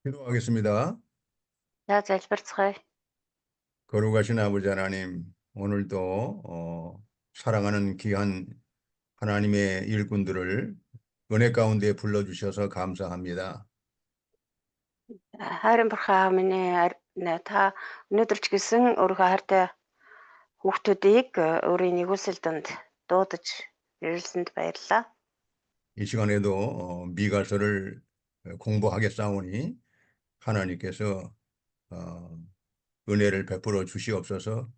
기도하겠습니다. За залбирцгаая. 거룩하신 아버지 하나님, 오늘도 사랑하는 귀한 하나님의 일꾼들을 은혜 가운데 불러주셔서 감사합니다. Хайрын бурхан аав минь та өнөөдөр ч гэсэн өөрийнхөө хайртай хүүхдүүдийг өөрийн нэгүсэл донд дуудаж ирэлсэнд баярлалаа. 이 시간에도 미가서를 공부하겠사오니 하나님께서 은혜를 베풀어 주시옵소서.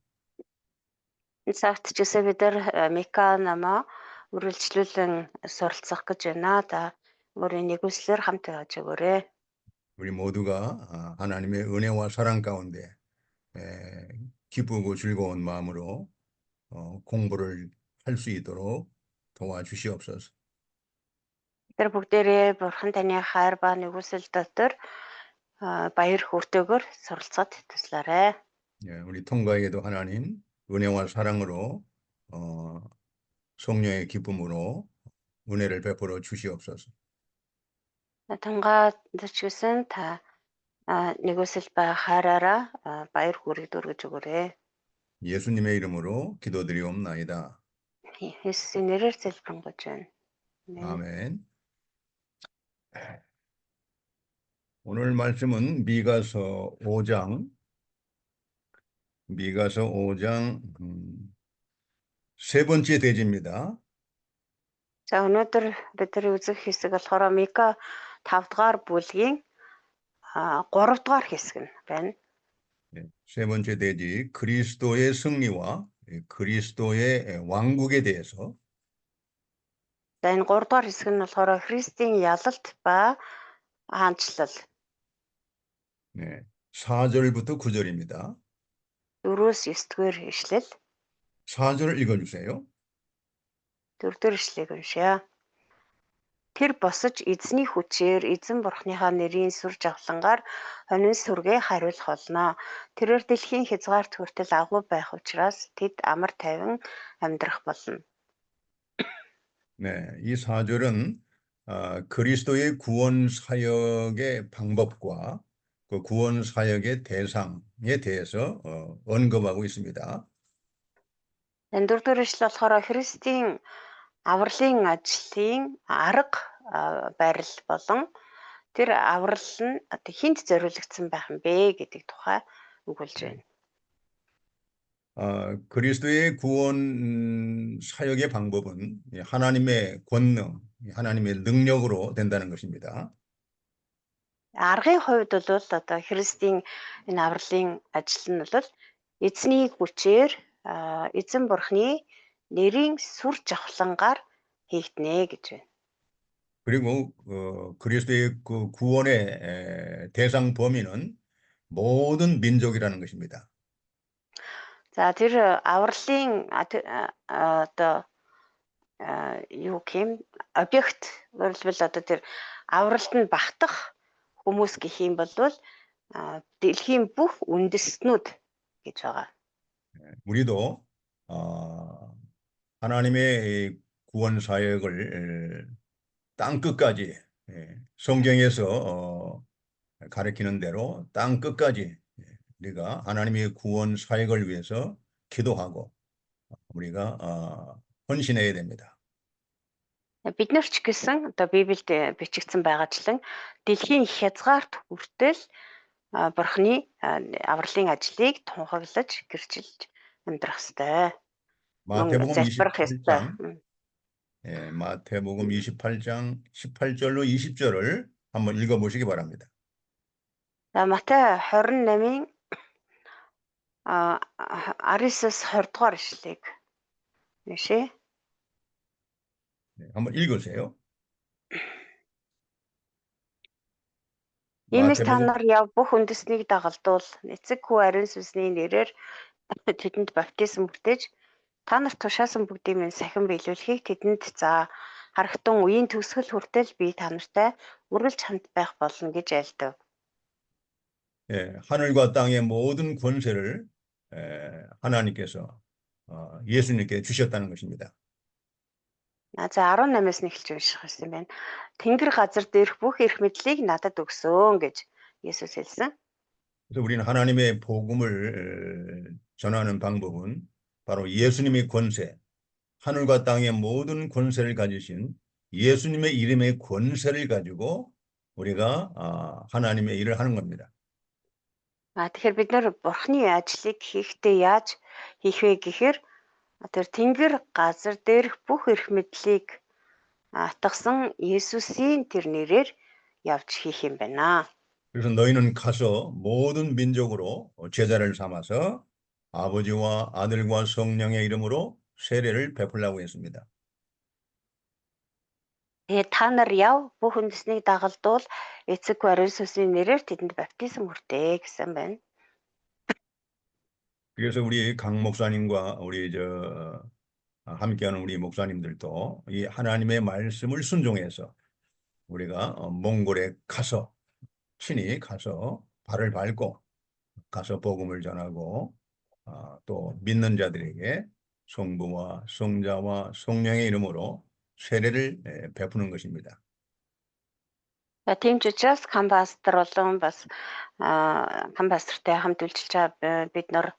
Энэ цагт ч гэсэн бид нар Мика намаа үргэлжлүүлэн суралцах гэж байна. Та өөрийн нэгүслэр хамт байж өгөөрэй. 우리 모두가 하나님의 은혜와 사랑 가운데 기쁘고 즐거운 마음으로 공부를 할 수 있도록 도와주시옵소서. Тэр бүгдээрээ бурхан таны хайр ба нэгүсэл дотор баяр хөөртэйгээр суралцахад туслаарай. 우리 통가에게도 하나님 은혜와 사랑으로 성령의 기쁨으로 은혜를 베풀어 주시옵소서. Тангаа ч гэсэн та нэгүсэл ба хайраараа баяр хөөргийг дүүргэж өгөөрэй. 예수님의 이름으로 기도드리옵나이다. Есүсийн нэрээр залбирanгуйж байна. 아멘. 오늘 말씀은 미가서 5장 세 번째 대지입니다. За өнөөдөр бидний үзэх хэсэг болохоор Мика 5 дугаар бүлгийн 3 дугаар хэсэг нь байна. 세 번째 대지 그리스도의 승리와 그리스도의 왕국에 대해서. За энэ 3 дугаар хэсэг нь болохоор Христийн ялалт ба хаанчлал. 4절부터 9절입니다. 4-9 дугаар ишлэл. 4절을 읽어주세요. 4 дугаар ишлэгийг уншъя. Тэр босож эзний хүчээр эзэн бурхныхаа нэрийн сүр жавхлангаар хонин сүргээ хариулах болно. Тэрээр дэлхийн хязгаарт хүртэл агуу байх учраас тэд амар тайван амьдрах болно. 이 4절은 그리스도의 구원 사역의 방법과 그 구원 사역의 대상에 대해서 언급하고 있습니다. Энэ 4 дугаар ишлэл болохоор Христийн авралын ажлын арга барил болон тэр аврал нь хинт зориулагдсан байх юм бэ гэдэг тухай өгүүлж байна. 그리스도의 구원 사역의 방법은 하나님의 권능, 하나님의 능력으로 된다는 것입니다. Аргын хувьд бол одоо Христийн энэ авралын ажил нь бол эзний хүчээр эзэн бурхны нэрийн сүр жавхлангаар хийгднэ гэж байна. 그리고 그리스도의 그 구원의 대상 범위는 모든 민족이라는 것입니다. За тэр авралын одоо юу гэм объект бол одоо тэр авралт нь багтах хүмүүс гэх юм бол дэлхийн бүх үндэстнүүд гэж байгаа. 우리도 하나님의 구원 사역을 땅 끝까지 성경에서 가르치는 대로 땅 끝까지 우리가 하나님의 구원 사역을 위해서 기도하고 우리가 헌신해야 됩니다. Бид нар ч гэсэн одоо Библиэд бичигдсэн байгаачлан дэлхийн хязгаарт хүртэл бурхны авралын ажлыг тунхаглаж гэрчилж амьдрах ёстой. 마태복음 28장 마태복음 28장 18절로 20절을 한번 읽어보시기 바랍니다. За Матай 28-ын 19-с 20 дугаар ишлэгийг уншъя. 한번 읽으세요. Иймээс та нар яв бүх үндэснийг дагалдуул эцэг хүү ариун сүнсний нэрээр тэдэнд баптизм хүртээж та нарт тушаасан бүгдийн минь сахин биелүүлэхийг тэдэнд за харагтун үеийн төгсгөл хүртэл би та нартай үргэлж хамт байх болно гэж айлдав. 하늘과 땅의 모든 권세를 하나님께서 예수님께 주셨다는 것입니다. За 18-аас нь эхэлж унших гэсэн юм байна. Тэнгэр газар дээрх бүх эрх мэдлийг надад өгсөн гэж Есүс хэлсэн. 그래서 우리는 하나님의 복음을 전하는 방법은 바로 예수님의 권세, 하늘과 땅의 모든 권세를 가지신 예수님의 이름의 권세를 가지고 우리가 하나님의 일을 하는 겁니다. Тэгэхээр бид нар Бурхны ажлыг хийхдээ яаж хийх вэ гэхээр тэр тэнгэр газар дээрх бүх эрх мэдлийг атгасан Есүсийн тэр нэрээр явж хийх юм байна. 그래서 너희는 가서 모든 민족으로 제자를 삼아서 아버지와 아들과 성령의 이름으로 세례를 베풀라고 했습니다. Тэгээд та нар яв бүх үндэснийг дагалдуул эцэг баруун сүсийн нэрээр тэдэнд баптизм хүртээ гэсэн байна. 그래서 우리 강 목사님과 우리 함께하는 우리 목사님들도 이 하나님의 말씀을 순종해서 우리가 몽골에 가서 친히 가서 발을 밟고 가서 복음을 전하고 또 믿는 자들에게 성부와 성자와 성령의 이름으로 세례를 베푸는 것입니다. Тийм ч учраас кампастер болон бас кампастертай хамт үйлчилж байгаа бид нар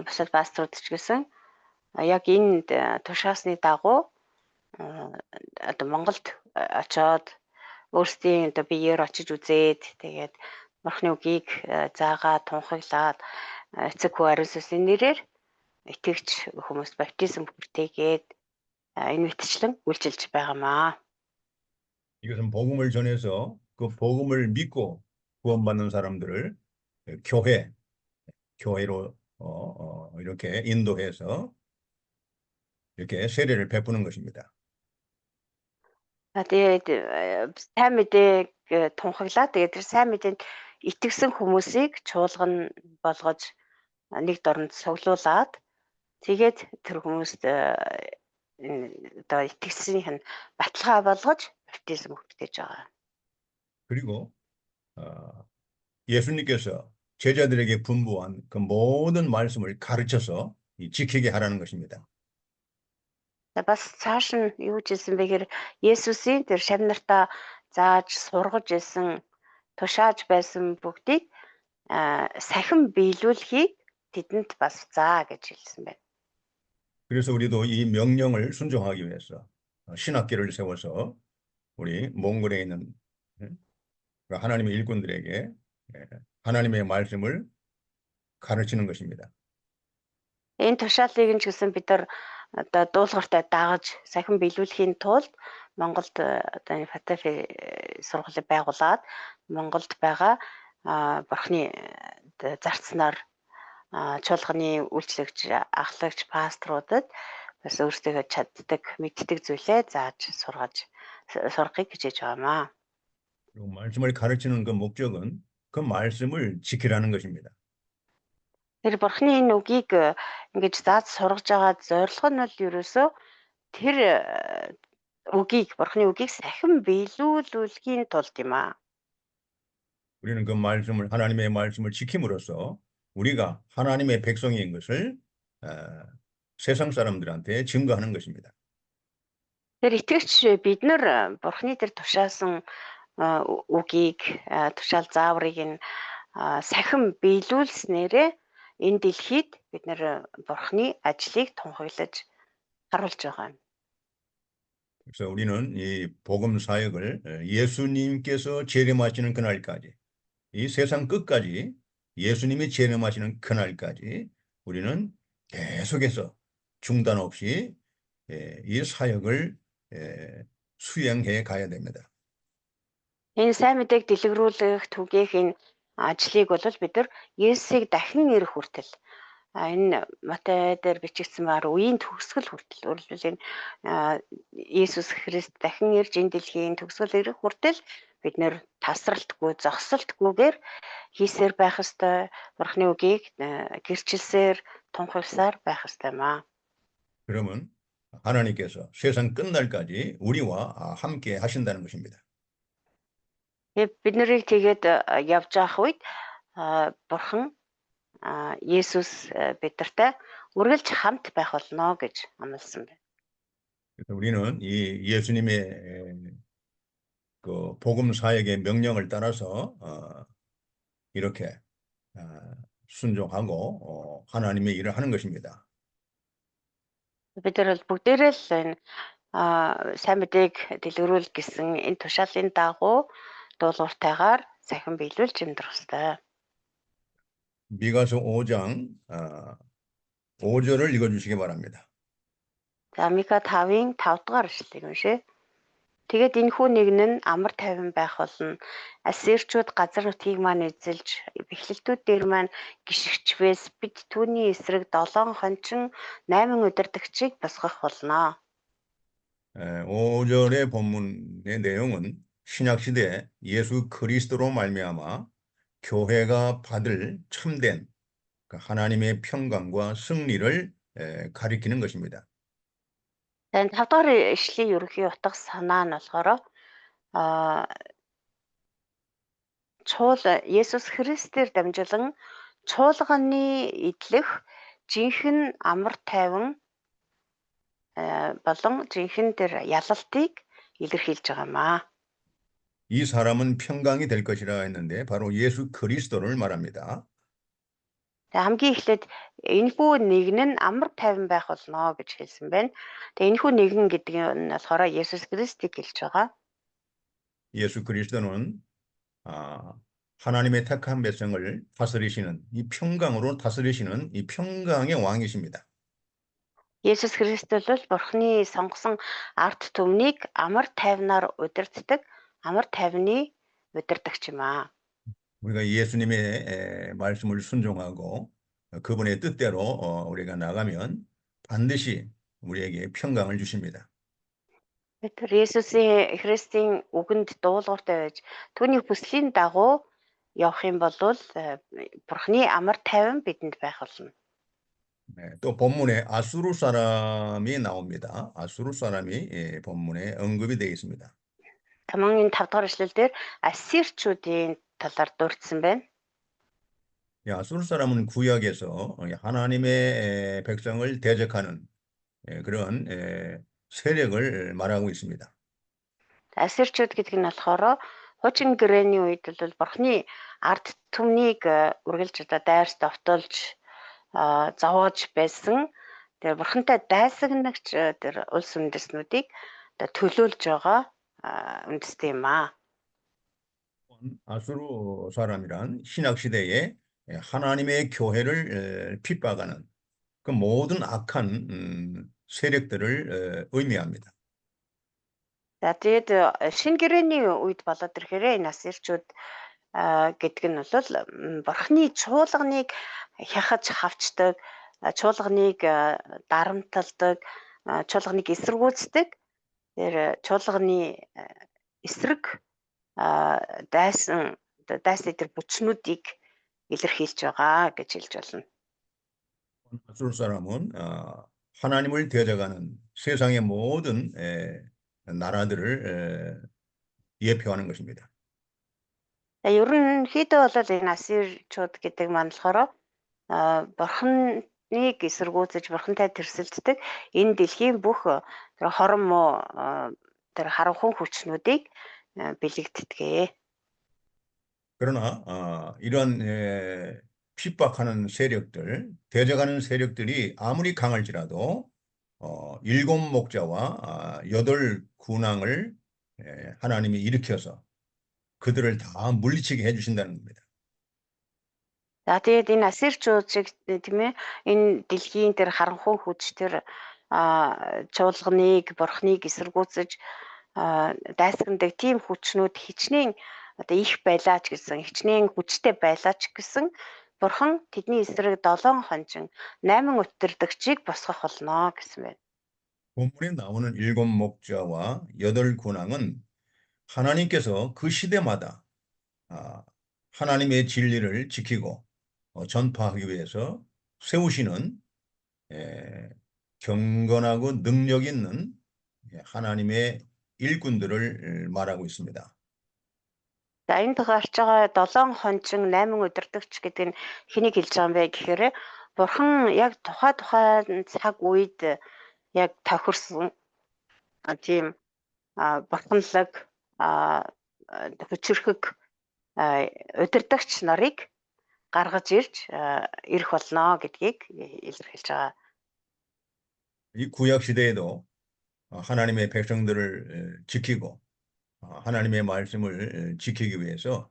бусад пасторууд ч гэсэн яг энэ тушаасны дагуу одоо Монголд очоод өөрсдийн одоо биеэр очиж үзээд тэгээд Бурхны үгийг заагаад тунхаглаад эцэг хүү ариун сүнсийн нэрээр итгэгч хүмүүст баптизм хүртээгээд энэ мэтчлэн үйлчилж байгаамаа. 이것은 복음을 전해서 그 복음을 믿고 구원받는 사람들을 교회로 이렇게 인도해서 이렇게 세례를 베푸는 것입니다. Тэгээд сайн мэдээг тунхаглаад тэгээд тэр сайн мэдээнд итгэсэн хүмүүсийг чуулган болгож нэг дорнд цуглуулад тэгээд тэр хүмүүст одоо итгэснийх нь баталгаа болгож баптизм хүртэж байгаа. 그리고 예수님께서 제자들에게 분부한 그 모든 말씀을 가르쳐서 지키게 하라는 것입니다. Бас цааш нь юу гэсэн бэ гэхээр Есүсийн тэр шавнартаа зааж сургаж исэн тушааж байсан бүгдийг сахин биелүүлэхийг тэдэнд бас заа гэж хэлсэн байна. 그래서 우리도 이 명령을 순종하기 위해서 신학교를 세워서 우리 몽골에 있는 하나님의 일꾼들에게 하나님의 말씀을 가르치는 것입니다. Энэ тушаалыг нь ч гэсэн бид нар одоо дуулууртай дагаж сахин биелүүлэхийн тулд Монголд одоо энэ Фатафи сургуулийг байгуулад Монголд байгаа Бурхны зарцнаар чуулганы үйлчлэгч ахлагч пасторудад бас өөрсдөө чаддаг мэддэг зүйлээ зааж сургахыг хичээж байгаамаа. 그리고 말씀을 가르치는 그 목적은 그 말씀을 지키라는 것입니다. Тэр Бурхны энэ үгийг ингэж зааж сургаж байгаа зорилго нь бол ерөөсөө тэр Бурхны үгийг сахин биелүүлэхийн тулд юм аа. 우리는 그 말씀을 하나님의 말씀을 지킴으로써 우리가 하나님의 백성인 것을 세상 사람들한테 증거하는 것입니다. Тэр итгэгч бид нар Бурхны тэр тушаасан үгийг тушаал зааврыг нь сахин биелүүлснээрээ энэ дэлхийд бид нар Бурхны ажлыг тунхаглаж харуулж байгаа юм. 그래서 우리는 이 복음 사역을 예수님께서 재림하시는 그날까지 이 세상 끝까지 예수님이 재림하시는 그날까지 우리는 계속해서 중단 없이 이 사역을 수행해 가야 됩니다. Энэ сайн мэдээг дэлгэрүүлэх түгээх энэ ажлыг бол бид нар Есүсийг дахин ирэх хүртэл энэ Матай дээр бичигдсэн маар үеийн төгсгөл хүртэл өөрөлдвөл энэ Есүс Христ дахин ирж энэ дэлхийн төгсгөл ирэх хүртэл бид нэр тасралтгүй зогсолтгүйгээр хийсээр байх ёстой. Бурхны үгийг гэрчилсээр тунхагласаар байх ёстой маа. 그러면 하나님께서 세상 끝날까지 우리와 함께 하신다는 것입니다. Бид нарыг тэгээд явж явах үед Бурхан Есүс бидэртэй үргэлж хамт байх болно гэж амласан байна. 그래서 우리는 이 예수님의 그 복음 사역의 명령을 따라서 이렇게 순종하고 하나님의 일을 하는 것입니다. Бид нар бол бүгдээрээ л энэ сайн мэдээг дэлгэрүүл гэсэн энэ тушаалын дагуу дуулууртайгаар сахин биелүүлж амьдрах ёстой. 미가서 5장 5절을 읽어주시기 바랍니다. За Мика 5-ын 5 дугаар эшлэлийг уншъя. Тэгээд энэхүү нэгэн нь амар тайван байх болно. Ассирчууд газар нутгийг маань эзэлж, бэхлэлтүүд дээр маань гიშгчвээс бид түүний эсрэг 7 хончин 8 удирдагчийг босгох болно. 5절의 본문의 내용은 신약시대 예수 그리스도로 말미암아 교회가 받을 참된 하나님의 평강과 승리를 가리키는 것입니다. За энэ 5 дугаар эшлийн ерөнхий утга санаа нь болохоор чуул Есүс Христээр дамжуулан чуулганы идэлх жинхэнэ амар тайван болон жинхэнэ тэр ялалтыг илэрхийлж байгаамаа. 이 사람은 평강이 될 것이라 했는데 바로 예수 그리스도를 말합니다. Тэгээ хамгийн эхлээд энэхүү нэгэн нь амар тайван байх болно гэж хэлсэн байна. Тэгээ энэхүү нэгэн гэдэг нь болохоор Есүс Христийг хэлж байгаа. 예수 그리스도는 하나님의 택한 백성을 다스리시는 이 평강으로 다스리시는 이 평강의 왕이십니다. Есүс Христос бол Бурхны сонгосон ард түмнийг амар тайвнаар удирддаг, амар тайвны удирдагч юм аа. 우리가 예수님의 말씀을 순종하고 그분의 뜻대로 우리가 나가면 반드시 우리에게 평강을 주십니다. Тэр Есүсийн Христийн үгэнд дуулууртай байж түүний хүслийн дагуу явах юм бол Бурхны амар тайван бидэнд байх болно. 또 본문에 아수르 사람이 나옵니다. 아수르 사람이 본문에 언급이 되어 있습니다. Тамгийн 5 дугаар эшлэлдэр ассирчүүдийн талаар дурдсан байна. 아수르 사람은 구약에서 하나님의 백성을 대적하는 그런 세력을 말하고 있습니다. Ассирчүүд гэдэг нь болохоор хуучин гэрээний үед бол Бурхны ард түмнийг үргэлж дайрс довтолж зовоож байсан. Тэр Бурхантай дайсагнагч тэр улс үндэстнүүдийг төлөөлж байгаа үндэстэй юм аа. 아수르 사람이란 신약 시대에 하나님의 교회를 핍박하는 그 모든 악한 세력들을 의미합니다. За тэгээд шинэ гэрээний үед болоод ирэхээр энэ ассирчүүд гэдэг нь бол Бурхны чуулганыг хяхаж хавчдаг, чуулганыг дарамталдаг, чуулганыг эсэргүүцдэг. Тэр чуулганы эсрэг дайсан тэр бүчнүүдийг илэрхийлж байгаа гэж хэлж болно. 아수르 사람은 하나님을 대적하는 세상의 모든 나라들을 예표하는 것입니다. Ерөнхийдөө бол энэ ассирчууд гэдэг маань болохоор Бурхныг эсэргүүцэж Бурхантай тэрсэлддэг энэ дэлхийн бүх тэр хорон муу тэр харанхуй хүчнүүдийг бэлэгддэг. 그러나 이런 핍박하는 세력들, 대적하는 세력들이 아무리 강할지라도 7 목자와 8 군왕을 하나님이 일으켜서 그들을 다 물리치게 해주신다는 겁니다. За тэгээд энэ ассирчууд шиг тийм ээ энэ дэлхийн тэр харанхуй хүч тэр чуулганыг Бурхныг эсэргүүцэж дайсагнадаг тийм хүчнүүд хичнээн одоо их байлаач гэсэн хичнээн хүчтэй байлаач гэсэн Бурхан тэдний эсрэг 7 хончин 8 удирдагчийг босгох болно гэсэн байна. 본문에 나오는 7 목자와 8 군왕은 하나님께서 그 시대마다 하나님의 진리를 지키고 전파하기 위해서 세우시는 경건하고 능력 있는 하나님의 일꾼들을 말하고 있습니다. За энэ гарч байгаа 7 хончин 8 удирдагч гэдэг нь хэнийг хэлж байгаа юм бэ гэхээр Бурхан яг тухайн цаг үед яг тохирсон тийм бурханлаг хүчрхэг удирдагч нарыг гаргаж ирж ирэх болно гэдгийг илэрхийлж байгаа. 이 구약 시대에도 하나님의 백성들을 지키고 하나님의 말씀을 지키기 위해서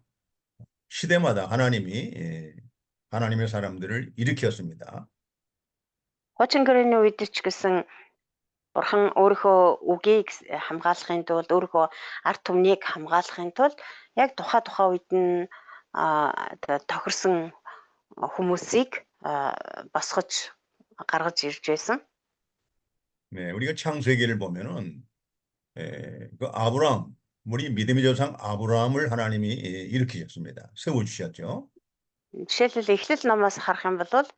시대마다 하나님이 하나님의 사람들을 일으켰습니다. Хуучин гэрээний үед ч гэсэн Бурхан өөрийнхөө үгийг хамгаалахын тулд өөрийнхөө ард түмнийг хамгаалахын тулд яг тухай үед нь тохирсон хүмүүсийг босгож гаргаж ирж байсан. 네, 우리가 창세기를 보면은 그 아브라함, 우리 믿음의 조상 아브라함을 하나님이 일으키셨습니다. 세워주셨죠. Жишээлбэл Эхлэл номоос харах юм бол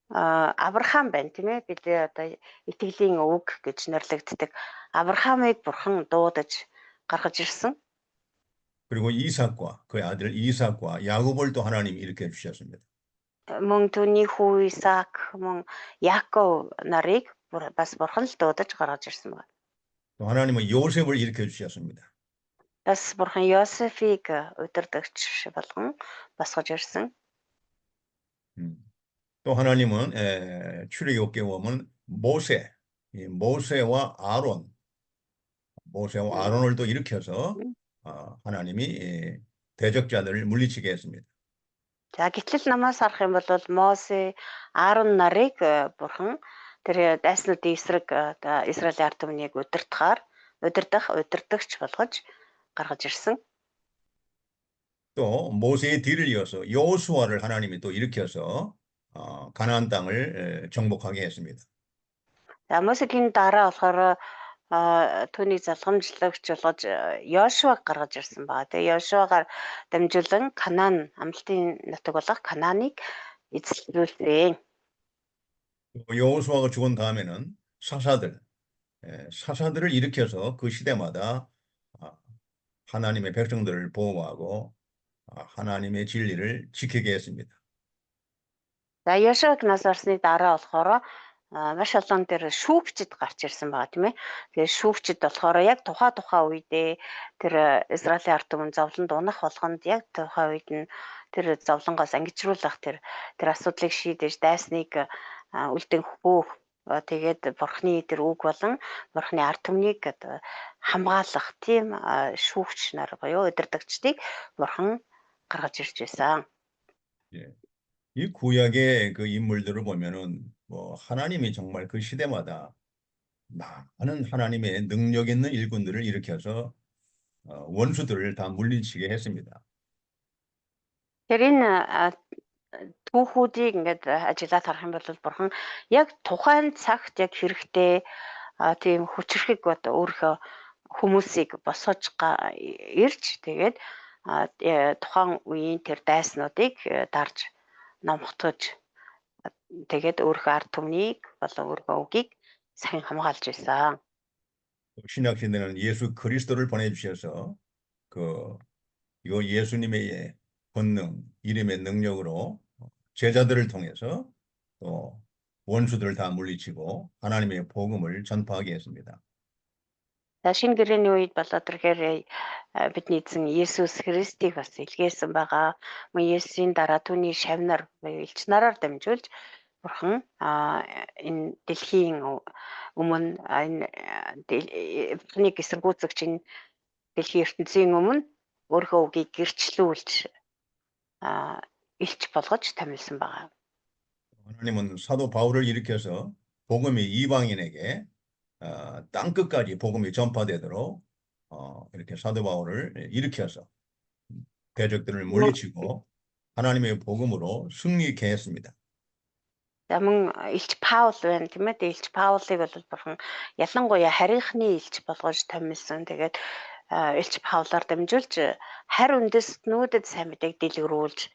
Авраам байна тийм ээ. Бид одоо итгэлийн үг гэж нэрлэгддэг Авраамыг Бурхан дуудаж гаргаж ирсэн. 그리고 이삭과 그의 아들 이삭과 야곱을 또 하나님이 일으켜 주셨습니다. Мөн түүний хүү Исаак, мөн Яаков нарыг бас Бурхан л дуудаж гаргаж ирсэн байна. 또 하나님은 요셉을 일으켜 주셨습니다. Бас Бурхан Йосефийг удирдагч болгон босгож ирсэн. 또 하나님은 출애굽기에 보면 모세와 아론을 또 일으켜서 하나님이 대적자들을 물리치게 했습니다. За гэтэл намаас харах юм бол Мосе, Аарон нарыг Бурхан тэр дайснуудын эсрэг Израилийн ард түмнийг удирдагч болгож гаргаж ирсэн. 또 모세의 뒤를 이어서 여호수아를 하나님이 또 일으켜서 가나안 땅을 정복하게 했습니다. За Мосегийн дараа болохоор түүний залгамжлагч болгож Йошуаг гаргаж ирсэн ба. Тэгээ Йошуагаар дамжуулан Канаан амлалтын нутаг болох Канааныг эзлүүлсэн. 여호수아가 죽은 다음에는 사사들을 일으켜서 그 시대마다 하나님의 백성들을 보호하고 하나님의 진리를 지키게 했습니다. За Йошуаг нас орсны дараа болохоор маш олон тэр шүүгчд гарч ирсэн байгаа тийм ээ. Тэгээ шүүгчд болохоор яг тухай үедээ тэр Израилийн ард түмэн зовлонд унах болгонд яг тухай үед нь тэр зовлонгоос ангижруулах тэр асуудлыг шийдэж дайсныг үлдэн хөөх тэгээд Бурхны тэр үг болон Бурхны ард түмнийг хамгаалах тийм шүүгч нар буюу удирдагчдыг Бурхан гаргаж ирж байсан. 예. 이 구약의 그 인물들을 보면은 하나님이 정말 그 시대마다 많은 하나님의 능력 있는 일꾼들을 일으켜서 원수들을 다 물리치게 했습니다. Тэр энэ түүхүүдийг ингээд ажиллаад харах юм бол Бурхан яг тухайн цагт яг хэрэгтэй тийм хүчрхэг өөрийнхөө хүмүүсийг босгож ирж тэгээд тухайн үеийн тэр дайснуудыг дарж номхотож тэгээд өөрийнхөө ард түмнийг болон өөрийнхөө үгийг сайн хамгаалж байсан. 신약 시대는 예수 그리스도를 보내주셔서 이 예수님의 권능, 이름의 능력으로 제자들을 통해서 또 원수들을 다 물리치고 하나님의 복음을 전파하게 했습니다. За шинэ гэрээний үед болоод ирэхээр бидний эзэн Есүс Христийг бас илгээсэн байгаа. Мөн Есүсийн дараа түүний шавнар буюу элч нараар дамжуулж Бурхан энэ дэлхийн өмнө энэ Бурханыг эсэргүүцэгч энэ дэлхийн ертөнцийн өмнө өөрийнхөө үгийг гэрчлүүлж элч болгож томилсон байгаа. 하나님은 사도 바울을 일으켜서 복음이 이방인에게 땅 끝까지 복음이 전파되도록 이렇게 사도 바울을 일으켜서 대적들을 물리치고 하나님의 복음으로 승리케 했습니다. За мөн элч Паул байна тийм ээ. Элч Паулыг бол Бурхан ялангуяа харийнхны элч болгож томилсон. Тэгээд элч Паулаар дамжуулж харь үндэстнүүдэд сайн мэдээг дэлгэрүүлж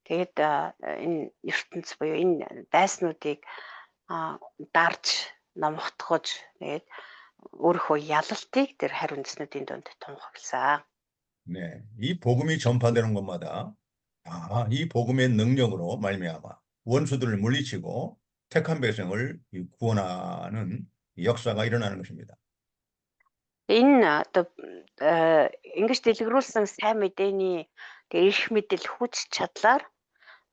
тэгээд энэ ертөнц буюу энэ дайснуудыг дарж номхотгож тэгээд өөрийнхөө ялалтыг тэр харь үндэстнүүдийн дунд тунхагласан. 네, 이 복음이 전파되는 곳마다 이 복음의 능력으로 말미암아 원수들을 물리치고 택한 백성을 구원하는 역사가 일어나는 것입니다. Энэ ингэж дэлгэрүүлсэн сайн мэдээний Тэгээ эрх мэдэл хүч чадлаар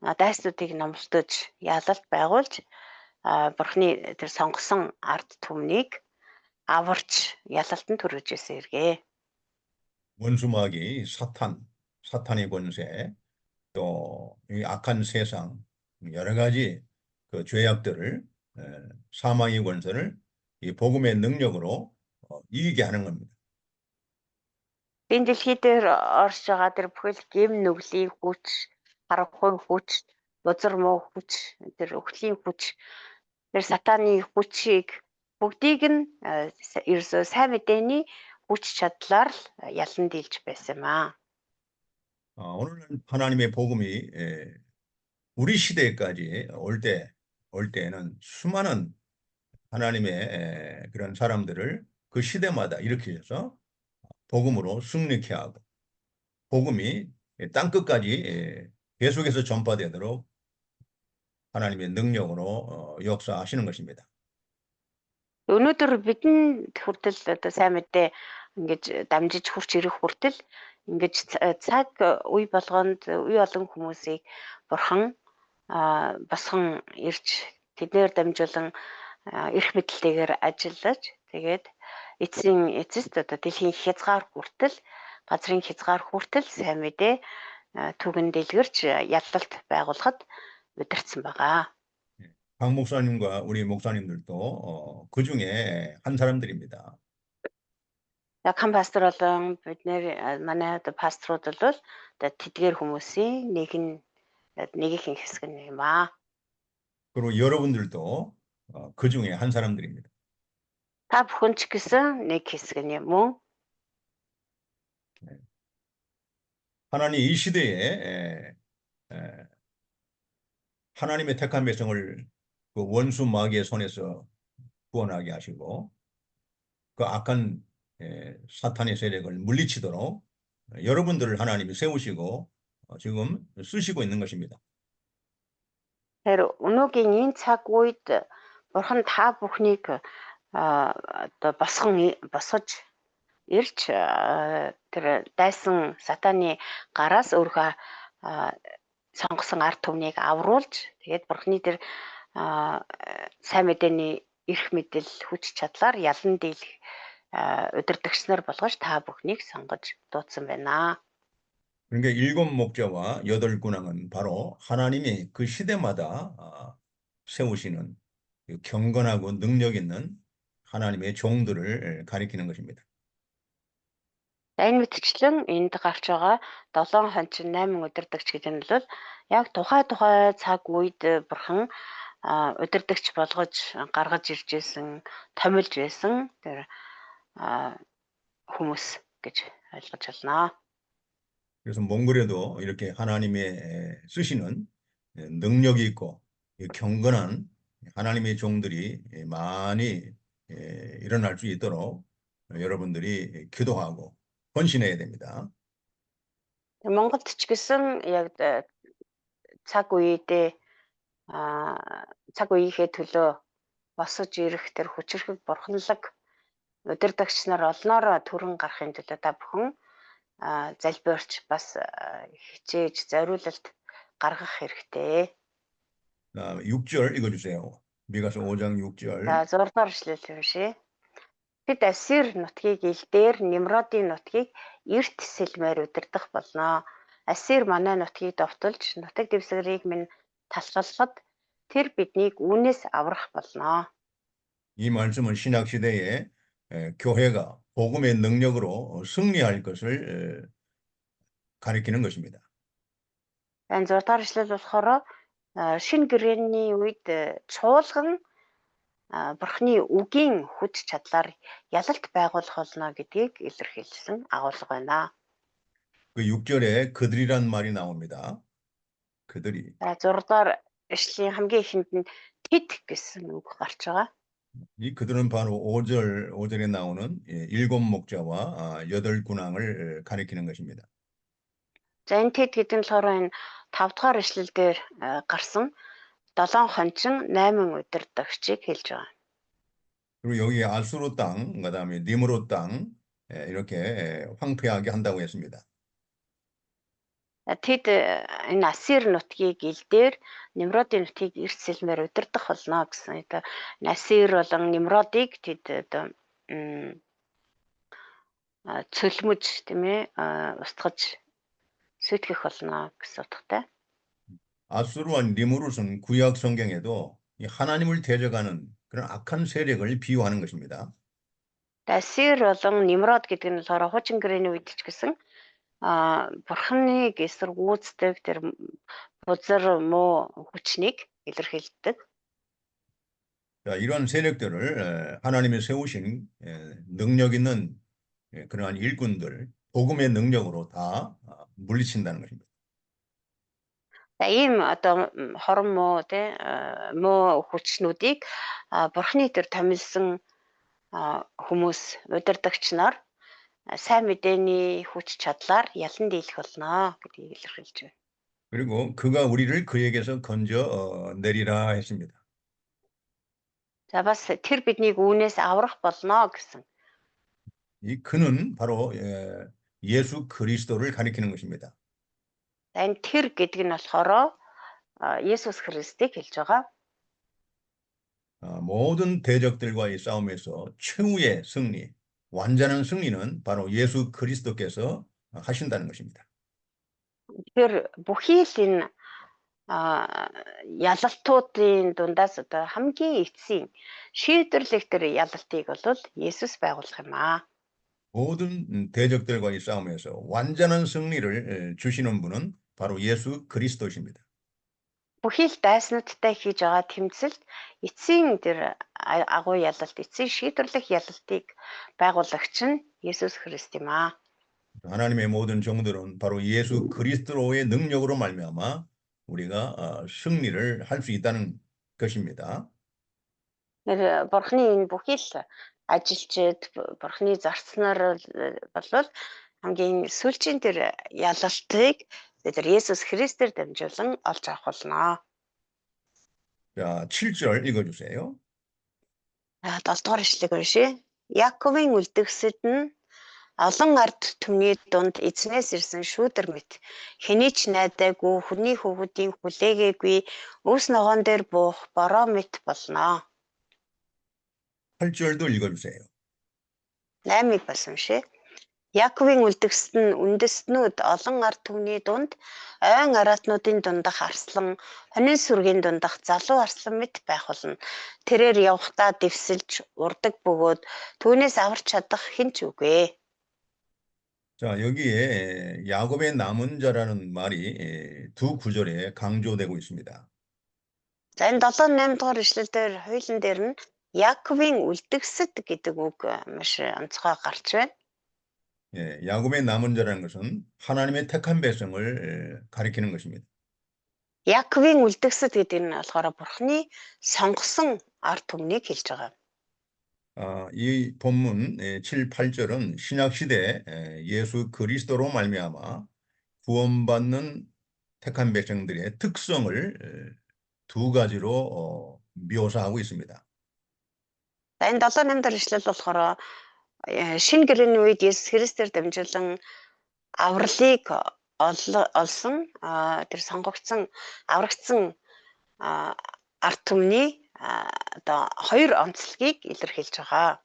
дайснуудыг номлодож ялалт байгуулж бурхны тэр сонгосон ард түмнийг аварч ялалтанд хүргэж ирсэн эргээ. 원수마귀 사탄의 권세, 또 이 악한 세상, 여러 가지 그 죄악들을 사망의 권세를 이 복음의 능력으로 이기게 하는 겁니다. Энэ дэлхий дээр орж байгаа тэр бүхэл гэм нүглийн хүч, харахгүй хүч, бузар муу хүч, тэр өхлийн хүч, тэр сатаны хүчийг бүгдийг нь ерөөсөө сайн мэдээний хүч чадлаар л ялан дийлж байсан юм аа. 오늘은 하나님의 복음이 우리 시대까지 올 때에는 수많은 하나님의 그런 사람들을 그 시대마다 일으키셔서 복음으로 승리케 하고 복음이 땅끝까지 계속해서 전파되도록 하나님의 능력으로 역사하시는 것입니다. Өнөөдөр бидэнд хүртэл одоо сайн мэдээ ингэж дамжиж хурч ирэх хүртэл ингэж цаг үе болгонд үе олон хүмүүсийг бурхан босгон ирж тэднэр дамжуулан эрх мэдэлтэйгээр ажиллаж тэгээд эцэст одоо дэлхийн хязгаар хүртэл газрын хязгаар хүртэл сайн мэдээ түгэн дэлгэрч ялалт байгуулахад удирдсан байгаа. 박 목사님과 우리 목사님들도 그 중에 한 사람들입니다. Яг хан пастор болон бид манай одоо пасторууд бол одоо тэдгээр хүмүүсийн нэгэн хэсэг юм аа. 그리고 여러분들도 그 중에 한 사람들입니다. Та бүхэн ч гэсэн нэг хэсэг юм уу? 하나님 이 시대에 하나님의 택한 백성을 그 원수 마귀의 손에서 구원하게 하시고 그 악한 사탄의 세력을 물리치도록 여러분들을 하나님이 세우시고 지금 쓰시고 있는 것입니다. Тэр өнөөгийн энэ цаг үед бурхан та бүхнийг одоо босгож ирж тэр дайсан сатаны гараас өөрхөө сонгосон ард түмнийг авруулж тэгээд бурханы тэр сайн мэдээний эрх мэдэл хүч чадлаар ялан дийлэх удирдагч нар болгож та бүхнийг сонгож дуудсан байна. 그러니까 7 목자와 8 군왕은 바로 하나님이 그 시대마다 세우시는 경건하고 능력 있는 하나님의 종들을 가리키는 것입니다. Энэ мэтчлэн энд гарч байгаа 7 хончин 8 удирдагч гэдэг нь бол яг тухай цаг үед бурхан удирдагч болгож гаргаж ирж байсан, томилж байсан тэр хүмүүс гэж ойлгож байна. 그래서 몽골에도 이렇게 하나님의 쓰시는 능력이 있고 경건한 하나님의 종들이 많이 일어날 수 있도록 여러분들이 기도하고 헌신해야 됩니다. Монголд ч гэсэн яг цаг үеийнхээ төлөө босож ирэх тэр хүчрхэг бурханлаг удирдагч нар олноор түрэн гарахын төлөө та бүхэн залбиорч бас хичээж зориулалт гаргах хэрэгтэй. 6절 읽어주세요. 미가서 5장 6절. За 6 дугаар ишлэл уншъя. Тэд Ассир нутгийг илдээр Нимродын нутгийг эрт сэлмээр удирдах болно. Ассир манай нутгийг довтолж нутаг дэвсгэрийг минь талхалхад тэр биднийг үүнээс аврах болно. 이 말씀은 신약 시대에 교회가 복음의 능력으로 승리할 것을 가리키는 것입니다. Энэ 6 дугаар ишлэл болохоор шинэ гэрээний үед чуулган бурхны үгийн хүч чадлаар ялалт байгуулах болно гэдгийг илэрхийлсэн агуулга байна. 그 6절에 그들이란 말이 나옵니다. 그들이. 6 дугаар ишлэлийн хамгийн эхэнд нь тэд гэсэн үг гарч байгаа. 이 그들은 바로 5절에 나오는 7 목자와 8 군왕을 가리키는 것입니다. За энэ тэд гэдэг нь болохоор энэ 5 дугаар ишлэл дээр гарсан 7 хончин 8 удирдагчийг хэлж байгаа. 그리고 여기 아수르 땅, 그다음에 니므롯 땅 이렇게 황폐하게 한다고 했습니다. Тэд энэ Ассир нутгийг илдээр Nimродын нутгийг эрт сэлмээр удирдах болно гэсэн. Одоо Ассир болон Nimродыг тэд одоо цөлмөж тийм ээ устгаж сүйтгэх болно гэсэн утгатай. 아수르와 니무롯은 구약 성경에도 이 하나님을 대적하는 그런 악한 세력을 비유하는 것입니다. Ассир болон Nimрод гэдэг нь болохоор хуучин гэрээний үед ч гэсэн бурхныг эсэргүүцдэг тэр бузар муу хүчнийг илэрхийлдэг. 자, 이런 세력들을 하나님이 세우신 능력 있는 그러한 일꾼들, 복음의 능력으로 다 물리친다는 것입니다. За ийм одоо хорон муу тий муу хүчнүүдийг бурхны тэр томилсон хүмүүс удирдагч нар сайн мэдээний хүч чадлаар ялан дийлэх болно гэдгийг илэрхийлж байна. 그리고 그가 우리를 그에게서 건져 내리라 했습니다. За бас тэр биднийг үүнээс аврах болно гэсэн. 이 그는 바로 예수 그리스도를 가리키는 것입니다. За энэ тэр гэдэг нь болохоор Есүс Христийг хэлж байгаа. 모든 대적들과의 싸움에서 최후의 승리, 완전한 승리는 바로 예수 그리스도께서 하신다는 것입니다. Тэр бүхий л энэ ялалтуудын дундаас одоо хамгийн эцсийн шийдвэрлэх тэр ялалтыг бол Есүс байгуулах юм аа. 모든 대적들과의 싸움에서 완전한 승리를 주시는 분은 바로 예수 그리스도십니다. Бүхий л дайснуудтай хийж байгаа тэмцэлд эцсийн тэр агуу ялалт, эцсийн шийдвэрлэх ялалтыг байгуулагч нь Есүс Христ юм аа. 하나님의 모든 종들은 바로 예수 그리스도의 능력으로 말미암아 우리가 승리를 할 수 있다는 것입니다. Тэр бурхны энэ бүхий л ажилчид, бурхны зарцнаар болвол хамгийн сүүлчийн тэр ялалтыг тэр Есүс Христээр дамжуулан олж авах болно. 자, 7절 읽어주세요. 7 дугаар ишлэгийг уншъя. Яаковын үлдгэсэд нь олон ард түмний дунд эзнээс ирсэн шүүдэр мэт хэний ч найдаагүй хүний хөвгүүдийн хүлээгээгүй өвс ногоон дээр буух бороо мэт болно. 8절도 읽어주세요. 8-ыг бас уншъя. Яаковын үлдгэсэд нь үндэстнүүд олон ард түмний дунд ойн араатнуудын дундах арслан, хонин сүргийн дундах залуу арслан мэт байх болно. Тэрээр явхдаа дэвсэлж урдаг бөгөөд түүнээс аварч чадах хэн ч үгүй. 자, 여기에 야곱의 남은 자라는 말이 두 구절에 강조되고 있습니다. За энэ 7-8 дугаар ишлэлдэр хуулийн дээр нь Яаковын үлдгэсэд гэдэг үг маш онцгой гарч байна. 예, 야곱의 남은 자라는 것은 하나님의 택한 백성을 가리키는 것입니다. Яаковын үлдгэсэд гэдэг нь болохоор бурхны сонгосон ард түмнийг хэлж байгаа. 이 본문 7, 8절은 신약 시대 예수 그리스도로 말미암아 구원받는 택한 백성들의 특성을 두 가지로 묘사하고 있습니다. За энэ 7-8 дахь ишлэл болохоор шинэ гэрээний үед Есүс Христээр дамжуулан авралыг олсон тэр сонгогдсон аврагдсан ард түмний одоо хоёр онцлогийг илэрхийлж байгаа.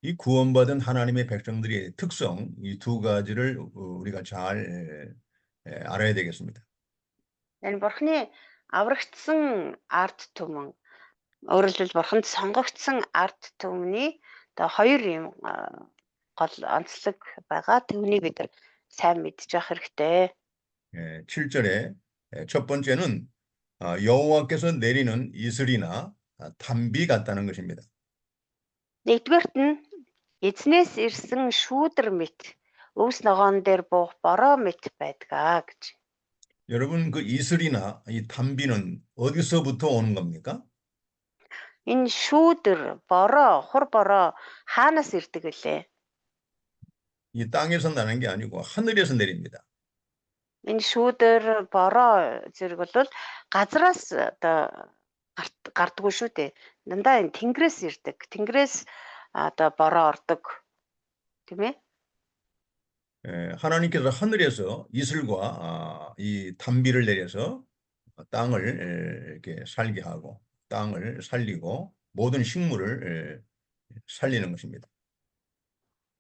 이 구원받은 하나님의 백성들의 특성, 이 두 가지를 우리가 잘 알아야 되겠습니다. Энэ бурхны аврагдсан ард түмэн өөрөөр хэлбэл бурханд сонгогдсон ард түмний одоо хоёр юм гол онцлог байгаа. Түүнийг бид сайн мэдж явах хэрэгтэй. 7절에 첫 번째는 여호와께서 내리는 이슬이나 담비 같다는 것입니다. Нэгдүгээрт нь эзнээс ирсэн шүүдэр мэт өвс ногоон дээр буух бороо мэт байдгаа гэж. 여러분, 그 이슬이나 이 담비는 어디서부터 오는 겁니까? Энэ шүүдэр, бороо, хур бороо хаанаас ирдэг вүлээ? 이 땅에서 나는 게 아니고 하늘에서 내립니다. Энэ шүүдэр, бороо зэрэг бол газраас одоо гардггүй шүү дээ. Дандаа энэ тэнгэрээс ирдэг. Тэнгэрээс одоо бороо ордог. Тийм ээ? 하나님께서 하늘에서 이슬과 이 단비를 내려서 땅을 이렇게 살게 하고 땅을 살리고 모든 식물을 살리는 것입니다.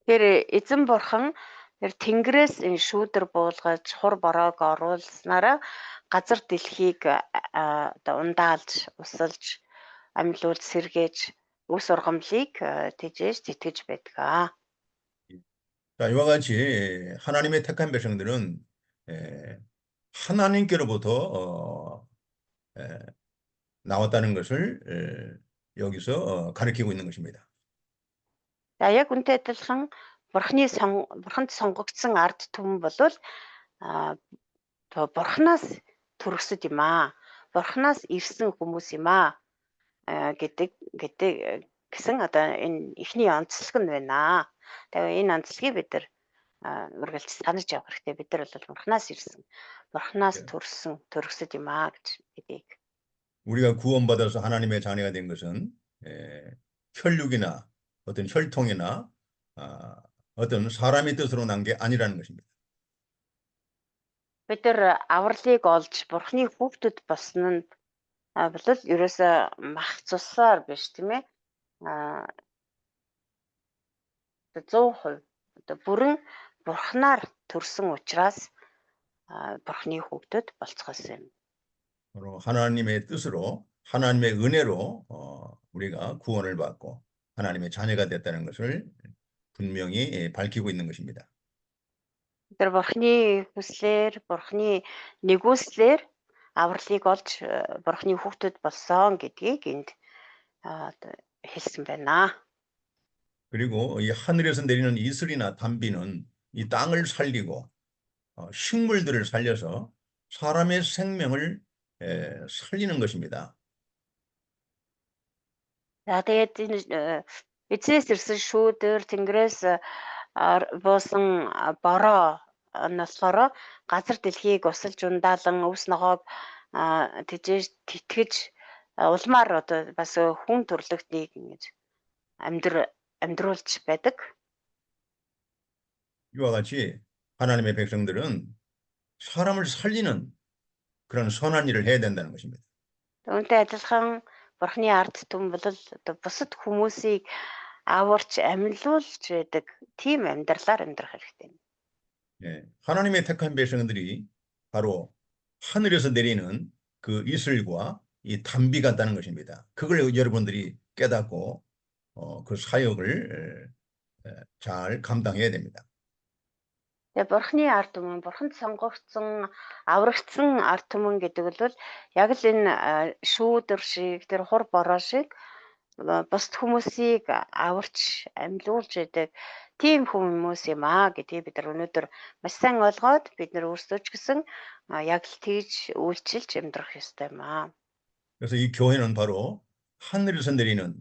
Тэр эзэн бурхан тэр тэнгэрээс энэ шүүдэр буулгаж хур бороог оруулснараа газар дэлхийг одоо ундаалж, усалж, амьлуулж, сэргээж, үс ургамлыг тэжээж тэтгэж байдаг. 자, 이와 같이 하나님의 택한 백성들은 하나님께로부터 나왔다는 것을 여기서 가리키고 있는 것입니다. За яг үнтэй адилхан бурханд сонгогдсон ард түмэн болвол бурханаас төрөсөд юм аа. Бурханаас ирсэн хүмүүс юм аа гэдэг гэсэн одоо энэ эхний онцлог нь байна. Тэгээ энэ онцлогийг бид нар үргэлж санаж явах хэрэгтэй. Бид нар бол бурханаас ирсэн, бурханаас төрсөн, төрөсөд юм аа гэж гэдгийг. 우리가 구원받아서 하나님의 자녀가 된 것은 혈육이나 어떤 혈통이나 어떤 사람의 뜻으로 난 게 아니라는 것입니다. Бид нар авралыг олж бурхны хүүхдүүд болсон нь бол ерөөсөө мах цусаар биш тийм ээ. 100% одоо бүрэн бурхнаар төрсөн учраас бурхны хүүхдүүд болцгоосон юм. 바로 하나님의 뜻으로 하나님의 은혜로 우리가 구원을 받고 하나님의 자녀가 됐다는 것을 분명히 밝히고 있는 것입니다. Тэр бурхны хүслээр, бурхны нэгүслэр авралыг олж бурхны хүүхдүүд болсон гэдгийг энд хэлсэн байна. 그리고 이 하늘에서 내리는 이슬이나 단비는 이 땅을 살리고 식물들을 살려서 사람의 생명을 살리는 것입니다. За тэгээд энэ эцэс ирсэн шүүдэр тэнгэрээс буусан бороо нослохоор газар дэлхийг усалж ундаалan өвс ногоог тэжээж тэтгэж улмаар одоо бас хүн төрлөختнийг ингэж амьдруулж байдаг. 이와 같이 하나님의 백성들은 사람을 살리는 그런 선한 일을 해야 된다는 것입니다. Үүнтэй адилхан бурхны ард түмэн бол одоо бусад хүмүүсийг аварч амьлуулж байдаг тийм амьдралаар амьдрах хэрэгтэй. 예, 하나님의 택한 백성들이 바로 하늘에서 내리는 그 이슬과 이 단비 같다는 것입니다. 그걸 여러분들이 깨닫고 그 사역을 잘 감당해야 됩니다. Тэгээ бурхны ард түмэн, бурханд сонгогдсон, аврагдсан ард түмэн гэдэг бол яг л энэ шүүдэр шиг, тэр хур бороо шиг бусад хүмүүсийг аварч амьлуулж байдаг тийм хүмүүс юм аа гэдгийг бид нар өнөөдөр маш сайн ойлгоод бид нар өөрсдөө ч гэсэн яг л тэгж үйлчилж амьдрах ёстой юм аа. 그래서 이 교회는 바로 하늘에서 내리는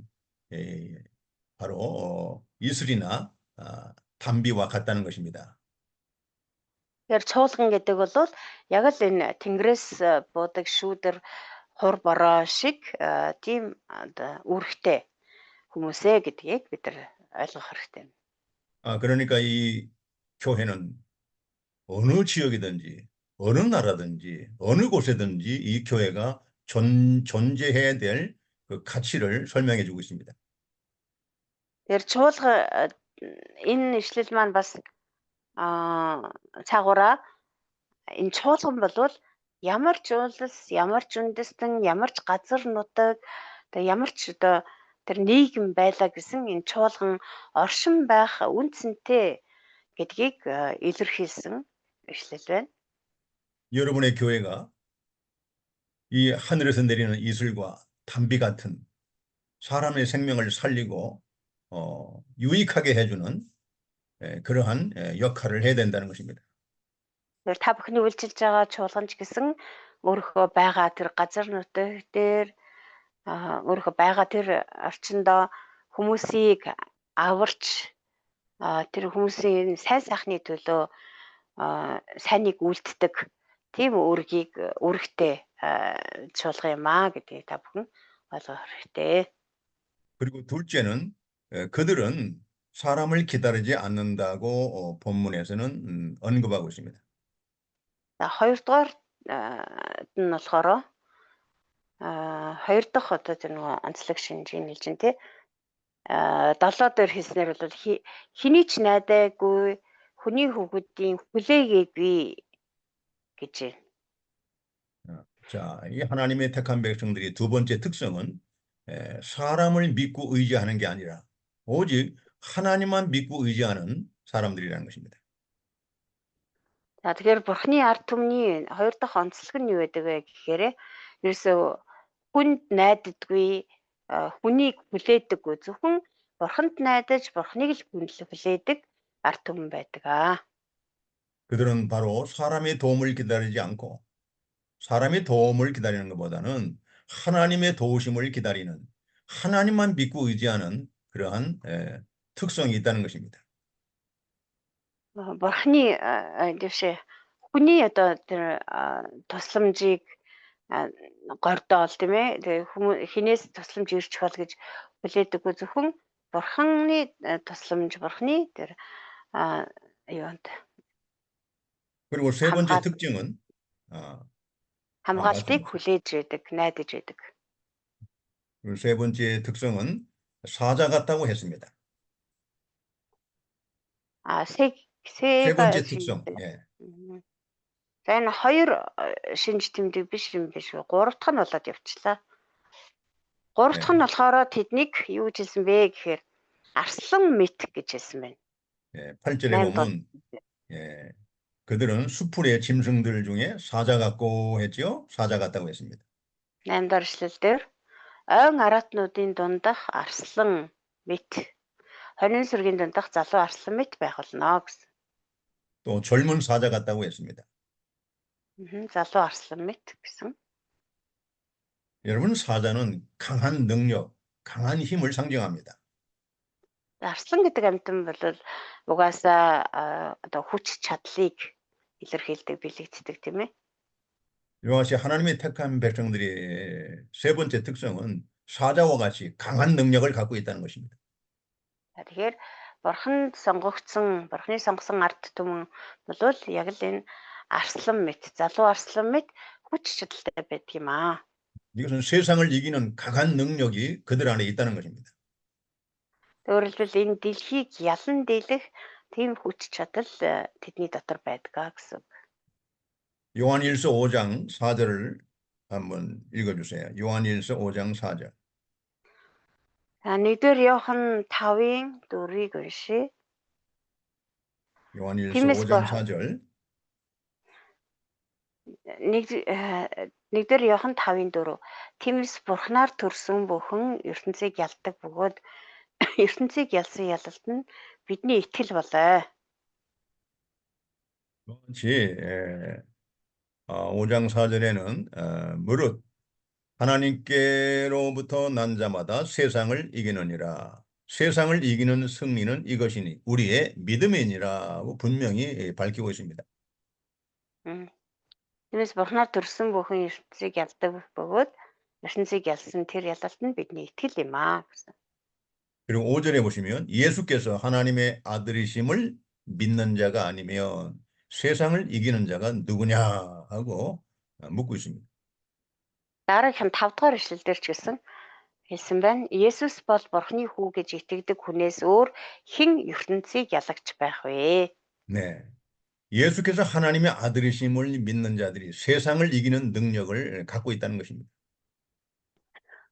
바로 이슬이나 단비와 같다는 것입니다. Тэгэхээр чуулган гэдэг бол яг л энэ тэнгэрээс буудаг шүүдэр хур бороо шиг тийм үүрэгтэй хүмүүсээ гэдгийг бид нар ойлгох хэрэгтэй. 그러니까 이 교회는 어느 지역이든지 어느 나라든지 어느 곳에든지 이 교회가 존재해야 될 그 가치를 설명해 주고 있습니다. Тэгэхээр чуулга энэ ишлэл маань бас цаагаараа энэ чуулган болвол ямар ч улс, ямар ч үндэстэн, ямар ч газар нутаг, одоо ямар ч одоо тэр нийгэм байлаа гэсэн энэ чуулган оршин байх үнцэнтэй гэдгийг илэрхийлсэн ишлэл байна. 여러분의 교회가 이 하늘에서 내리는 이슬과 단비 같은 사람의 생명을 살리고 유익하게 해주는 그러한 역할을 해야 된다는 것입니다. Тэр та бүхний үйлчилж байгаа чуулганч гэсэн өөрийнхөө байгаа тэр газар нутаг дээр өөрийнхөө байгаа тэр орчиндөө хүмүүсийг аварч тэр хүмүүсийн сайн сайхны төлөө сайныг үлддэг тийм үүрэгтэй чуулга юм аа гэдгийг та бүхэн ойлгох хэрэгтэй. 그리고 둘째는 그들은 사람을 기다리지 않는다고 본문에서는 언급하고 있습니다. За хоёрдугаар нь болохоор хоёр дахь одоо тэр нөгөө онцлог шинжийн хэлжин тий. 7 дээр хэлснээр бол хэний ч найдаагүй хүний хүүхдийн хүлээгээгүй гэж байна. 자, 이 하나님의 택한 백성들이 두 번째 특성은 사람을 믿고 의지하는 게 아니라 오직 하나님만 믿고 의지하는 사람들이라는 것입니다. За тэгэхээр бурхны ард түмний хоёр дахь онцлог нь юу байдаг вэ гэхээр ерөөсөө хүнд найддаггүй хүнийг хүлээдэггүй зөвхөн бурханд найдаж бурхныг л хүлээдэг ард түмэн байдаг аа. 그들은 바로 사람의 도움을 기다리지 않고 사람의 도움을 기다리는 것보다는 하나님의 도우심을 기다리는 하나님만 믿고 의지하는 그러한 특성이 있다는 것입니다. Бурхны дэвшээ хүний одоо тэр тусламжийг гордоол тийм ээ. Тэгээ хинээс тусламж ирч бол гэж хүлээдэггүй зөвхөн бурхны тусламж бурхны тэр юунд 그리고 세 번째 특징은 хамгаалтыг хүлээж байдаг, найдаж байдаг. 세 번째 특성은 사자 같다고 했습니다. 세 번째 특성. 예. За энэ хоёр шинж тэмдэг биш юм биш үү? Гурав дахь нь болоод явчлаа. Гурав дахь нь болохоор тэднийг юу гэж хэлсэн бэ гэхээр арслан мэт гэж хэлсэн байна. 예, 8절에 보면 그들은 수풀의 짐승들 중에 사자 같고 했죠. 사자 같다고 했습니다. 8-р эшлэлдэр ойн араатнуудын дундах арслан мэт, хорин сүргийн дундах залуу арслан мэт байх болно гэсэн. 또 젊은 사자 같다고 했습니다. залуу арслан мэт гэсэн. 여러분, 사자는 강한 능력, 강한 힘을 상징합니다. Арслан гэдэг амьтан бол угаасаа одоо хүч чадлыг илэрхийлдэг, бэлэгддэг тийм ээ. 이와 같이 하나님의 택한 백성들의 세 번째 특성은 사자와 같이 강한 능력을 갖고 있다는 것입니다. Тэгэхээр бурханд сонгогдсон, бурхны сонгосон ард түмэн бол яг л энэ арслан мэт, залуу арслан мэт хүч чадалтай байдаг юм аа. 이것은 세상을 이기는 강한 능력이 그들 안에 있다는 것입니다. Өөрөөр хэлбэл энэ дэлхийг ялан дийлэх тийм хүч чадал тэдний дотор байдаг гэсэн. 요한일서 5장 4절을 한번 읽어주세요. 요한일서 5장 4절. нэгдүгээр Иохан 5-ын 4-ыг уншия. 요한일서 5장 4절. нэгдүгээр Иохан 5-ын 4. Тиймээс бурхнаар төрсөн бүхэн ертөнцийг ялдаг бөгөөд ертөнцийг ялсан ялалт нь бидний итгэл болоо. 그렇지. 5장 4절에는 무릇 하나님께로부터 난 자마다 세상을 이기느니라. 세상을 이기는 승리는 이것이니 우리의 믿음이니라고 분명히 밝히고 있습니다. Тиймээс бурхнаар төрсөн бүхэн ертөнцийг ялдаг бөгөөд ертөнцийг ялсан тэр ялалт нь бидний итгэл юм аа гэсэн. 그리고 5절에 보시면 예수께서 하나님의 아들이심을 믿는 자가 아니면 세상을 이기는 자가 누구냐 하고 묻고 있습니다. Дараагийн 5 дугаар эшлэлдэр ч хэлсэн байна. Есүс бол бурхны хүү гэж итгэдэг хүнээс өөр хэн ертөнцийг ялагч байх вэ? 네. 예수께서 하나님의 아들이심을 믿는 자들이 세상을 이기는 능력을 갖고 있다는 것입니다.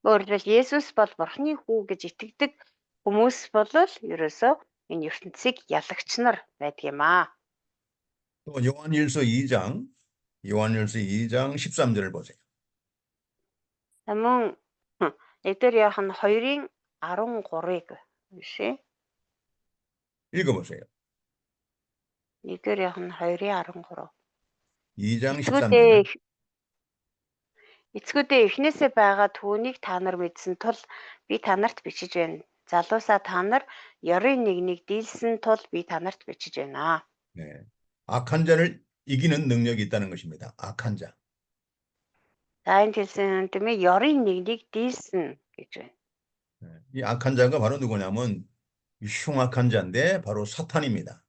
Өөрөлдвөл Есүс бол бурхны хүү гэж итгэдэг хүмүүс бол ерөөсөө энэ ертөнцийг ялагч нар байдаг юм аа. 또 요한일서 2장 13절을 보세요. Мөн нэгдүгээр Иохан 2-ын 13-ыг уншия. 읽어보세요. нэгдүгээр Иохан 2-ын 13. 2장 13절. Эцгүүдээ эхнээсээ байгаа түүнийг та нар мэдсэн тул би та нарт бичиж байна. Залуусаа та нар ёрын нэгнийг дийлсэн тул би та нарт бичиж байна. 네. 악한 자를 이기는 능력이 있다는 것입니다. 악한 자. За энэ хэлсэн тийм ээ ёрын нэгнийг дийлсэн гэж байна. 이 악한 자가 바로 누구냐면 흉악한 자인데 바로 사탄입니다.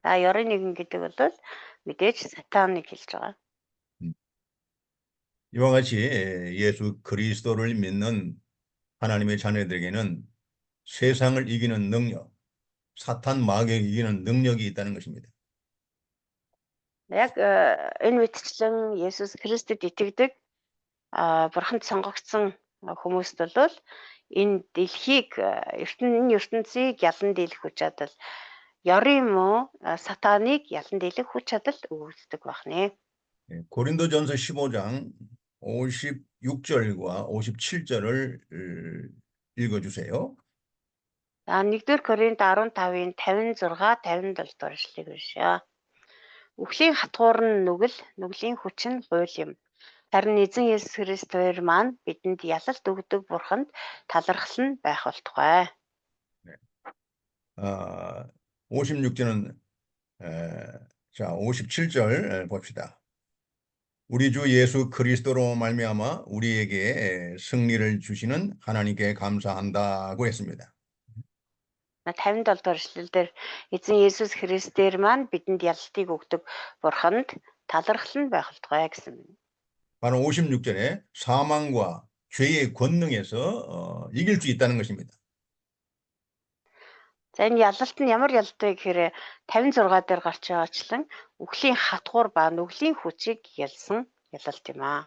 За ёрын нэгэн гэдэг бол мэдээж сатаныг хэлж байгаа. 이와 같이 예수 그리스도를 믿는 하나님의 자녀들에게는 세상을 이기는 능력, 사탄 마귀를 이기는 능력이 있다는 것입니다. Яг энэ мэтчлэн Есүс Христэд итгэдэг бурханд сонгогдсон хүмүүст бол энэ дэлхийг энэ ертөнцийг ялан дийлэх хүч чадал ёрын муу сатаныг ялан дийлэх хүч чадал үүсдэг байна. 고린도전서 15장 56절과 57절을 읽어주세요. За 1-р Коринт 15-ын 56, 57 дугаар ишлэгийг уншъя. Үхлийн хатгуур нь нүгэл, нүглийн хүч нь хууль юм. Харин эзэн Есүс Христээр маань бидэнд ялалт өгдөг бурханд талархал нь байх болтугай. 56절은 자 57절 봅시다. 우리 주 예수 그리스도로 말미암아 우리에게 승리를 주시는 하나님께 감사한다고 했습니다. 57 дугаар ишлэлдэр эзэн Есүс Христээр маань бидэнд ялалтыг өгдөг бурханд талархал нь байх болтугай гэсэн. 바로 56절에 사망과 죄의 권능에서 이길 수 있다는 것입니다. За энэ ялалт нь ямар ялалт вэ гэхээр 56 дээр гарч байгаачлан үхлийн хатгуур ба нүглийн хүчийг ялсан ялалт юм аа.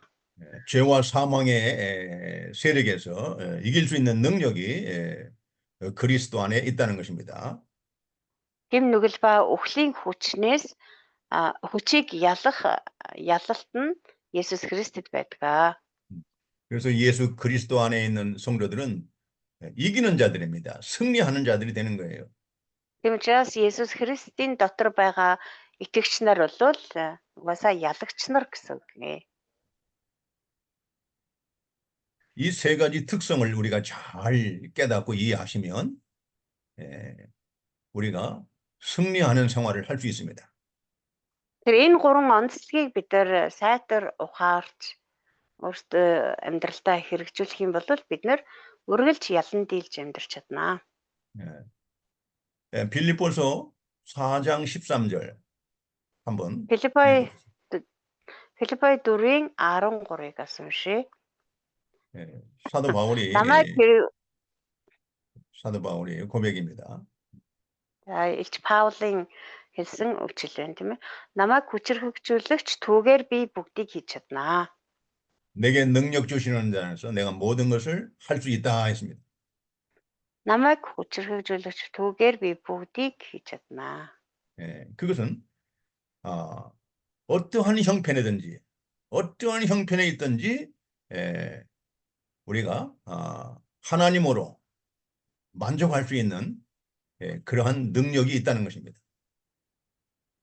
죄와 사망의 세력에서 이길 수 있는 능력이 그리스도 안에 있다는 것입니다. Гэм нүгэл ба үхлийн хүчнээс хүчийг ялах ялалт нь Есүс Христэд байдаг. 그래서 예수 그리스도 안에 있는 성도들은 이기는 자들입니다. 승리하는 자들이 되는 거예요. Тийм учраас Есүс Христийн дотор байгаа итгэгч нар бол угаасаа ялагч нар гэсэн үг нэ. 이 세 가지 특성을 우리가 잘 깨닫고 이해하시면 우리가 승리하는 생활을 할 수 있습니다. Тэр энэ гурван онцлогийг бид нар сайтар ухаарч өөртөө амьдралдаа хэрэгжүүлэх юм бол бид нар үргэлж ялан дийлж амьдрч чаднаа. 빌립보서 4장 13절 한번 Филиппой 4-ийн 13-ыг уншъя. 사도 바울이 고백입니다. Илч Паулын хэлсэн үгчил байна тийм ээ. Намайг хүчрхэгжүүлэгч түүгээр би бүгдийг хийж чаднаа. 내게 능력 주시는 자에서 내가 모든 것을 할 수 있다 했습니다. Намайг хүчрхэгжүүлэгч түүгээр би бүгдийг хийж чаднаа. 그것은 어떠한 형편이든지 어떠한 형편에 있든지 우리가 하나님으로 만족할 수 있는 그러한 능력이 있다는 것입니다.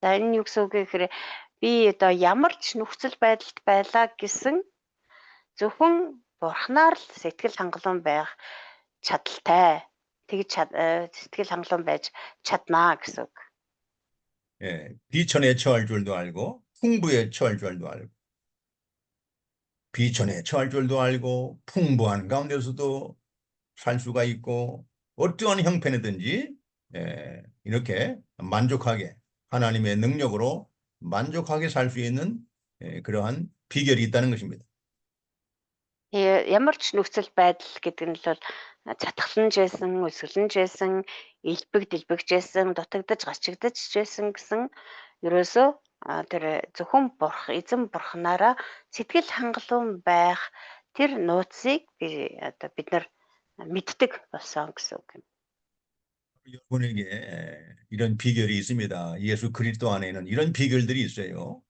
За энэ юу гэсэн үг вэ гэхээр би одоо ямар ч нөхцөл байдалд байлаа гэсэн зөвхөн бурхнаар л сэтгэл хангалуун байх чадaltaй. Тэгж сэтгэл хангалуун байж чаднаа гэсэн үг. 비천에 처할 줄도 알고 풍부에 처할 줄도 알고 비천에 처할 줄도 알고 풍부한 가운데서도 살 수가 있고 어떠한 형편이든지 이렇게 만족하게 하나님의 능력으로 만족하게 살 수 있는 그러한 비결이 있다는 것입니다. Ямар ч нөхцөл байдал гэдэг нь бол цатгаланжсэн, өсгөлөнжсэн, илбэг-дэлбэгжсэн, дутагдж гачигдажсэн гэсэн ерөөсөө тэр зөвхөн эзэн бурхнаараа сэтгэл хангалуун байх тэр нууцыг бид нар мэддэг болсон гэсэн үг юм. 여러분에게 이런 비결이 있습니다. 예수 그리스도 안에는 이런 비결들이 있어요.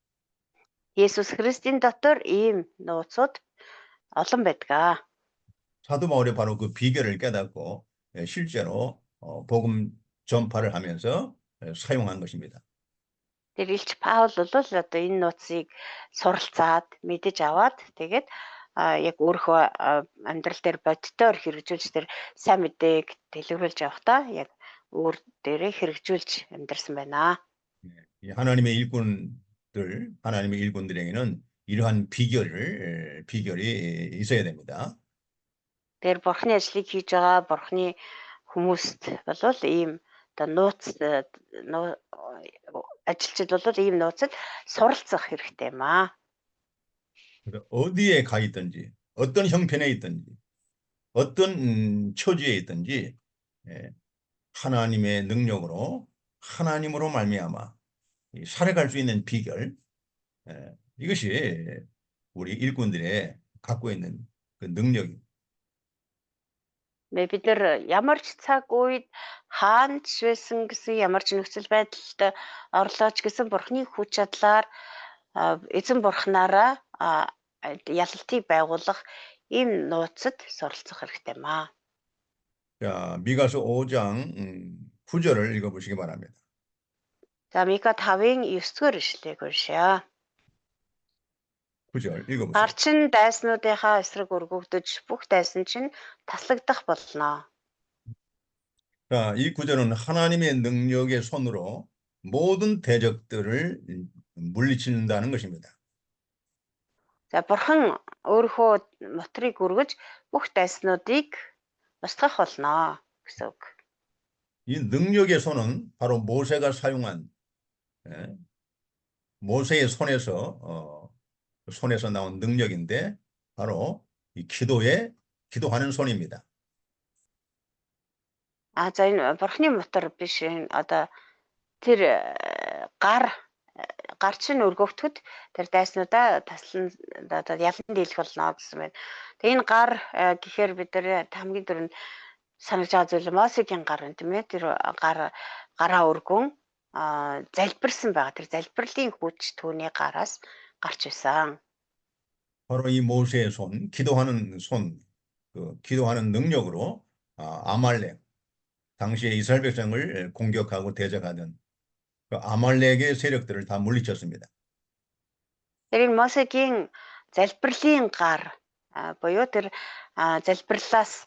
Есүс Христийн дотор ийм нууцуд олон байдаг. 사도 바울이 바로 그 비결을 깨닫고 실제로 복음 전파를 하면서 사용한 것입니다. Тэр Илч Паул бол одоо энэ нууцыг суралцаад мэдэж аваад тэгээд яг өөрийнхөө амьдрал дээр бодитоор хэрэгжүүлж тэр сайн мэдээг дэлгэрүүлж явахдаа яг өөр дээрээ хэрэгжүүлж амьдрсан байна. 하나님의 일꾼들에게는 이러한 비결이 있어야 됩니다. Тэр бурхны ажлыг хийж байгаа бурхны хүмүүст болвол ийм одоо нууц ажилчид болвол ийм нууцад суралцах хэрэгтэй юм аа. 그러니까 어디에 가 있든지, 어떤 형편에 있든지, 어떤 처지에 있든지 예, 하나님의 능력으로 하나님으로 말미암아 살아갈 수 있는 비결 이것이 우리 일꾼들의 갖고 있는 그 능력입니다. Бид нар ямар ч цаг үед хаана ч байсан гэсэн ямар ч нөхцөл байдалд орлоо ч гэсэн Бурхны хүч чадлаар эзэн Бурхнаараа ялалтыг байгуулах ийм нууцад суралцах хэрэгтэй юм аа. 자, 미가서 5장 9절을 읽어보시기 바랍니다. За Мика 5-ын 9-р ишлэгийг уншъя. 9절 읽어보세요. Гарчин дайснуудынхаа эсрэг өргөгдөж бүх дайсан чинь таслагдах болно. 자, 이 구절은 하나님의 능력의 손으로 모든 대적들을 물리친다는 것입니다. За Бурхан өөрийнхөө моторыг өргөж бүх дайснуудыг устгах болно гэсэн үг. 이 능력의 손은 바로 모세가 사용한 모세의 손에서 나온 능력인데 바로 이 기도하는 손입니다. За энэ Бурханы мотор биш одоо тэр гар чинь өргөгдөхөд тэр дайснуудаа таслан одоо ялан дийлэх болно гэсэн байна. Тэгээ энэ гар гэхээр бид нар хамгийн түрүүнд санаж байгаа зүйл Мосегийн гар байна тийм ээ. Тэр гараа өргөн залбирсан байгаа. Тэр залбирлын хүч түүний гараас гарч исэн. 바로 이 모세의 손, 기도하는 손, 기도하는 능력으로 아말렉, 당시에 이스라엘 백성을 공격하고 대적하던 그 아말렉의 세력들을 다 물리쳤습니다. Тэр энэ Мосегийн залбирлын гар буюу тэр залбирлаас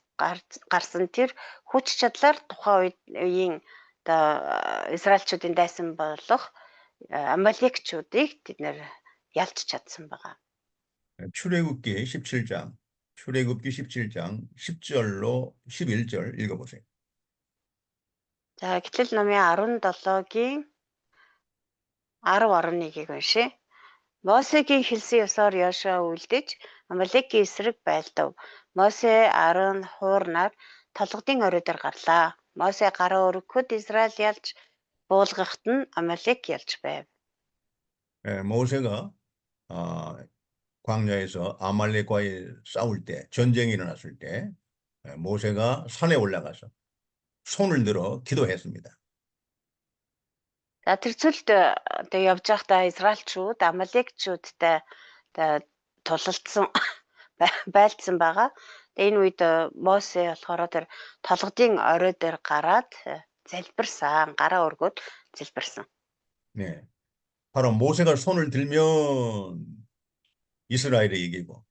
гарсан тэр хүч чадлаар тухайн үеийн одоо Израильчуудын дайсан болох Амалекчуудыг тэд нэр ялж чадсан байгаа. 출애굽기 17장 10절로 11절 읽어보세요. За Гэтэл номын 17-гийн 10-11-ийг уншъя. Мосегийн хэлсэн ёсоор Йошуа үлдэж Амалекийн эсрэг байлдав. Мосе Аарон хуурнаар толгодын орой дээр гарлаа. Мосе гараа өргөхөд Израиль ялж буулгахад нь Амалек ялж байв. 모세가 광야에서 아말렉과의 싸울 때, 전쟁이 일어났을 때 모세가 산에 올라가서 손을 들어 기도했습니다. За тэр зүйлд одоо явж байхдаа Израильчууд Амалекчуудтай тулалдсан байлдсан байгаа. Тэгээ энэ үед Мосе болохоор тэр толгодын орой дээр гараад залбирсан, гараа өргөд залбирсан. 네, 바로 모세가 손을 들면 이스라엘이 이기고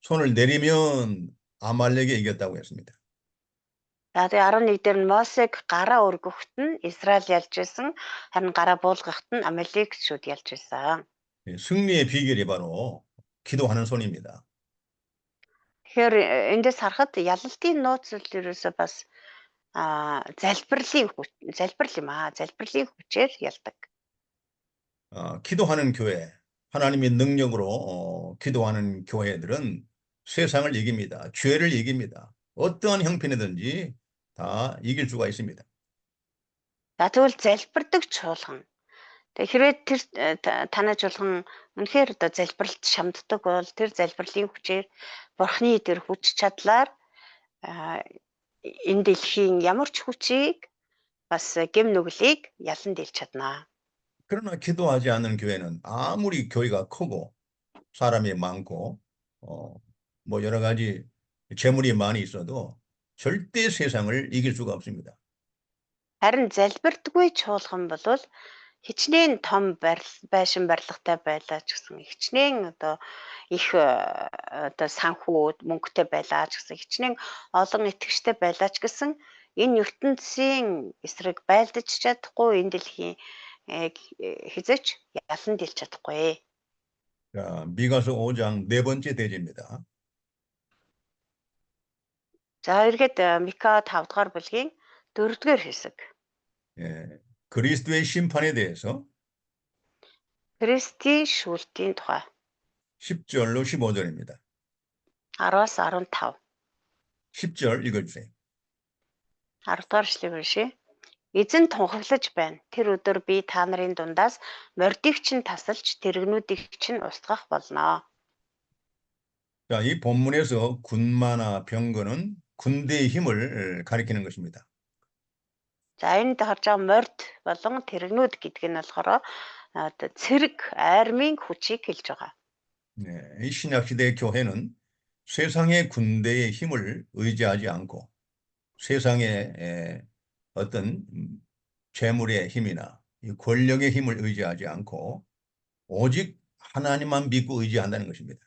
손을 내리면 아말렉이 이겼다고 했습니다. За тэгээ 11 дээр нь Мосег гараа өргөхт нь Израиль ялж исэн, харин гараа буулгахт нь Амалекчууд ялж исэн. 승리의 비결이 바로 기도하는 손입니다. Тэгэхээр эндээс харахад ялалтын нууц зүйл ерөөсөө бас залбирал юм аа. Залбирлын хүчээр ялдаг. 기도하는 교회, 하나님의 능력으로 기도하는 교회들은 세상을 이깁니다. 죄를 이깁니다. 어떠한 형편이든지 다 이길 수가 있습니다. За тэгвэл залбирдаг чуулган. Тэгээ хэрвээ тэр танай чуулган үнэхээр одоо залбиралд шамддаг бол тэр залбирлын хүчээр Бурхны тэр хүч чадлаар энэ дэлхийн ямар ч хүчийг бас гэм нүглийг ялан дийлж чаднаа. 그러나 기도하지 않는 교회는 아무리 교회가 크고 사람이 많고 뭐 여러 가지 재물이 많이 있어도 절대 세상을 이길 수가 없습니다. Харин залбирдаггүй чуулган болвол хичнээн том байшин барилгатай байлаа ч гэсэн хичнээн одоо их одоо санхүү мөнгөтэй байлаа ч гэсэн хичнээн олон итгэжтэй байлаа ч гэсэн энэ ертөнцийн эсрэг байлдаж чадахгүй энэ дэлхийн хизээч ялан дийлж чадахгүй. 자, 미가서 5장 네 번째 대제입니다. За эргээд Мика 5 дугаар бүлгийн 4-р хэсэг. 예, 그리스도의 심판에 대해서 Христийн шүүлтийн тухай 10절로 15절입니다. 10-аас 15. 10절 읽어주세요. 10-р эшлэгийг уншия. Эзэн тунхаглаж байна. Тэр өдөр би та нарын дундаас мордийг чинь тасалж тэрэгнүүдийг чинь устгах болно. 자, 이 본문에서 군마나 병거는 군대의 힘을 가리키는 것입니다. За энд харж байгаа морд болон тэрэгнүүд гэдэг нь болохоор одоо цэрэг армийн хүчийг хэлж байгаа. 네, 이 신약시대 교회는 세상의 군대의 힘을 의지하지 않고 세상의 어떤 재물의 힘이나 이 권력의 힘을 의지하지 않고 오직 하나님만 믿고 의지한다는 것입니다.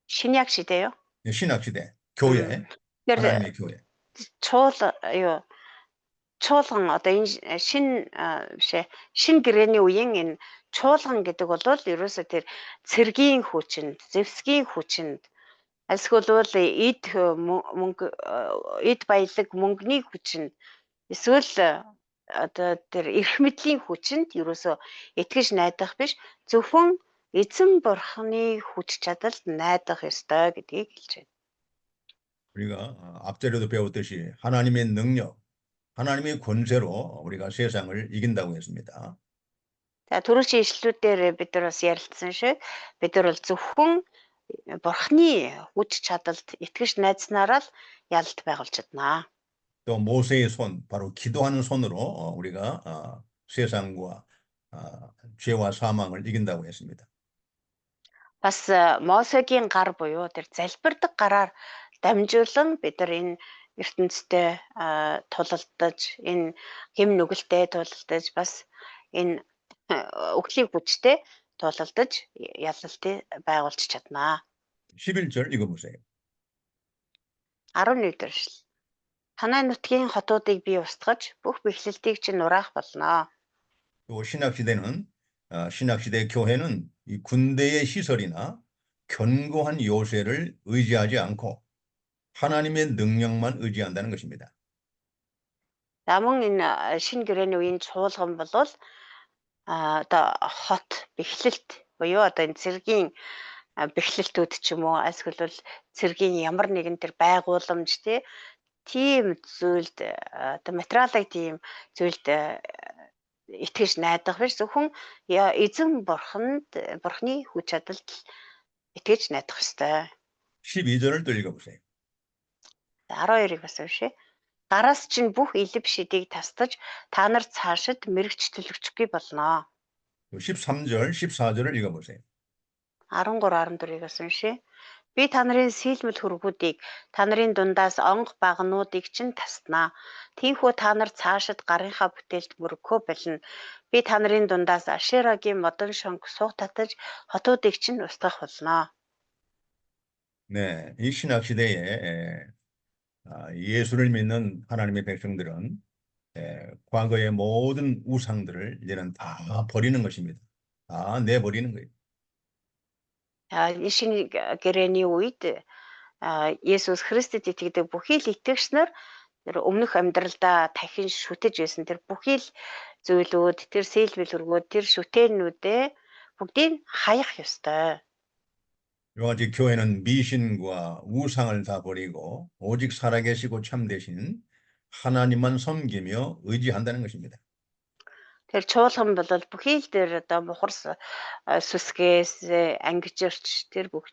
Шинэ яг шидэё. 신약시대 교회, Тэгэхээр 하나님의 교회. чуулган одоо энэ шин гэрээний үеийн энэ чуулган гэдэг бол ерөөсөө тэр цэргийн хүчинд, зэвсгийн хүчинд альсгуулвал эд мөнгө эд баялаг мөнгөний хүчинд эсвэл одоо тэр эрх мэдлийн хүчинд ерөөсөө итгэж найдах биш зөвхөн эзэн бурхны хүч чадалд найдах ёстой гэдгийг хэлж байна. 우리가 앞전에도 배웠듯이 하나님의 능력, 하나님의 권세로 우리가 세상을 이긴다고 했습니다. За түрүүчийн ишлүүдээр бид нар бас ярилцсан шиг бид нар бол зөвхөн бурхны хүч чадалд итгэж найдснараа л ялалт байгуулж чаднаа. 또 모세의 손, 바로 기도하는 손으로 우리가 세상과 죄와 사망을 이긴다고 했습니다. Бас Мосегийн гар буюу тэр залбирдаг гараар дамжуулан бид нар энэ ертөнцтэй тулалдаж, энэ хэм нүгэлтэй тулалдаж, бас энэ өглийн хүчтэй тулалдаж ялалтыг байгуулж чаднаа. 11절 읽어보세요. 11-р эшлэл. Танай нутгийн хотуудыг би устгаж бүх бэхлэлтийг чинь нураах болно. 또 신학시대 교회는 이 군대의 시설이나 견고한 요새를 의지하지 않고 하나님의 능력만 의지한다는 것입니다. За мөн энэ шинэ гэрээний үеийн чуулган бол одоо хот бэхлэлт буюу одоо энэ цэргийн бэхлэлтүүд ч юм уу эсвэл цэргийн ямар нэгэн тэр байгууламж тийм зүйлд одоо материалын тийм зүйлд итгэж найдах биш зөвхөн эзэн бурхны хүч чадалд итгэж найдах ёстой. 12절을 또 읽어보세요. 12-ыг бас уншъя. Гараас чинь бүх илэв шидийг тастаж та нар цаашид мэрэгч төлөвчгүй болно. 13절, 14절을 읽어보세요. 13, 14-ыг бас уншъя. Би та нарын сийлмэл хөргүүдийг та нарын дундаас онго багнуудыг чинь таснаа. Тиймээс та нар цаашид гарынхаа бүтээлд мөрөгхөө болно. Би та нарын дундаас Ашерагийн модон шонг суух татаж хотуудыг чинь устгах болно. 네, 이 신학시대에 예수를 믿는 하나님의 백성들은 과거의 모든 우상들을 이제는 다 버리는 것입니다. 다 내버리는 거예요. Энэ шинэ гэрээний үед Есүс Христэд итгэдэг бүхий л итгэгч нар тэр өмнөх амьдралдаа дахин шүтэж байсан тэр бүхий л зүйлүүд, тэр сэлбэл өргөөд, тэр шүтээнүүдээ бүгдийг хаях ёстой. 이와같이 교회는 미신과 우상을 다 버리고 오직 살아계시고 참되신 하나님만 섬기며 의지한다는 것입니다. Тэр чуулган бол бүхий л тэр одоо мухар сүсгээс ангижирч тэр бүх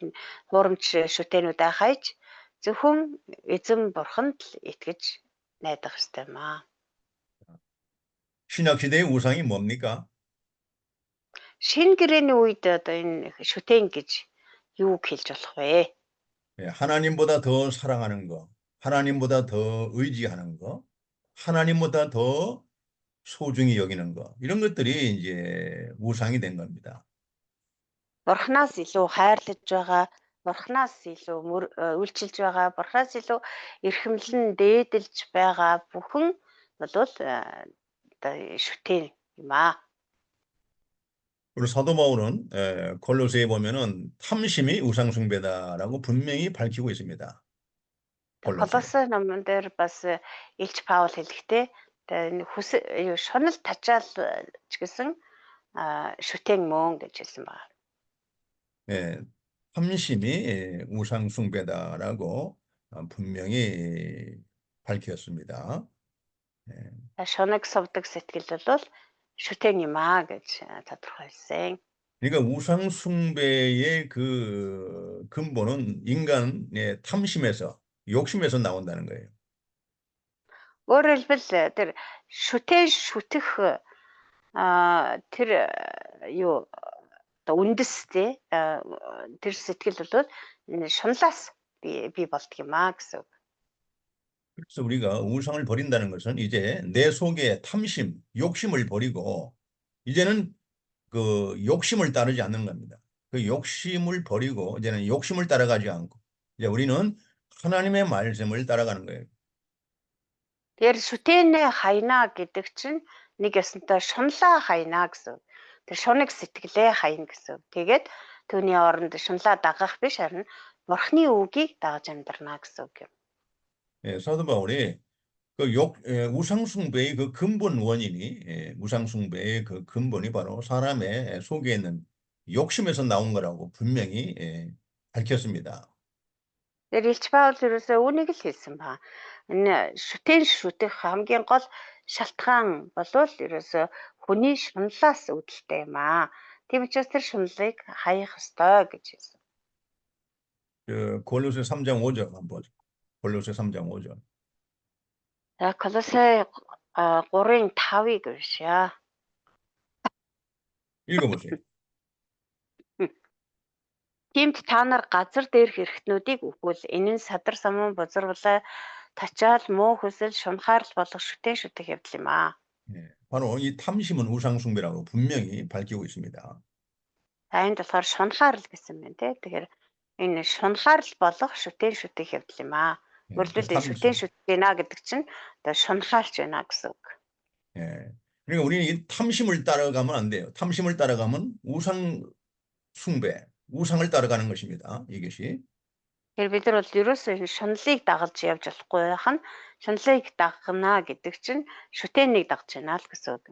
хуурамч шүтээнүүдээ хайж зөвхөн эзэн бурханд л итгэж найдах ёстой маа. 신약시대의 우상이 뭡니까? Шинэ гэрээний үед одоо энэ шүтээн гэж юуг хэлж болох вэ? 하나님보다 더 사랑하는 거, 하나님보다 더 의지하는 거, 하나님보다 더 소중히 여기는 거, 이런 것들이 이제 우상이 된 겁니다. Бурханаас илүү хайрлаж байгаа, бурханаас илүү үйлчилж байгаа, бурханаас илүү эрхэмлэн дээдэлж байгаа бүхэн бол одоо шүтээн юм аа. 그리고 사도 바울은 골로새에 보면은 탐심이 우상 숭배다라고 분명히 밝히고 있습니다. 골로새. Колосе номон дээр бас Илч Паул хэлэхдээ шунал тачаал ч гэсэн шүтэн мөн гэж хэлсэн байна. 예, 탐심이 우상 숭배다라고 분명히 밝혔습니다. Шунаг сувдаг сэтгэл бол шүтэн юм аа гэж тодорхойлсон. 그러니까 우상 숭배의 그 근본은 인간의 탐심에서, 욕심에서 나온다는 거예요. Өөрөөр хэлбэл тэр шүтэн шүтэх тэр юу одоо үндэстэй тэр сэтгэл бол шунлаас бий болдго юм аа гэсэн үг. 그래서 우리가 우상을 버린다는 것은 이제 내 속에 탐심, 욕심을 버리고 이제는 그 욕심을 따르지 않는 겁니다. 그 욕심을 버리고 이제는 욕심을 따라가지 않고 이제 우리는 하나님의 말씀을 따라가는 거예요. Тэгэхээр шүтэнээ хайна гэдэг чинь нэг ясантай шунлаа хайна гэсэн. Тэр шунаг сэтгэлээ хайна гэсэн. Тэгээд түүний оронд шунлаа дагах биш харин бурхны үгийг дагаж амьдрна гэсэн үг юм. 예, 사도 바울이 우상숭배의 그 근본 원인이, 우상숭배의 그 근본이 바로 사람의 속에 있는 욕심에서 나온 거라고 분명히 밝혔습니다. Тэр Илч Паул ерөөсөө үнийг л хэлсэн ба. Энэ шүтэн шүтэх хамгийн гол шалтгаан болвол ерөөсөө хүний шунлаас үүдэлтэй юм аа. Тийм учраас тэр шунлыг хаях ёстой гэж хэлсэн. 골로새 3장 5절 한번 보죠. 골로새 3장 5절. За Колосе 3-ын 5-ыг уншъя. 읽어보세요. Тиймд та нар газар дээрх эрхтнүүдийг өгвөл энэ нь садар самун бузарвалаа тачаал муу хүсэл шунхаарл болох шүтэн шүтэх явдал юм аа. 바로 이 탐심은 우상숭배라고 분명히 밝히고 있습니다. За энд болохоор шунхаарл гэсэн байна тий. Тэгэхээр энэ шунхаарл болох шүтэн шүтэх явдал юм аа. Өөрөлдөл шүтэн шүтэх гинэ гэдэг чинь одоо шунхаалж байна гэсэн үг. 그러니까 우리는 이 탐심을 따라가면 안 돼요. 탐심을 따라가면 우상 숭배, 우상을 따라가는 것입니다. 이것이. Тэгэхээр бид нар бол ерөөсөө шунлыг дагаж явж болохгүй хан шунлыг дагна гэдэг чинь шүтэнийг дагж байна л гэсэн үг.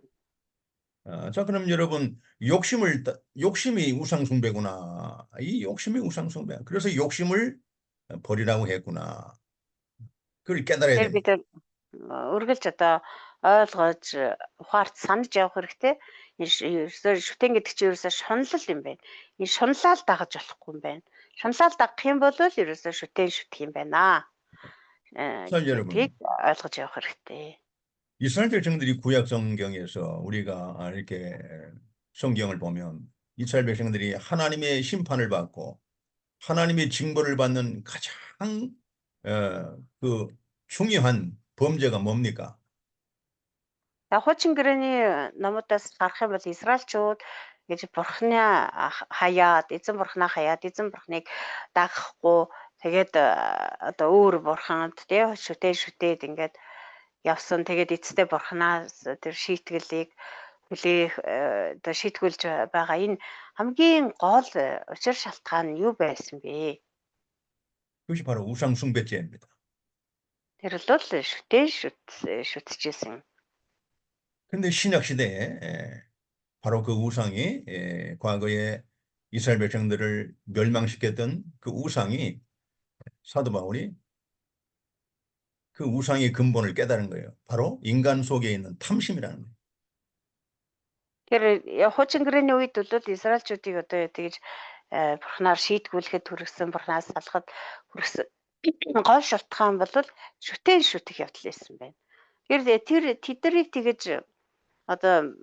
자, 그럼 여러분 욕심이 우상 숭배구나. 이 욕심이 우상 숭배. 그래서 욕심을 버리라고 했구나. 그걸 깨달아야 Тэгэхээр бид 됩니다. үргэлж одоо ойлгож ухаарч санаж явах хэрэгтэй. Энэ шүтэн гэдэг чинь ерөөсөө шунлал юм байна. Энэ шунлал дагаж болохгүй юм байна. Шунлал дагах юм бол ерөөсөө шүтэн шүтэх юм байна. 자, 여러분. Тийг ойлгож явах хэрэгтэй. 이스라엘 백성들이 구약 성경에서 우리가 이렇게 성경을 보면 이스라엘 백성들이 하나님의 심판을 받고 하나님의 징벌을 받는 가장 그 중요한 범죄가 뭡니까? За хуучин гэрээний номуудаас гарах юм бол Израильчууд гэж бурхны хаяад, эзэн бурхнаа хаяад, эзэн бурхныг дагахгүй тэгээд одоо өөр бурханд тий шүтээд ингээд явсан. Тэгээд эцэстээ бурхнаас тэр шийтгэлийг хүлээх одоо шийтгүүлж байгаа. Энэ хамгийн гол учир шалтгаан нь юу байсан бэ? 그것이 바로 우상숭배죄입니다. Тэр бол шүтчихсэн. 그런데 신약 시대에 바로 그 우상이 과거에 이스라엘 백성들을 멸망시켰던 그 우상이 사도 바울이 그 우상의 근본을 깨달은 거예요. 바로 인간 속에 있는 탐심이라는 거예요. Тэр хуучин гэрээний үед бол Израильчуудыг одоо тэгж бурхнаар шийтгүүлэхэд хүргэсэн, бурхнаас салахад хүргэсэн гол шалтгаан бол шүтэн шүтэх явдал байсан байна. Тэр тэднийг тэгж одоо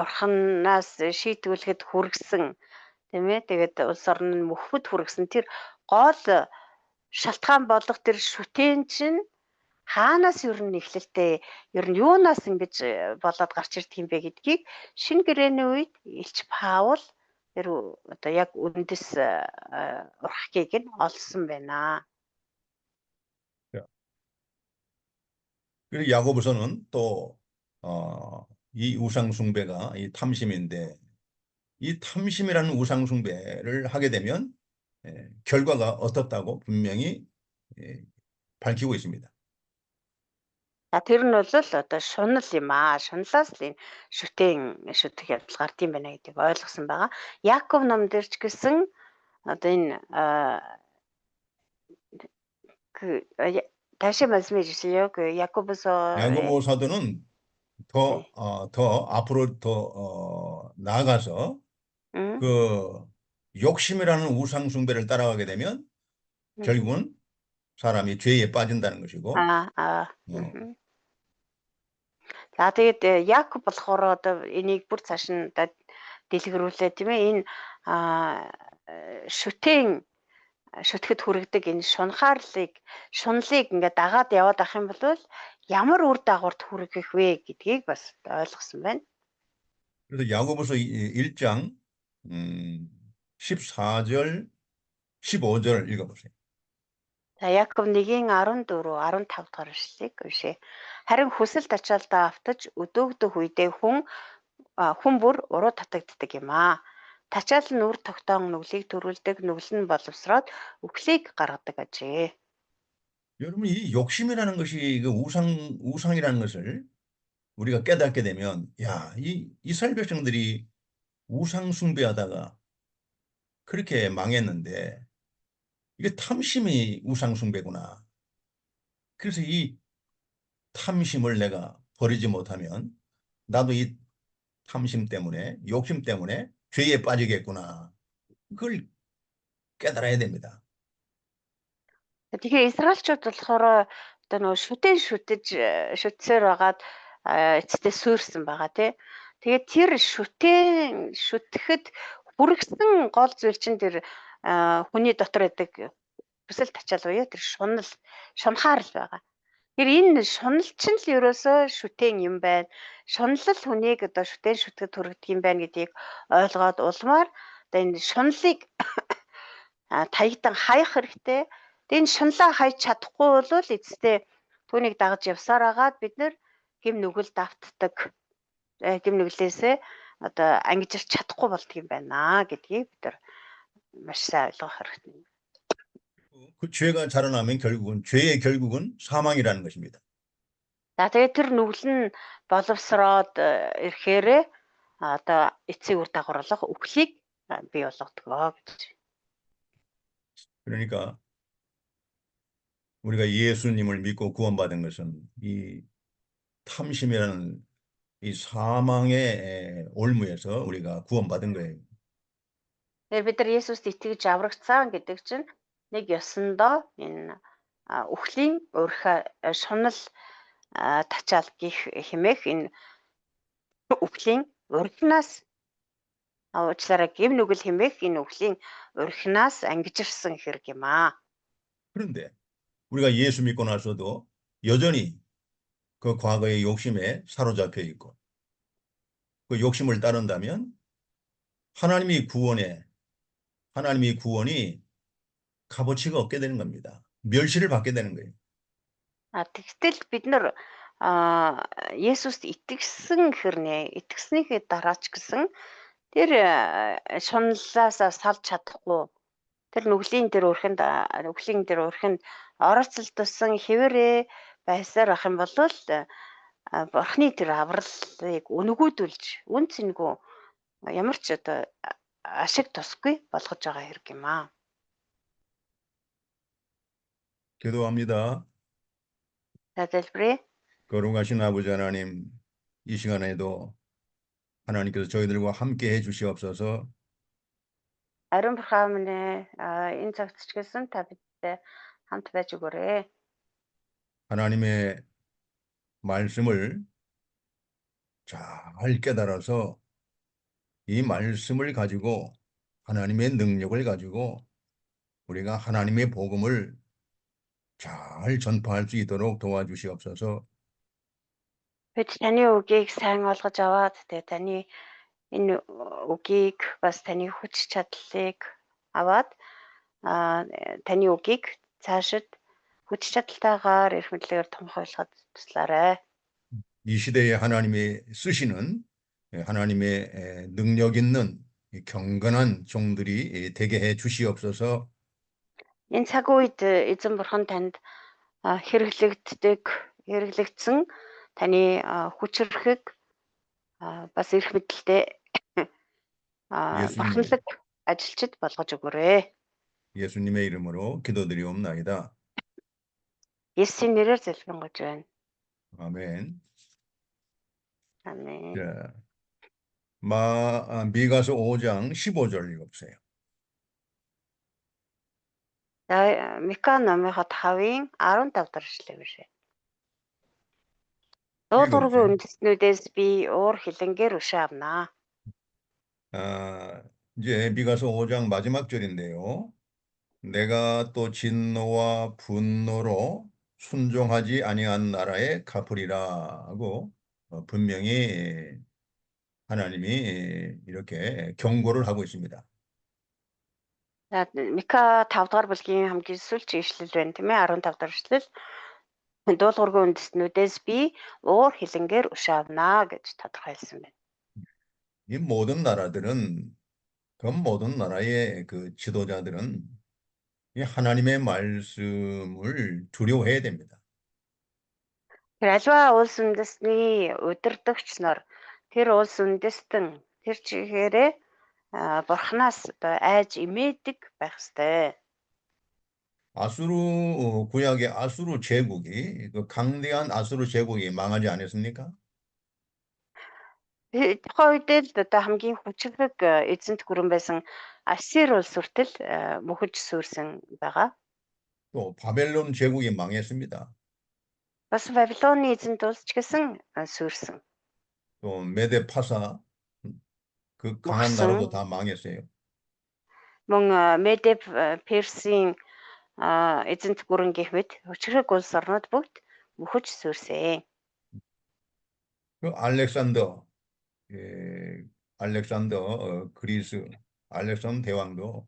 бурхнаас шийтгүүлэхэд хүргэсэн тийм ээ. Тэгээд улс орн нь мөхөд хүргэсэн тэр гол шалтгаан болох тэр шүтэн чинь хаанаас ер нь эхлэлтэй ер нь юунаас ингэж болоод гарч ирдэг юм бэ гэдгийг шинэ гэрээний үед Илч Паул тэр одоо яг үндэс урхгийг нь олсон байна. 그리고 야고보서는 또 이 우상숭배가 이 탐심인데 이 탐심이라는 우상숭배를 하게 되면 결과가 어떻다고 분명히 밝히고 있습니다. За тэр нь бол одоо шунал юм аа. Шуналаас л энэ шүтэх явдал гардаг юм байна гэдгийг ойлгосон байгаа. Яаков ном дээр ч гэсэн одоо энэ 다시 말씀해 주실래요? 그 야고보서의 야고보 사도는 네. 더 앞으로 더 나아가서 음, 그 욕심이라는 우상 숭배를 따라가게 되면 음. 결국은 사람이 죄에 빠진다는 것이고, 어, За тэгээд Яаков болохоор одоо энийг бүр цааш нь одоо дэлгэрүүлээ тийм ээ. Энэ шүтгэд хүрэгдэг энэ шунлыг ингээд дагаад яваад ах юм бол ямар үр дагаварт хүргэх вэ гэдгийг бас ойлгосон байна. 그래서 야고보서 1장 14절, 15절 읽어보세요. За Яаков 1-ийн 14, 15 дугаар эшлэлийг уншъя. Харин хүсэл тачаалтаа автаж өдөөгдөх үедээ хүн бүр уруу татагддаг юм аа. Тачаал нь үр тогтоон нүглийг төрүүлдэг, нүгэл нь боловсроод үхлийг гаргадаг ажээ. 여러분, 이 욕심이라는 것이 그 우상이라는 것을 우리가 깨닫게 되면, 야, 이 이스라엘 백성들이 우상 숭배하다가 그렇게 망했는데, 이게 탐심이 우상 숭배구나. 그래서 이 탐심을 내가 버리지 못하면, 나도 이 탐심 때문에, 욕심 때문에 죄에 빠지겠구나. 그걸 깨달아야 됩니다. Тэгэхээр Израильчууд болохоор одоо нөгөө шүтсээр байгаад эцэстээ суурьсан байгаа тий. Тэгээд тэр шүтгэхэд хүргэсэн гол зүйл чинь тэр хүний дотор байдаг хүсэл тачаал буюу тэр шунхаар л байгаа. Тэр энэ шунал чинь л ерөөсөө шүтэн юм байна. Шунал л хүнийг одоо шүтгэд хүргэдэг юм байна гэдгийг ойлгоод улмаар одоо энэ шуналыг таягдан хаях хэрэгтэй. Энэ шунлаа хайж чадахгүй бол эцэстээ түүнийг дагаж явсаар агаад бид нэр гэм нүгэлд автдаг. Гэм нүглээсээ одоо ангижирч чадахгүй болдго юм байна гэдгийг бид нар маш сайн ойлгох хэрэгтэй. 그 죄가 자라나면 죄의 결국은 사망이라는 것입니다. За тэгээд тэр нүгэл нь боловсроод ирэхээр одоо эцсийн үр дагавар болох үхлийг бий болгодог гэж. 그러니까 우리가 예수님을 믿고 구원받은 것은 이 탐심이라는 이 사망의 올무에서 우리가 구원받은 거예요. Тэгээд бид нар Есүст итгэж аврагдсан гэдэг чинь нэг ёсондоо энэ үхлийн шунал тачаал хэмээх энэ үхлийн урагнаас уучлаарай гэм нүгэл хэмээх энэ үхлийн урагнаас ангижирсан хэрэг юм аа. 그런데 우리가 예수 믿고 나서도 여전히 그 과거의 욕심에 사로잡혀 있고 그 욕심을 따른다면 하나님의 구원이 값어치가 없게 되는 겁니다. 멸시를 받게 되는 거예요. Тэгтэл бид нар Есүст итгэснийхээ дараа ч гэсэн тэр шунлаасаа салж чадахгүй тэр үхлийн тэр өрхөнд орооцолдсон хэвээрээ байсаар ах юм бол Бурхны тэр авралыг үнгүүдүүлж үн цэнгүй ямар ч одоо ашиг тусгүй болгож байгаа хэрэг юм аа. 기도합니다. За залбирая. 거룩하신 아버지 하나님, 이 시간에도 하나님께서 저희들과 함께 해주시옵소서. Ариун бурхан минь энэ цагт ч гэсэн та бидтэй хамт байж өгөөрэй. 하나님의 말씀을 잘 깨달아서 이 말씀을 가지고 하나님의 능력을 가지고 우리가 하나님의 복음을 잘 전파할 수 있도록 도와주시옵소서. Бид таны үгийг сайн олгож аваад тэгээ таны энэ үгийг бас таны хүч чадлыг аваад таны үгийг цаашид хүч чадалтайгаар эрх мэдлэгээр томхойлоход туслаарай. 이 시대에 하나님이 쓰시는 하나님의 능력 있는 경건한 종들이 되게 해 주시옵소서. Энэ цаг үед эзэн бурхан танд хэрэглэгдсэн таны хүчрхэг бас эрх мэдэлтэй 예수님의 бурханлаг ажилчид болгож өгөөрэй. 예수님의 이름으로 기도드리옵나이다. Есүсийн нэрээр залбирanгуйж байна. 아멘. 아멘. 자, 미가서 5장 15절 읽어보세요. За Мика номынхоо 5-ын 15 дахь эшлэг бишээ. Дуулуургийн 읽어보세요. үндэстнүүдээс би уур хилэнгээр өшөө авнаа. 이제 미가서 5장 마지막 절인데요. 내가 또 진노와 분노로 순종하지 아니한 나라에 갚으리라 하고 분명히 하나님이 이렇게 경고를 하고 있습니다. За Мика 5 дугаар бүлгийн хамгийн сүүлчийн эшлэл байна тийм ээ 15 дахь эшлэл. Дуулуургийн үндэстнүүдээс би уур хилэнгээр өшөө авнаа гэж тодорхойлсон байна. 이 모든 나라들은 그 모든 나라의 그 지도자들은 이 하나님의 말씀을 두려워해야 됩니다. Тэр альва улс үндэстний удирдагч нар тэр улс үндэстэн тэр чигээрээ бурхнаас одоо айж имээдэг байх ёстой. 아수르 구약의 아수르 제국이 그 강대한 아수르 제국이 망하지 않았습니까? Тухайн үед л одоо хамгийн хүчрэг эзэнт гүрэн байсан Ассир улс хүртэл мөхөж сүрсэн байгаа. 또 바벨론 제국이 망했습니다. Бас Вавилоны эзэнт улс ч гэсэн сүрсэн. 또 메데 파사 그 강한 Мөхсөн. 나라도 다 망했어요. Мөн Меде Персийн эзэнт гүрэн гэхмэд хүчрэг улс орнууд бүгд мөхөж сүрсэн. 그 알렉산더 그리스 알렉산더 대왕도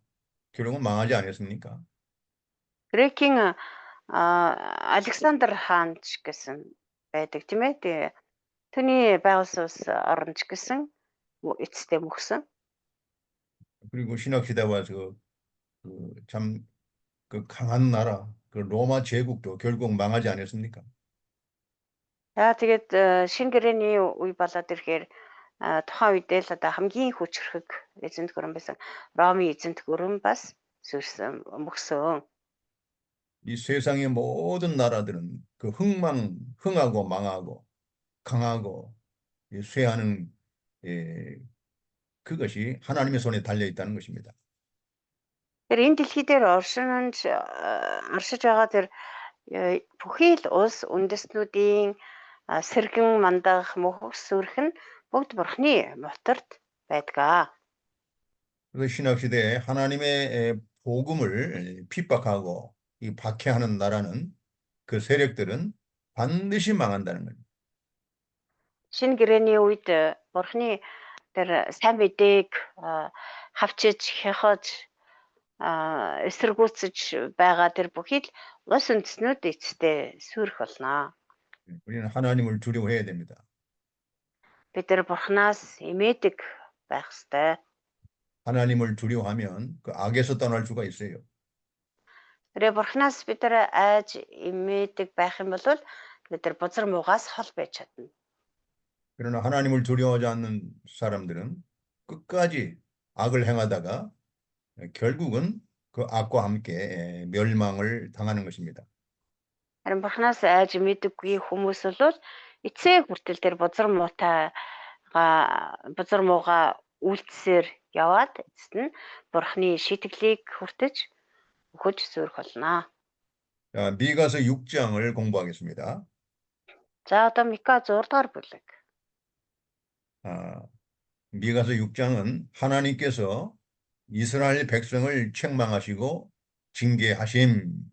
결국은 망하지 않았습니까? Грекийн Александр хаан ч гэсэн байдаг тийм ээ. Тэгээ түүний байгуулсан улс орн ч гэсэн эцэстээ мөхсөн. 그리고 신학 시대 와서 참 그 강한 나라 그 로마 제국도 결국 망하지 않았습니까? Тэгээд шинэ гэрээний үе болоод ирэхээр тухайн үедээ л одоо хамгийн хүчрхэг эзэнт гүрэн байсан Ромын эзэнт гүрэн бас сүрсэн мөхсөн. 이 세상의 모든 나라들은 그 흥하고 망하고 강하고 쇠하는 그것이 하나님의 손에 달려 있다는 것입니다. Тэр энэ дэлхий дээр оршиж байгаа тэр бүхий л улс үндэстнүүдийн сэргэн мандах мөхөх сүрх нь бүгд бурхны моторт байдаг. 그래서 신학 시대에 하나님의 복음을 핍박하고 이 박해하는 나라는 그 세력들은 반드시 망한다는 거예요. Шинэ гэрээний үед бурхны тэр сайн мэдээг хавчиж хяхаж эсэргүүцэж байгаа тэр бүхий л улс үндэстнүүд эцэстээ сүрэх болно. 우리는 하나님을 두려워해야 됩니다. Бид тэр бурхнаас имээдэг байх ёстой. 하나님을 두려워하면 그 악에서 떠날 수가 있어요. Тэр бурхнаас бид тэр айж имээдэг байх юм бол бид тэр бузар муугаас хол байж чадна. 그러나 하나님을 두려워하지 않는 사람들은 끝까지 악을 행하다가 결국은 그 악과 함께 멸망을 당하는 것입니다. Харин бурхнаас айж имээдэггүй хүмүүс бол эцэг хүртэл тэр бузар муугаа үйлдсээр яваад эцэст нь бурхны шийтгэлийг хүртэж өгөж сүрэх болно. 자, 미가서 6장을 공부하겠습니다. За одоо Мика 6 дугаар бүлэг. 미가서 6장은 하나님께서 이스라엘 백성을 책망하시고 징계하심.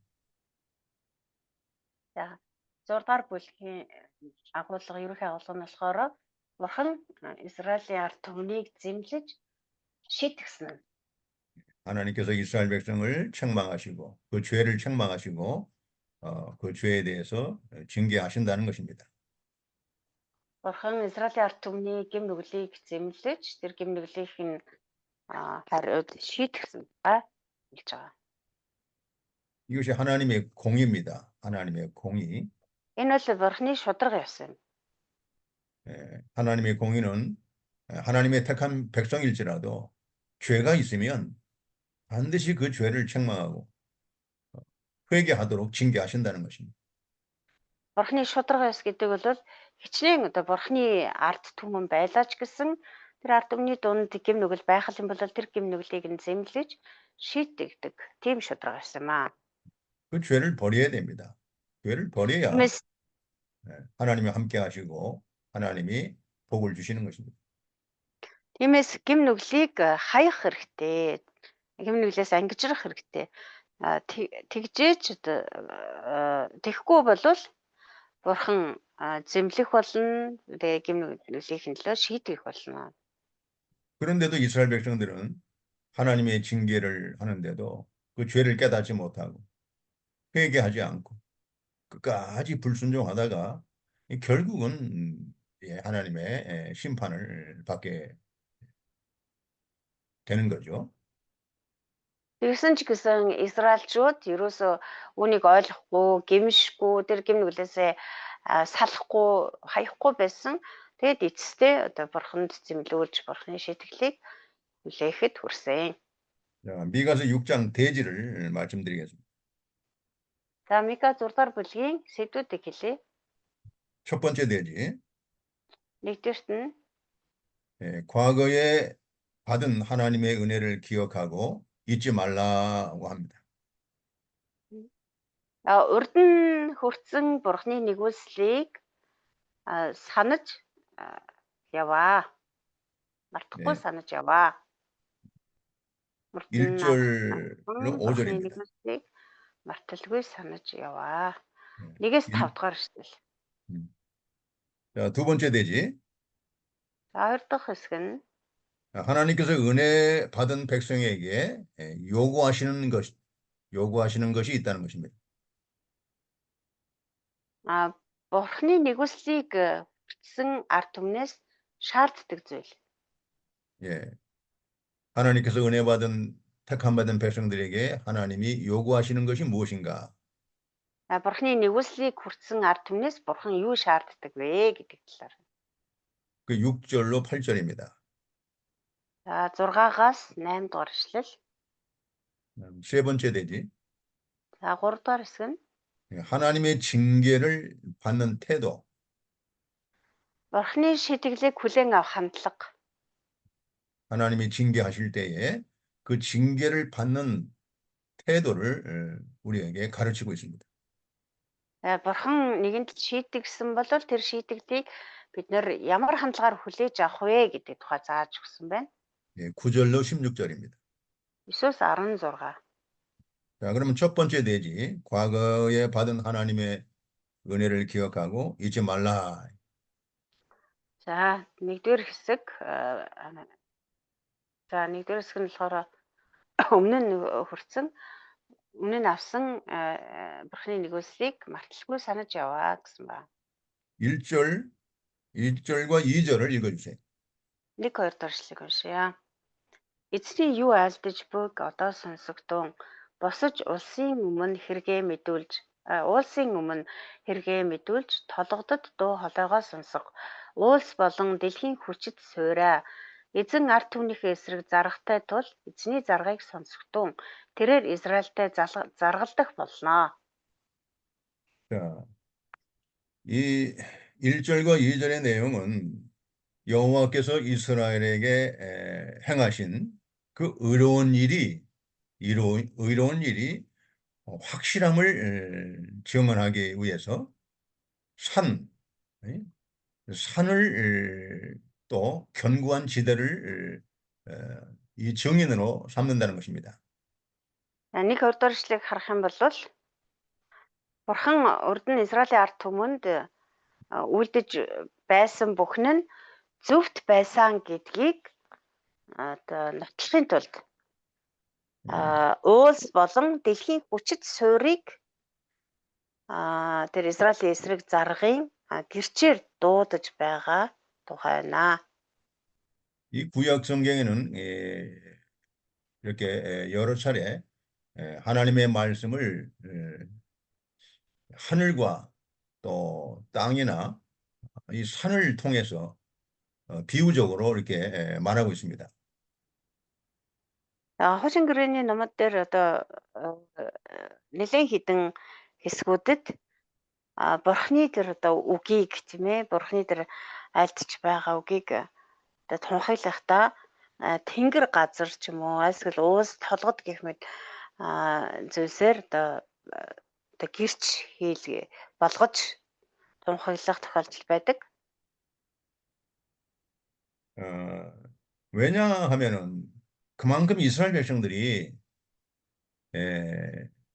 За 6 дугаар бүлгийн агуулга ерөнхий агуулга нь болохоор бурхан Израилийн ард түмнийг зэмлэж шийтгсэн. 하나님께서 이스라엘 백성을 책망하시고 그 죄를 책망하시고 그 죄에 대해서 징계하신다는 것입니다. Бурхан Израилийн ард түмний гэм нүглийг зэмлэж тэр гэм нүглийнх нь хариуд шийтгсэн ба хэлж байгаа. 이것이 하나님의 공의입니다. 하나님의 공의. Энэ бол Бурхны шударга ёс юм. 하나님의 공의는 하나님의 택한 백성일지라도 죄가 있으면 반드시 그 죄를 책망하고 회개하도록 징계하신다는 것입니다. Бурхны шударга ёс гэдэг бол хичнээн одоо Бурхны ард түмэн байлаа ч гэсэн тэр ард түмний дунд гэм нүгэл байх юм бол тэр гэм нүглийг нь зэмлэж шийтгдэг. Тийм шударга ёс юм аа. 그 죄를 버려야 됩니다. 죄를 버려야 Тиймээс 하나님이 함께 하시고 하나님이 복을 주시는 것입니다. Тиймээс гэм нүглийг хаях хэрэгтэй. Гэм нүглээс ангижрах хэрэгтэй. Тэгжээч тэгэхгүй болвол Бурхан зэмлэх болно. Тэгээ гэм нүглийн төлөө шийдэх болно. 그런데도 이스라엘 백성들은 하나님의 징계를 하는데도 그 죄를 깨닫지 못하고 회개하지 않고 끝까지 불순종하다가 결국은 하나님의 심판을 받게 되는 거죠. Тэгсэн ч гэсэн Израильчууд ерөөсөө үүнийг ойлгохгүй, гэмшихгүй, тэр гэм нүглээсээ салахгүй, хаяхгүй байсан. Тэгэд эцэстээ одоо Бурханд зэмлүүлж Бурханы шийтгэлийг хүлээхэд хүрсэн. 자, 미가서 6장 대지를 말씀드리겠습니다. За Мика 6 дугаар бүлгийн сэдвүүдийг хэлье. 첫 번째 대지, Нэгдүгürt нь 과거에 받은 하나님의 은혜를 기억하고 잊지 말라고 합니다. урд нь хүрсэн Бурханы нэгүслийг санаж яваа. Мартахгүй 네, санаж яваа. Урд нь 1절로 Бурханы 5절입니다. нэгүслийг марталгүй санаж яваа. 네, 1-5 일- дугаар эшлэл. 자, 두 번째 대지, За 2 дахь хэсэг нь 하나님께서 은혜 받은 백성에게 요구하시는 것이 있다는 것입니다. Бурханы нэгүслийг бүтсэн ард түмнээс шаарддаг зүйл. 예, 하나님께서 은혜 받은 택함 받은 백성들에게 하나님이 요구하시는 것이 무엇인가? Бурханы нэгүслийг хүртсэн ард түмнээс Бурхан юу шаарддаг вэ гэдэг талаар. 그 6절로 8절입니다. За 6-аас 8 дугаар эшлэл. 세 번째 대지, За 3 дугаар хэсэг нь 하나님의 징계를 받는 태도. Бурханы шийтгэлийг хүлээн авах хандлага. 하나님이 징계하실 때에 그 징계를 받는 태도를 우리에게 가르치고 있습니다. Бурхан нэгэнт шийтгсэн бол тэр шийтгэлийг бид нэр ямар хандлагаар хүлээж авах вэ гэдэг тухай зааж өгсөн байна. 9절로 16절입니다. 9-өөс 16. 자, 그러면 첫 번째 대지, 과거에 받은 하나님의 은혜를 기억하고 잊지 말라. За нэгдүгээр хэсэг нэгдүгээр хэсэг нь болохоор өмнө нь авсан Бурханы нэгүслийг марталгүй санаж яваа гэсэн байна. 1절과 2절을 읽어주세요. 1-2 дугаар эшлэгийг уншъя. Эзний юу айлдаж бүг одоо сонсогдун босож уулсын өмнө хэрэгээ мэдүүлж толгодод дуу хоолойгоо сонсго. Уулс болон дэлхийн хүчит суурай. Эзэн ард түмнийхээ эсрэг заргатай тул эзний заргыг сонсогдун тэрээр Израильтай заргалдах болно. 자, 이 1절과 2절의 내용은 여호와께서 이스라엘에게 행하신 그 의로운 일이 확실함을 증언하기 위해서 산을 또 견고한 지대를 이 증인으로 삼는다는 것입니다. 1-2 дугаар эшлэгийг харах юм бол Бурхан урд нь Израилийн ард түмэнд үлдэж байсан бүхэн нь зөвхт байсан гэдгийг одоо нотлохын тулд уулс болон дэлхийн хүчит суурийг тэр Израилийн эсрэг заргын гэрчээр дуудаж байгаа тухай байна. 이 구약 성경에는 이렇게 여러 차례 하나님의 말씀을 하늘과 또 땅이나 이 산을 통해서 비유적으로 이렇게 말하고 있습니다. Хошин гэрээний номод дээр одоо нэлээд хідэн хэсгүүдэд бурхны тэр одоо үгийг тийм ээ бурхны тэр альдч байгаа үгийг одоо тунхаглахдаа тэнгэр газар ч юм уу альсгэл уус толгод гэх мэт зүйлсээр одоо гэрч хийл болгож тунхаглах тохиолдол байдаг. 왜냐하면은 그만큼 이스라엘 백성들이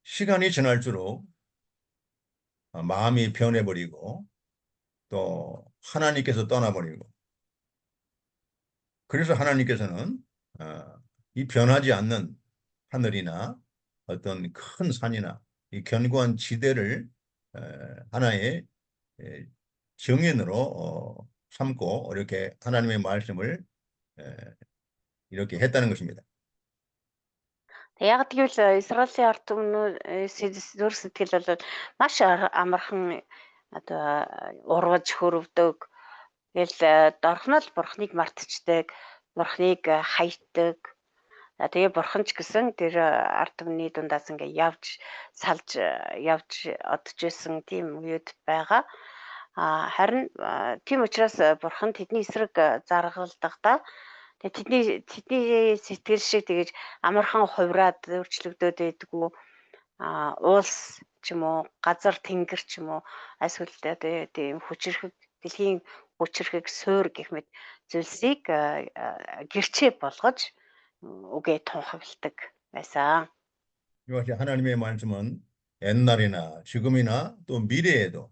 시간이 지날수록 마음이 변해버리고 또 하나님께서 떠나버리고 그래서 하나님께서는 이 변하지 않는 하늘이나 어떤 큰 산이나 이 견고한 지대를 하나의 정인으로 삼고 이렇게 하나님의 말씀을 이렇게 했다는 것입니다. Яг тэгвэл Израилийн ард түмнүүд зүрх сэтгэл бол маш амархан одоо урваж хөрөвдөг. Тэгэл дорхнол бурхныг мартчихдаг, бурхныг хаятдаг. Тэгээ бурхан ч гэсэн тэр ард түмний дундаас ингээ явж салж явж одж исэн тийм үед байгаа. Харин тийм учраас бурхан тэдний эсрэг заргалдахдаа тэгээ тэдний сэтгэл шиг тэгэж амархан хувраад өөрчлөгдөд байдгүй уулс ч юм уу газар тэнгэр ч юм уу эсвэл тийм хүчрхэг дэлхийн хүчрхэг суур гэх мэт зүйлсийг гэрчээ болгож үгээ тунхагладаг байсан. 이것이 하나님의 말씀은 옛날이나 지금이나 또 미래에도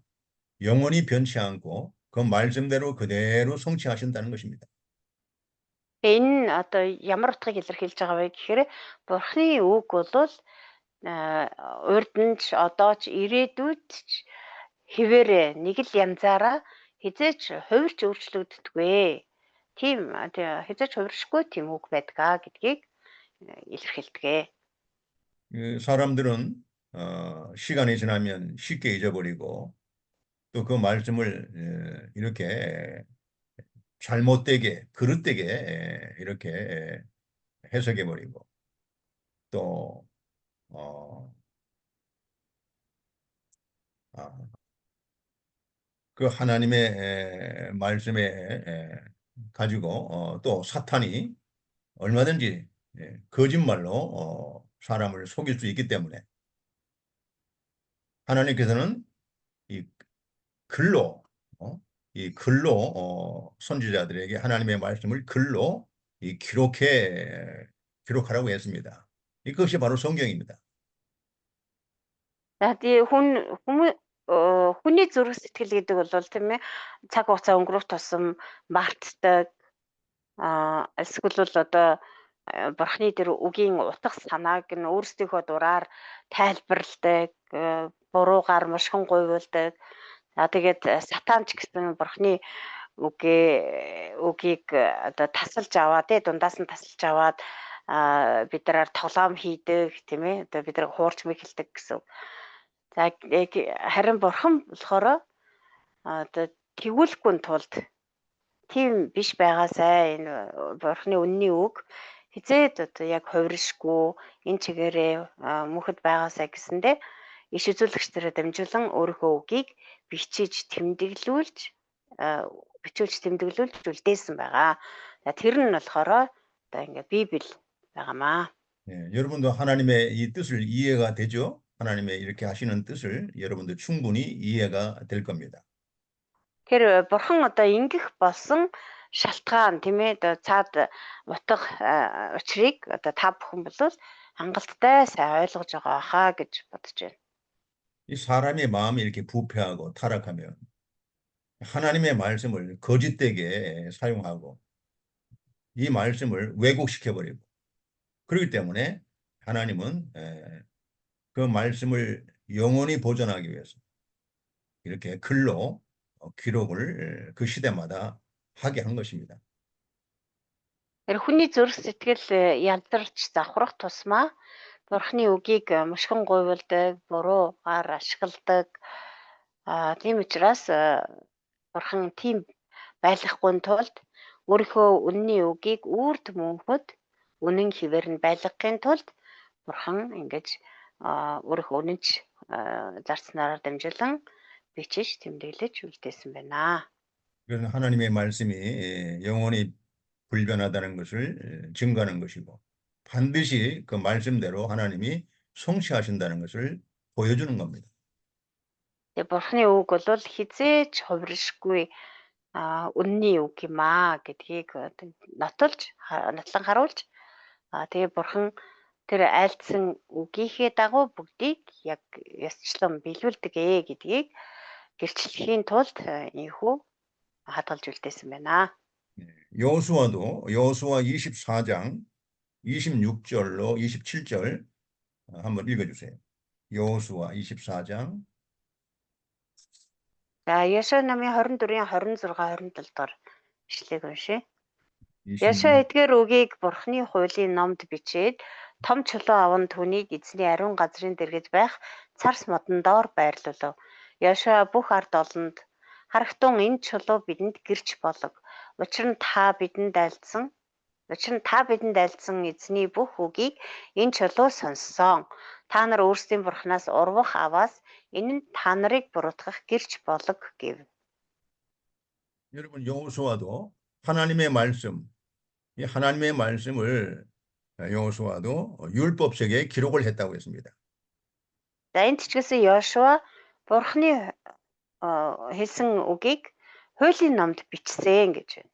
영원히 변치 않고 그 말씀대로 그대로 성취하신다는 것입니다. Энэ одоо ямар утгыг илэрхийлж байгаа вэ гэхээр бурхны үг бол урд нь ч одоо ч ирээдүйд ч хэвээрээ нэг л янзаараа хизээч хувирч өөрчлөгддөггүй. Тийм хизээч хувиршгүй тийм үг байдгаа гэдгийг илэрхийлдэг. 사람들은 시간이 지나면 쉽게 잊어버리고 또 그 말씀을 이렇게 잘못되게 그릇되게 이렇게 해석해버리고 또 그 하나님의 말씀에 가지고 또 사탄이 얼마든지 거짓말로 사람을 속일 수 있기 때문에 하나님께서는 이 글로 선지자들에게 하나님의 말씀을 글로 기록하라고 했습니다. 이것이 바로 성경입니다. Хүний зүрх сэтгэл гэдэг бол тийм ээ цаг хугацаа өнгөрөх тусам мартдаг эсвэл бол одоо бурхны тэр үгийн утга санааг нь өөрсдийнхөө дураар тайлбарладаг, буруугаар мушгин гуйвуулдаг. Тэгээд сатан ч гэсэн бурхны үгийг одоо тасалж аваад дундаас нь тасалж аваад биднээр тоглоом хийдэг тийм ээ одоо биднийг хуурч мэхэлдэг гэсэн. За харин бурхан болохоор одоо тэгүүлэхгүй тулд тийм биш байгаасай энэ бурхны үнний үг хизээд одоо яг хувиршгүй энэ чигээрээ мөнхөд байгаасай гэсэндээ иш үзүүлэгчдэрээ дамжуулан өөрийнхөө үгийг бичиж тэмдэглүүлж үлдээсэн байгаа. Тэр нь болохоор одоо ингээ Библи байгаамаа. 여러분도 하나님의 이 뜻을 이해가 되죠? 하나님의 이렇게 하시는 뜻을 여러분도 충분히 이해가 될 겁니다. Тэр бурхан одоо ингэх болсон шалтгаан тийм ээ одоо цаад утга учрыг одоо та бүхэн бол хангалттай сайн ойлгож байгаа хаа гэж бодож байна. 이 사람의 마음이 이렇게 부패하고 타락하면 하나님의 말씀을 거짓되게 사용하고 이 말씀을 왜곡시켜버리고 그렇기 때문에 하나님은 그 말씀을 영원히 보존하기 위해서 이렇게 글로 기록을 그 시대마다 하게 한 것입니다. Тэр хүний зүрх сэтгэл ялдарч завхрах тусмаа Бурхны үгийг мушгин гуйвалдаг, буруугаар ашигладаг. Тийм учраас Бурхан тийм байлгахгүй тулд өөрийнхөө үнний үгийг үрд мөнхөд үнэн хിവэр нь байлгахын тулд Бурхан ингэж өөрийнхөө үнэнч зарцнаараа дамжуулан бичиж тэмдэглэж үлдээсэн байна. 그래서 하나님의 말씀이 영원히 불변하다는 것을 증거하는 것이고 반드시 그 말씀대로 하나님이 성취하신다는 것을 보여주는 겁니다. Тэгээ Бурхны үг бол хизээч хувиршгүй үнний үг юм гэдгийг нотлон харуулж тэгээ Бурхан тэр айлдсан үгийнхээ дагуу бүгдийг яг ёсчлон биелүүлдэг гэдгийг гэрчлэхийн тулд энэхүү хадгалж үлдээсэн байна. 여호수아 24장 26절로 27절 한번 읽어주세요. 여호수아 24장 За Яшуа намын 24-ийн 26 27 дахь ишлэгийг уншъя. Яшуа 26 эдгээр үгийг Бурхны хуулийн номд бичээд том чулуу аван түүнийг эзний ариун газрын дэргэд байх царс модондоор байрлуулав. Яшуа бүх ард олонд харагтун энэ чулуу бидэнд гэрч болог. Учир нь та бидэнд айлдсан эзний бүх үгийг энэ чулуу сонссон. Та нар өөрсдийн Бурханаас урвах аваас энэ нь та нарыг буруутгах гэрч болог гэв. 여러분 여호수아도 하나님의 말씀을 여호수아도 율법책에 기록을 했다고 했습니다. За энд ч гэсэн Йошуа Бурхны хэлсэн үгийг хуулийн номд бичсэн гэж байна.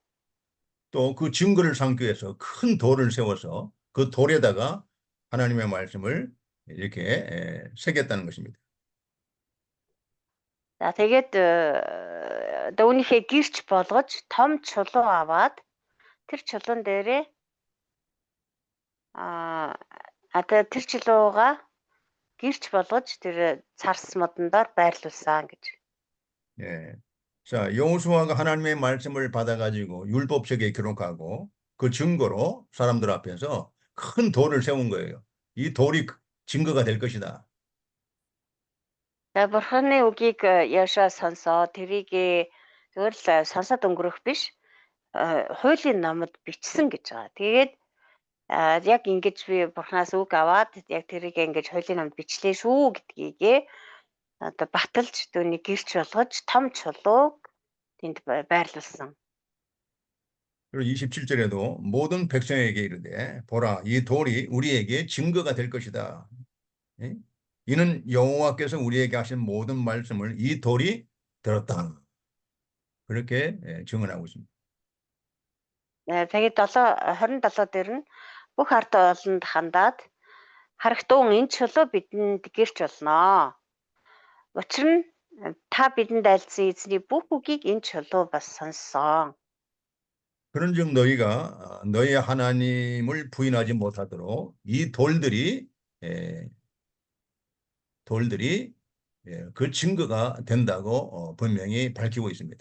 또 그 증거를 삼기 위해서 큰 돌을 세워서 그 돌에다가 하나님의 말씀을 이렇게 새겼다는 것입니다. За тэгээд үүнийхээ гэрч болгож том чулуу аваад тэр чулуун дээрээ тэр чулууга гэрч болгож тэр царс модондоор байрлуулсан гэж. 예. 자, 여호수아가 하나님의 말씀을 받아가지고 율법책에 기록하고 그 증거로 사람들 앞에서 큰 돌을 세운 거예요. 이 돌이 증거가 될 것이다. За Бурхны үгийг Йошуа сонсоо тэрийг зөвөр л сонсоод өнгөрөх биш хуулийн номод бичсэн гэж байгаа. Тэгээд яг ингэж би Бурханаас үг аваад яг тэрийг ингэж хуулийн номд бичлээ шүү гэдгийг одоо баталж түүнийг гэрч болгож том чулууг тэнд байрлуулсан. 그리고 27절에도 모든 백성에게 이르되 보라 이 돌이 우리에게 증거가 될 것이다. 예? 이는 여호와께서 우리에게 하신 모든 말씀을 이 돌이 들었다. 그렇게 증언하고 있습니다. Тэгээд 27 дээр нь бүх ард олонд хандаад харагтун энэ чулуу бидэнд гэрч болно. Учир нь та бидэнд айлдсан эзний бүх үгийг энэ чулуу бас сонссон. 그런즉 너희가 너희 하나님을 부인하지 못하도록 이 돌들이 그 증거가 된다고 분명히 밝히고 있습니다.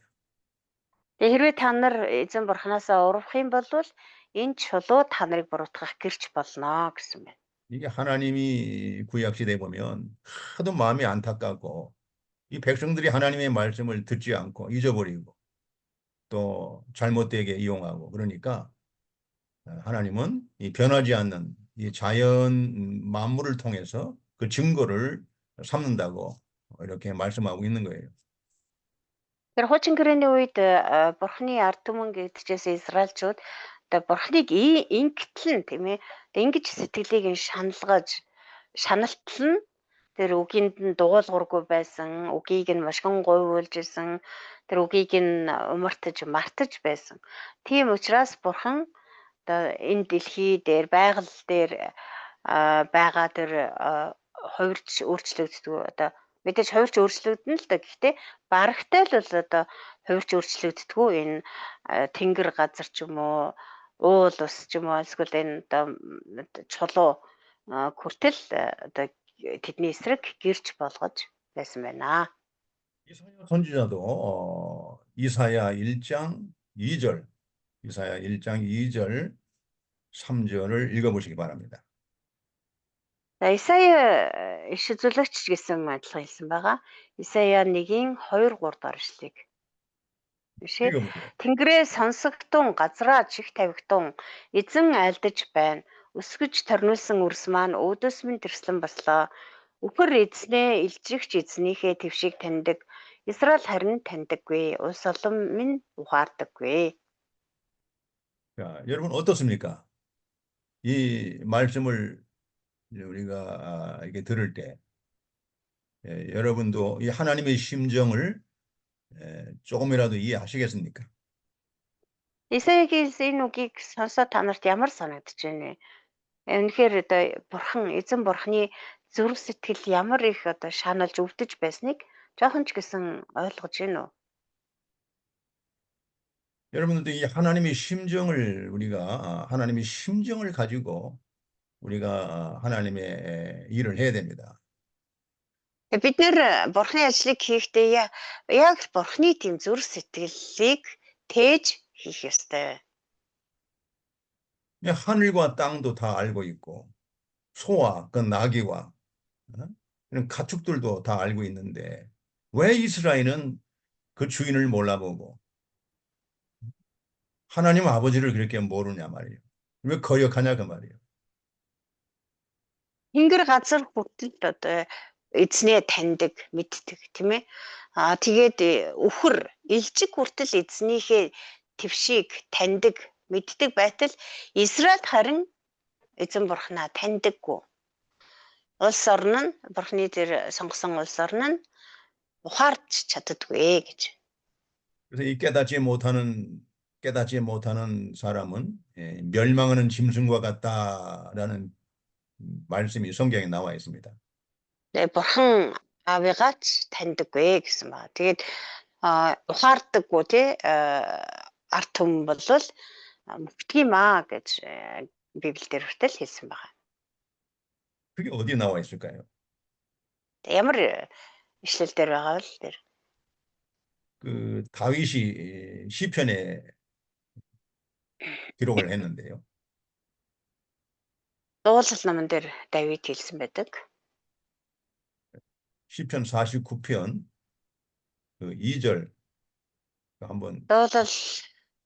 Тэгээ хэрвээ та нар эзэн Бурханаасаа урвах юм бол энэ чулуу та нарыг буруутгах гэрч болно гэсэн байна. 이게 하나님이 구약 시대에 보면 하도 마음이 안타깝고 이 백성들이 하나님의 말씀을 듣지 않고 잊어버리고 또 잘못되게 이용하고 그러니까 하나님은 이 변하지 않는 이 자연 만물을 통해서 그 증거를 삼는다고 이렇게 말씀하고 있는 거예요. Тэр хуучин гэрээний үед Бурхны ард түмэн гэдчихээс Израильчууд одоо Бурхныг ингэтэл нь тийм ээ ингэж сэтгэлийг нь шаналтал нь тэр үгийнд нь дугуулгургүй байсан, үгийг нь машгин гуйвуулж исэн, тэр үгийг нь мартаж байсан. Тийм учраас Бурхан одоо энэ дэлхий дээр байгаль дээр байгаа тэр хувирч өөрчлөгддөг одоо мэдээж хувирч өөрчлөгдөн л да. Гэхдээ барагтай л бол одоо хувирч өөрчлөгддөггүй энэ тэнгэр газар ч юм уу, уул ус ч юм уу эсвэл энэ одоо чулуу хүртэл одоо тэдний эсрэг гэрч болгож байсан байна. 이사야 선지자도 이사야 1장 2절, 3절을 읽어보시기 바랍니다. За Исая иш үзүүлэгч гэсэн адилхан хэлсэн байгаа. Исая 1-ийн 2 3 дугаар ишлэгийг. Бишээ. 읽어보세요. Тэнгэрээ сонсогдун газраа чих тавигдун эзэн айлдаж байна. Өсгөж торниулсан үрс маань өвдөс минь тэрслэн баслаа. Үхэр эзнээ илжигч эзнийхээ твшийг таньдаг. Израиль харин таньдаггүй. Улс олон минь ухаардаггүй. 자, 여러분 어떻습니까? 이 말씀을 우리가 이게 들을 때 여러분도 이 하나님의 심정을 조금이라도 이해하시겠습니까? Исаягийн энэ үгийг сонсоод та нарт ямар санагдаж байна вэ? Үнэхээр одоо эзэн бурхны зүрх сэтгэл ямар их одоо шаналж өвдөж байсныг жоохон ч гэсэн ойлгож байна уу? 여러분들도 이 하나님의 심정을 우리가 하나님의 심정을 가지고 우리가 하나님의 일을 해야 됩니다. Бид нэр бурхны ажлыг хийхдээ яг бурхны тийм зүрх сэтгэлийг тээж хийх ёстой. 하늘과 땅도 다 알고 있고 소와 그 나귀와 이런 가축들도 다 알고 있는데 왜 이스라엘은 그 주인을 몰라보고 하나님 아버지를 그렇게 모르냐 말이에요. 왜 거역하냐 그 말이에요. Тэнгэр газар хүртэл одоо эзнээ таньдаг, мэддэг тийм ээ. Тэгээд үхэр элжиг хүртэл эзнийхээ твшийг таньдаг, мэддэг байтал Израиль харин эзэн бурхнаа таньдаггүй. Улс орн нь бурхны тэр сонгосон улс орн нь ухаарч чаддаггүй гэж. 그래서 이 깨닫지 못하는 사람은 멸망하는 짐승과 같다라는 말씀이 성경에 나와 있습니다. Тэгээ бурхан аавыгаач таньдаггүй гэсэн ба. Тэгээд ухаардаггүй тий арт түмэн болвол мөвтгиймаа гэж Библиэлд хүртэл хэлсэн байгаа. 그게 어디에 나와 있을까요? Ямар ишлэл дээр байгаа вэ тэр? 그 다윗이 시편에 기록을 했는데요. Дуулал номон дээр Давид хэлсэн байдаг. 시편 49편 그 2절 한번 Дуулал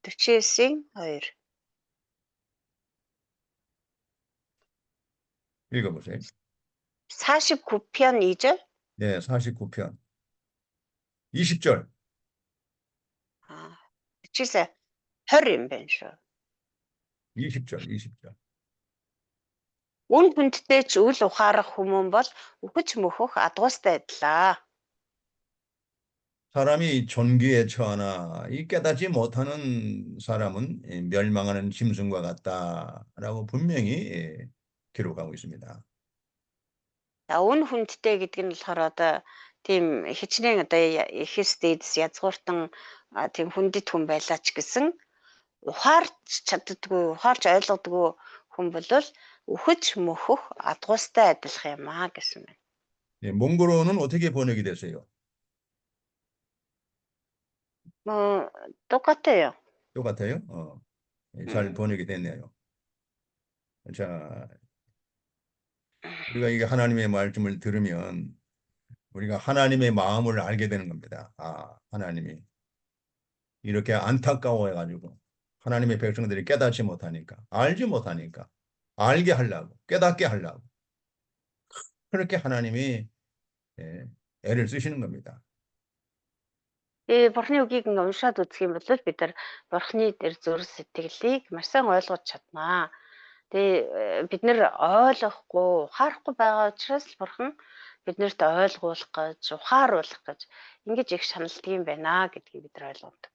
49-ийн 2. 읽어보세요. 49편 2절? 네, 49편 20절. 49 20 юм байна шүү. 20절. Үн хүндтэй ч үл ухаарах хүмүүн бол үхэж мөхөх адуустай адилаа. 사람이 존귀에 처하나 이 깨닫지 못하는 사람은 멸망하는 짐승과 같다라고 분명히 기록하고 있습니다. За үн хүндтэй гэдэг нь болохоор одоо тийм хичнээн одоо эхэстэйдс язгууртан тийм хүндэт хүн байлаа ч гэсэн ухаарч чаддаггүй, ухаарч ойлгодоггүй хүн бол үхэж мөхөх адуустай адилах юм аа гэсэн байна. 예, 몽골어는 어떻게 번역이 됐어요? 똑같아요. 똑같아요? 잘 번역이 됐네요. 자, 우리가 이게 하나님의 말씀을 들으면 우리가 하나님의 마음을 알게 되는 겁니다. 하나님이 이렇게 안타까워해가지고 하나님의 백성들이 깨닫지 못하니까, 알지 못하니까, 알게 하려고, 깨닫게 하려고 그렇게 하나님이 애를 쓰시는 겁니다. Бурхны үгийг уншаад үзэх юм бол бид нар Бурхны дээр зүрх сэтгэлийг маш сайн ойлгож чаднаа. Тэгээ бид нар ойлгохгүй, ухаарахгүй байгаа учраас Бурхан биднэрт ойлгуулах гэж, ухааруулах гэж ингэж их шаналдаг юм байна гэдгийг бид нар ойлгодог.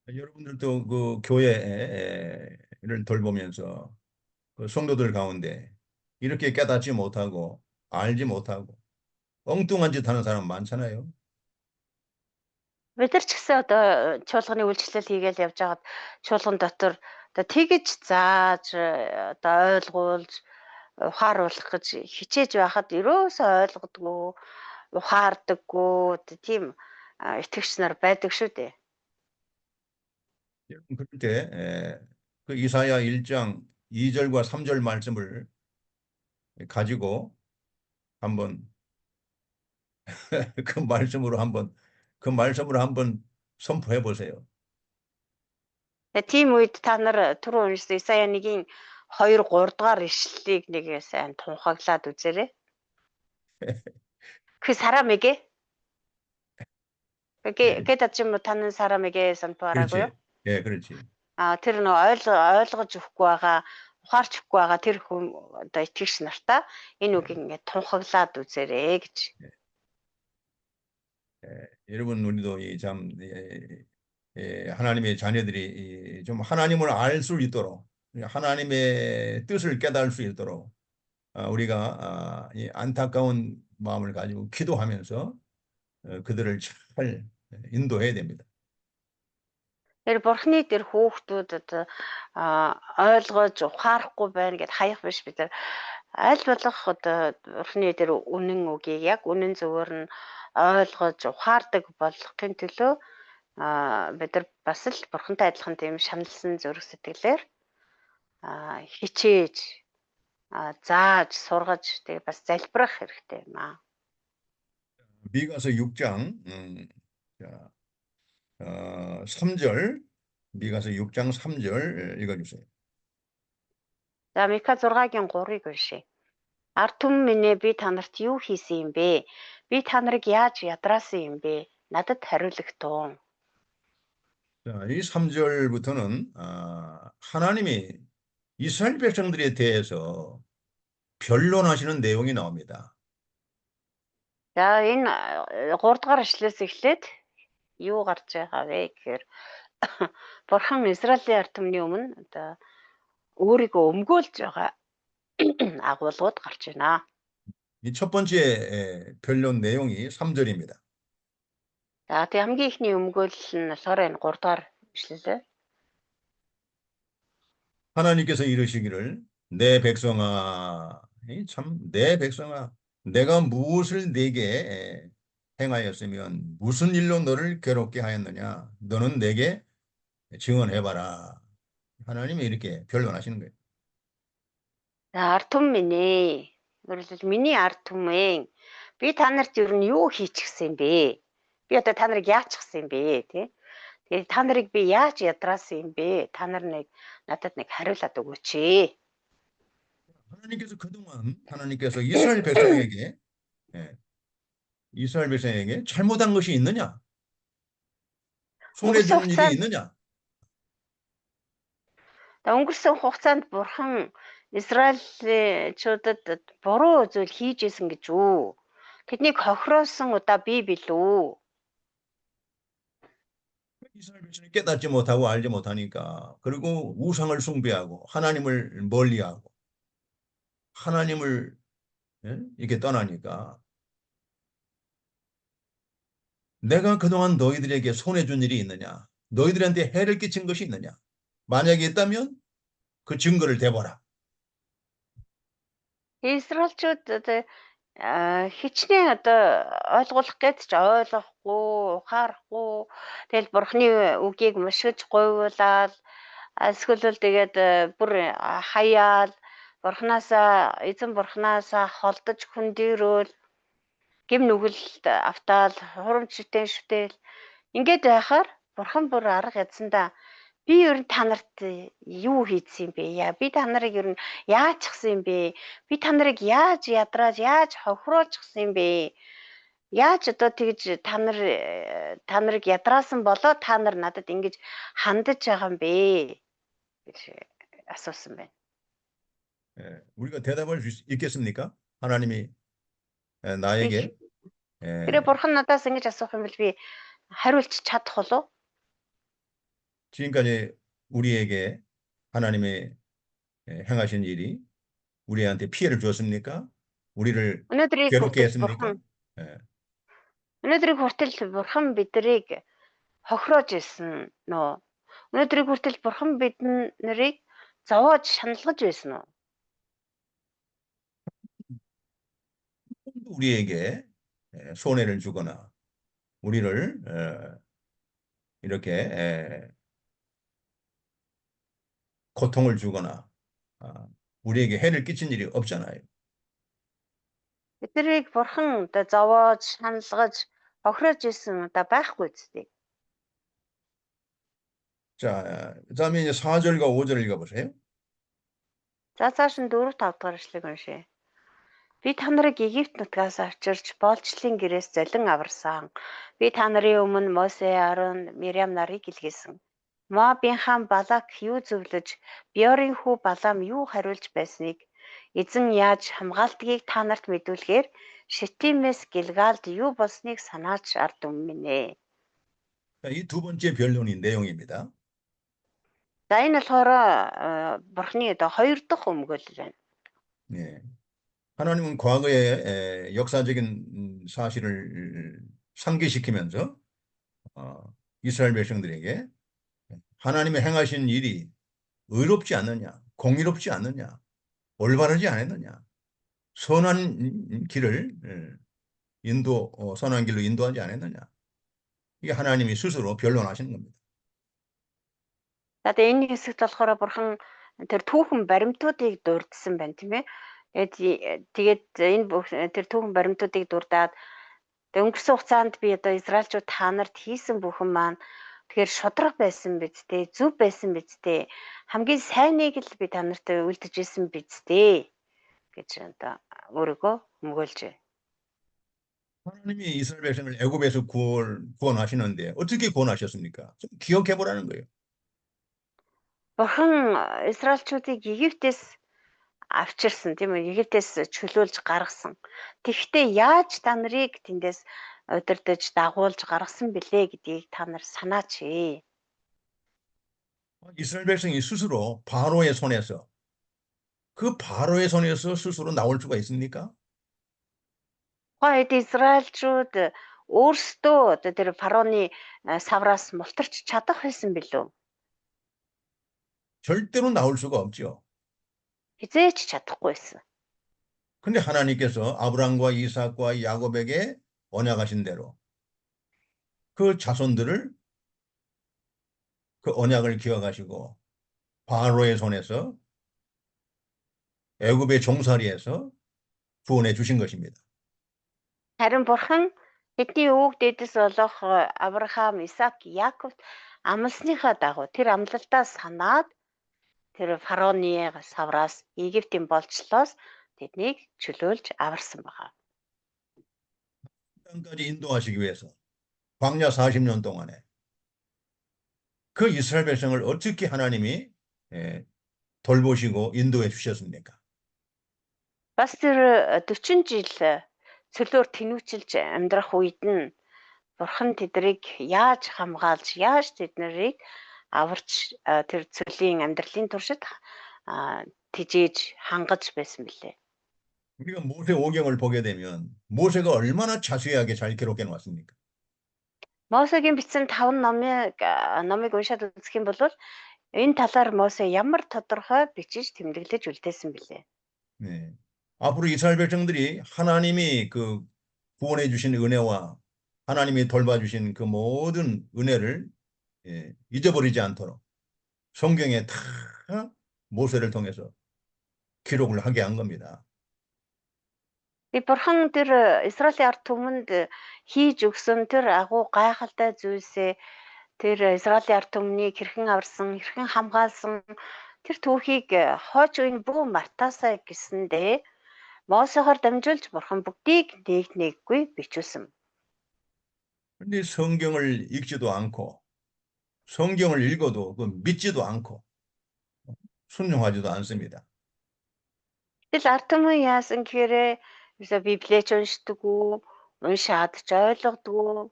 여러분들도 그 교회를 돌보면서 그 성도들 가운데 이렇게 깨닫지 못하고 알지 못하고 엉뚱한 짓 하는 사람 많잖아요. Бид нар ч гэсэн одоо чуулганы үйлчлэл хийгээл явж байгаад чуулган дотор одоо тэгэж зааж одоо ойлгуулж ухааруулах гэж хичээж байхад ерөөсөө ойлгодгүй, ухаардаггүй тийм итгэгч нар байдаг шүү дээ. 여러분 그럴 때 그 이사야 1장 2절과 3절 말씀을 가지고 한번 그 말씀으로 한번 그 말씀으로 한번 선포해 보세요. Тийм үед та нар түрүү уншсан Исая 1-ийн 2 3 дугаар ишлэлийг нэг сайн тунхаглаад үзээрэй. 그 사람에게 예, 깨닫지 못하는 사람에게 선포하라고요? 그렇지. 예, 그렇지. Тэр нөө ойлгож өгөхгүй байгаа, ухаарч өгөхгүй байгаа тэр хүн одоо итгэгч нартаа энэ үгийг ингээд тунхаглаад үзээрэй гэж. 여러분 우리도 이참 하나님의 자녀들이 좀 하나님을 알 수 있도록 하나님의 뜻을 깨달을 수 있도록 우리가 이 안타까운 마음을 가지고 기도하면서 그들을 잘 인도해야 됩니다. Тэр бурхны тэр хүүхдүүдэд ойлгож ухаарахгүй байна гэд хаях биш бид нар аль болох одоо бурхны тэр үнэн үгийг яг үнэн зөвөр нь ойлгож ухаардаг болгохын төлөө бид нар бас л бурхантай адилхан тийм шаналсан зүрх сэтгэлээр хичээж зааж сургаж тэгээ бас залбирах хэрэгтэй юм аа. 미가서 6장 3절 미가서 6장 3절 읽어주세요. За Мика 6-гийн 3-ыг уншъя. Ард түмэн минь ээ би та нарт юу хийсэн юм бэ? Би та нарыг яаж ядраасан юм бэ? Надад хариулагтун. 자, 이 3절부터는 하나님이 이스라엘 백성들에 대해서 변론하시는 내용이 나옵니다. За энэ 3 дугаар ишлээс эхлээд юу гарч байгаа вэ гэхээр Бурхан Израилийн ард түмний өмнө одоо өөрийгөө өмгөөлж байгаа агуулгууд гарч байна. 이 첫 번째 변론 내용이 3절입니다. За тэг хамгийн ихний өмгөөлөл нь болохоор энэ 3 дугаар ишлэлээ. 하나님께서 이르시기를 내 백성아, 내 백성아, 내가 무엇을 네게 행하였으면 무슨 일로 너를 괴롭게 하였느냐? 너는 내게 증언해봐라. 하나님이 이렇게 변론하시는 거예요. За ард түмэн минь ээ. Өөрөлдөл миний ард түмэн би та нарт юу нь юу хийчихсэн бэ? Би одоо та нарыг яачихсан юм бэ, тий? Тэгээд та нарыг би яаж ядраасан юм бэ? Та нар надад нэг хариулаад өгөөч ээ. 하나님께서 그동안 이스라엘 백성에게 잘못한 것이 있느냐? 손해 준 일이 있느냐? Өнгөрсөн хугацаанд Бурхан Израильчуудад буруу зүйл хийж исэн гэж үү? Тэднийг хохироосон удаа би билүү? 이스라엘 백성이 깨닫지 못하고 알지 못하니까 그리고 우상을 숭배하고 하나님을 멀리하고 하나님을 이렇게 떠나니까 내가 그동안 너희들에게 손해 준 일이 있느냐? 너희들한테 해를 끼친 것이 있느냐? 만약에 있다면 그 증거를 대보라. Израильчууд одоо хичнээн одоо ойлгох гэж ч ойлгохгүй, ухаарахгүй. Тэгэл Бурханы үгийг мушгиж гойвуулаад эсвэл тэгээд бүр хаяал эзэн Бурханаасаа холдож хүндэрүүл гим нүгэлт автаал хурамч шүтэл ингээд байхаар Бурхан бүр арга ядсандаа би ер нь та нарт юу хийсэн юм бэ? Би та нарыг ер нь яачихсан юм бэ? Би та нарыг яаж ядрааж, яаж хохируулчихсан юм бэ? Яаж одоо тэгж та нарыг ядраасан болоо та нар надад ингэж хандаж байгаа юм бэ? гэж асуусан байна. 우리가 대답할 수 있겠습니까? 하나님이 나에게 그래 Бурхан надаас ингэж асуух юм бол би хариулж чадах болов? 지금까지 우리에게 하나님의 행하신 일이 우리한테 피해를 줬습니까? 우리를 괴롭게 했습니까? Өнөөдрийг хүртэл Бурхан биднийг хохироож ирсэн нөө. Өнөөдрийг хүртэл Бурхан биднийг зовоож шаналгаж байсан уу? 우리에게 손해를 주거나 우리를 이렇게 고통을 주거나 우리에게 해를 끼친 일이 없잖아요. Эднийг бурхан одоо зовоож, шаналгаж, хохироож исэн одоо байхгүй үстэй. 자, 그다음에 이제 4절과 5절 읽어보세요. За цааш нь 4-5 дугаар эшлэгийг уншъя. Би та нарыг Египт нутгаас авчирч боолчлын гэрээс золин аварсан. Би та нарын өмнө Мосе, Арон, Мириам нарыг илгээсэн. Моабын хаан Балак юу зөвлөж, Биорын хүү Балам юу хариулж байсныг эзэн яаж хамгаалтгийг та нарт мэдүүлэхээр Шитимээс Гэлгалд юу болсныг санаач ард түмнэ. 자, 이 두 번째 변론의 내용입니다. За энэ болохоор бурхны одоо хоёр дахь өмгөөлөл байна. 예. 하나님은 과거의 역사적인 사실을 상기시키면서 이스라엘 백성들에게 하나님의 행하신 일이 의롭지 않느냐, 공의롭지 않느냐, 올바르지 않았느냐, 선한 길을 선한 길로 인도하지 않았느냐. 이게 하나님이 스스로 변론하시는 겁니다. За тэгээ энэ хэсэгт болохоор бурхан тэр түүхэн баримтуудыг дурдсан байна тийм ээ. Тэгээд энэ тэр түүхэн баримтуудыг дурдаад өнгөрсөн хугацаанд би одоо Израильчууд та нарт хийсэн бүхэн маань тэгэхээр шудраг байсан биз дээ, зөв байсан биз дээ. Хамгийн сайныг л би та нарт үлдэж исэн биз дээ гэж одоо өөрийгөө өмгөөлжээ. 하나님이 이스라엘 백성을 애굽에서 구원하시는데 어떻게 구원하셨습니까? 좀 기억해 보라는 거예요. Бурхан Израильчуудыг Египтээс авчирсан тийм үү? Египтээс чөлөөлж гаргасан. Тэгэхдээ яаж та нарыг тэндээс удирдах дагуулж гаргасан бэлээ гэдгийг та нар санаач ээ. 이스라엘 백성이 스스로 바로의 손에서 스스로 나올 수가 있습니까? Тухайн үед Израильчууд өөрсдөө одоо тэр фараоны савраас мултарч чадах байсан билүү? 절대로 나올 수가 없죠. Хизээч чадахгүй байсан. 근데 하나님께서 아브라함과 이삭과 야곱에게 언약하신 대로 그 자손들을 그 언약을 기억하시고 바로의 손에서 애굽의 종살이에서 구원해 주신 것입니다. Харин бурхан тэдний өвөг дээдэс болох Авраам, Исаак, Яаковт амласныхаа дагуу тэр амлалтаа санаад тэр фараоны савраас Египтийн болчлоос тэднийг чөлөөлж аварсан байна. 땅까지 인도하시기 위해서 광야 40년 동안에 그 이스라엘 백성을 어떻게 하나님이 돌보시고 인도해 주셨습니까? Бас тэр 40 жил цөлөөр тэнүүчилж амьдрах үед нь бурхан тэднийг яаж хамгаалж, яаж тэднийг аварч тэр цөлийн амьдралын туршид тижээж хангаж байсан бэлээ. 우리가 모세오경을 보게 되면 모세가 얼마나 자세하게 잘 기록해 놓았습니까? Мосегийн бичсэн 5 номыг уншаад үзэх юм бол энэ талаар Мосе ямар тодорхой бичиж тэмдэглэж үлдээсэн бэлээ. 네. 앞으로 이스라엘 백성들이 하나님이 구원해 주신 은혜와 하나님이 돌봐 주신 그 모든 은혜를 잊어버리지 않도록 성경에 다 모세를 통해서 기록을 하게 한 겁니다. И бурхан тэр Израилийн ард түмэнд хийж өгсөн тэр агуу гайхалтай зүйлсээ тэр Израилийн ард түмнийг хэрхэн аварсан, хэрхэн хамгаалсан тэр түүхийг хойч үеийн бүх мартаасаа гэсэндээ Мосехоор дамжуулж бурхан бүгдийг нэггүй бичүүлсэн. 근데 성경을 읽지도 않고 성경을 읽어도 믿지도 않고 순종하지도 않습니다. Тэгэл ард түмэн яасан гэхээр Библийг уншдаггүй, уншаад ч ойлгодгүй,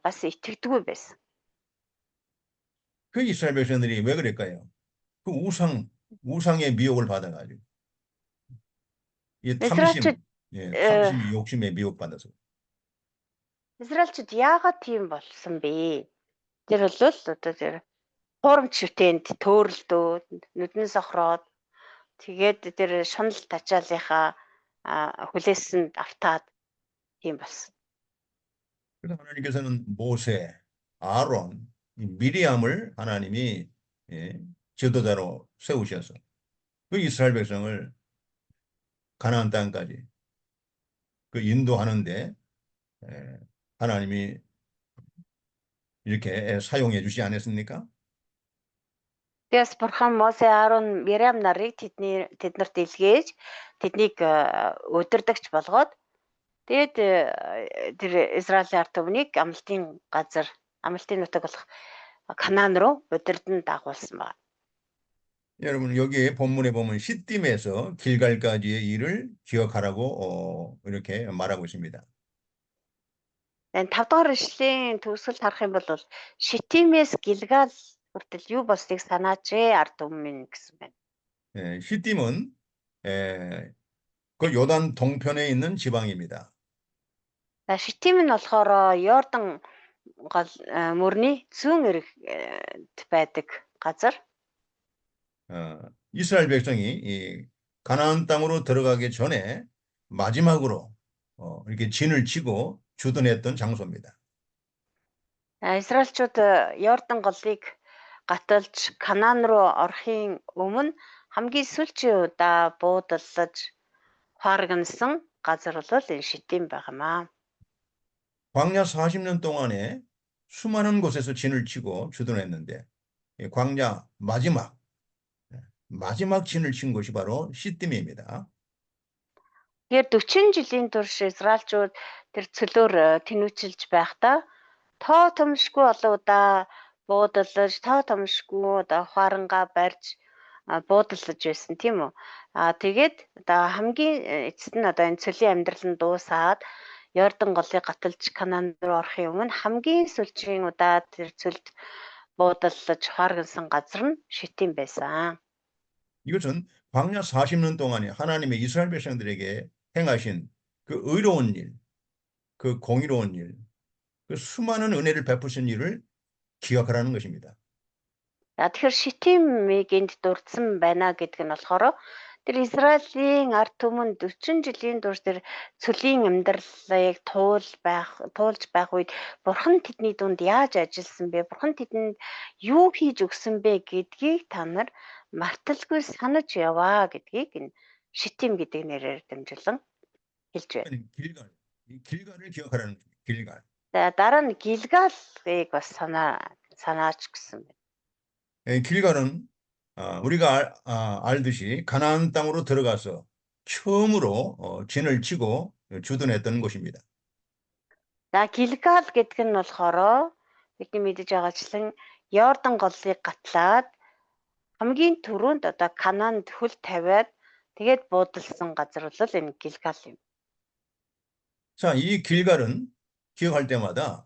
бас итгэдэггүй байсан. 그 이스라엘 백성들이 왜 그럴까요? 그 우상의 미혹을 받아가지고 이 탐심, 욕심에 미혹받아서. Израильчууд яагаад тийм болсон бэ? Тэр бол одоо тэр хуурамч шүтээнд төөрөлдөө, нүдэн сохроод тэгээд тэр шунал тачаалынхаа хүлээсэнд автаад тийм болсон. 그래서 하나님께서는 모세, 아론, 미리암을 하나님이 지도자로 세우셔서 그 이스라엘 백성을 가나안 땅까지 그 인도하는데 하나님이 이렇게 사용해 주지 않았습니까? Тэгээс бурхан Мосе, Аарон, Мириам нарыг тэднэрт илгээж тэднийг удирдагч болгоод тэгээд тэр Израилийн ард түмнийг амлалтын нутаг болох Канаан руу удирдан дагуулсан байна. 여러분 여기 본문에 보면 시딤에서 길갈까지의 일을 기억하라고 이렇게 말하고 있습니다. Энэ 5 дугаар ишлэлийн төгсгөлд харах юм бол Шитимээс Гэлгал хүртэл юу болсныг санаач ард түмэн гэсэн байна. 시딤은 그 요단 동편에 있는 지방입니다. За Шитим нь болохоор Йордан гол мөрний зүүн эрэгт байдаг газар. 이스라엘 백성이 이 가나안 땅으로 들어가기 전에 마지막으로 이렇게 진을 치고 주둔했던 장소입니다. Израильчууд Йордан голыг гаталж Канаан руу орохын өмнө хамгийн сүүлчийн удаа буудаллаж хуаргнасан газар бол энэ Шитим байгаамаа. 광야 40년 동안에 수많은 곳에서 진을 치고 주둔했는데 이 광야 마지막 진을 친 곳이 바로 시딤입니다. Тэгэхээр 40 жилийн турш Израильчууд тэр цөлөөр тэнүүчилж байхдаа тоо томшгүй олон удаа буудаллаж, тоо томшгүй одоо хуарангаа барьж буудаллаж байсан тийм үү. Тэгээд одоо хамгийн эцэст нь одоо энэ цөлийн амьдрал нь дуусаад Йордан голыг гаталж Канаан руу орохын өмнө хамгийн сүүлчийн удаа тэр цөлд буудаллаж хуаргасан газар нь Шитим байсан. 이것은 광야 40년 동안에 하나님의 이스라엘 백성들에게 행하신 그 의로운 일, 그 공의로운 일, 그 수많은 은혜를 베푸신 일을 기억하라는 것입니다. Тэгэхээр Шитимийг энд дурдсан байна гэдэг нь болохоор тэр Израилийн ард түмэн 40 жилийн турш тэр цөлийн амьдралыг туулж байх үед Бурхан тэдний дунд яаж ажилласан бэ? Бурхан тэдэнд юу хийж өгсөн бэ гэдгийг та нар марталгүй санаж яваа гэдгийг энэ Шитим гэдэг нэрээр дамжуулан хэлж байна. 길갈을 기억하라는 겁니다. 길갈. За дараа нь Гэлгалыг бас санаач гэсэн байна. 길갈은 우리가 알듯이 가나안 땅으로 들어가서 처음으로 진을 치고 주둔했던 곳입니다. За Гэлгал гэдэг нь болохоор бидний мэдэж байгаачлан Йордан голыг гатлаад хамгийн түрүүнд одоо Канаанд хөл тавиад тэгээд буудалсан газар бол энэ Гэлгал юм. 자, 이 길갈은 기억할 때마다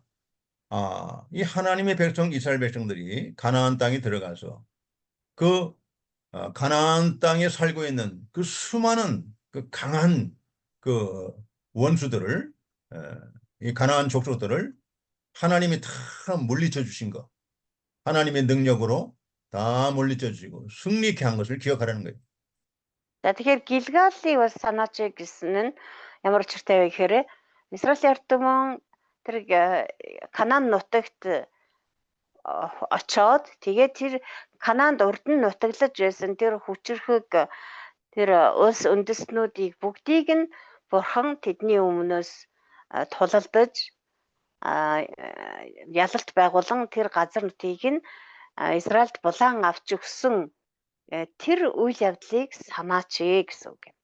이 하나님의 백성 이스라엘 백성들이 가나안 땅에 들어가서 그 가나안 땅에 살고 있는 그 수많은 그 강한 그 원수들을 이 가나안 족속들을 하나님이 다 물리쳐 주신 거, 하나님의 능력으로 다 물리쳐 주시고 승리케 한 것을 기억하라는 거예요. За тэгэхээр Гэлгалыг бас санаач гэсэн нь ямар учиртай вэ гэхээр Израилийн ард түмэн тэр Канаан нутагт очоод тэгээд тэр Канаанд урд нь нутаглаж байсан тэр хүчрхэг тэр улс үндэстнүүдийг бүгдийг нь Бурхан тэдний өмнөөс тулалдаж ялалт байгуулан тэр газар нутгийг нь Израильд булаан авч өгсөн тэр үйл явдлыг санаач гэсэн үг юм.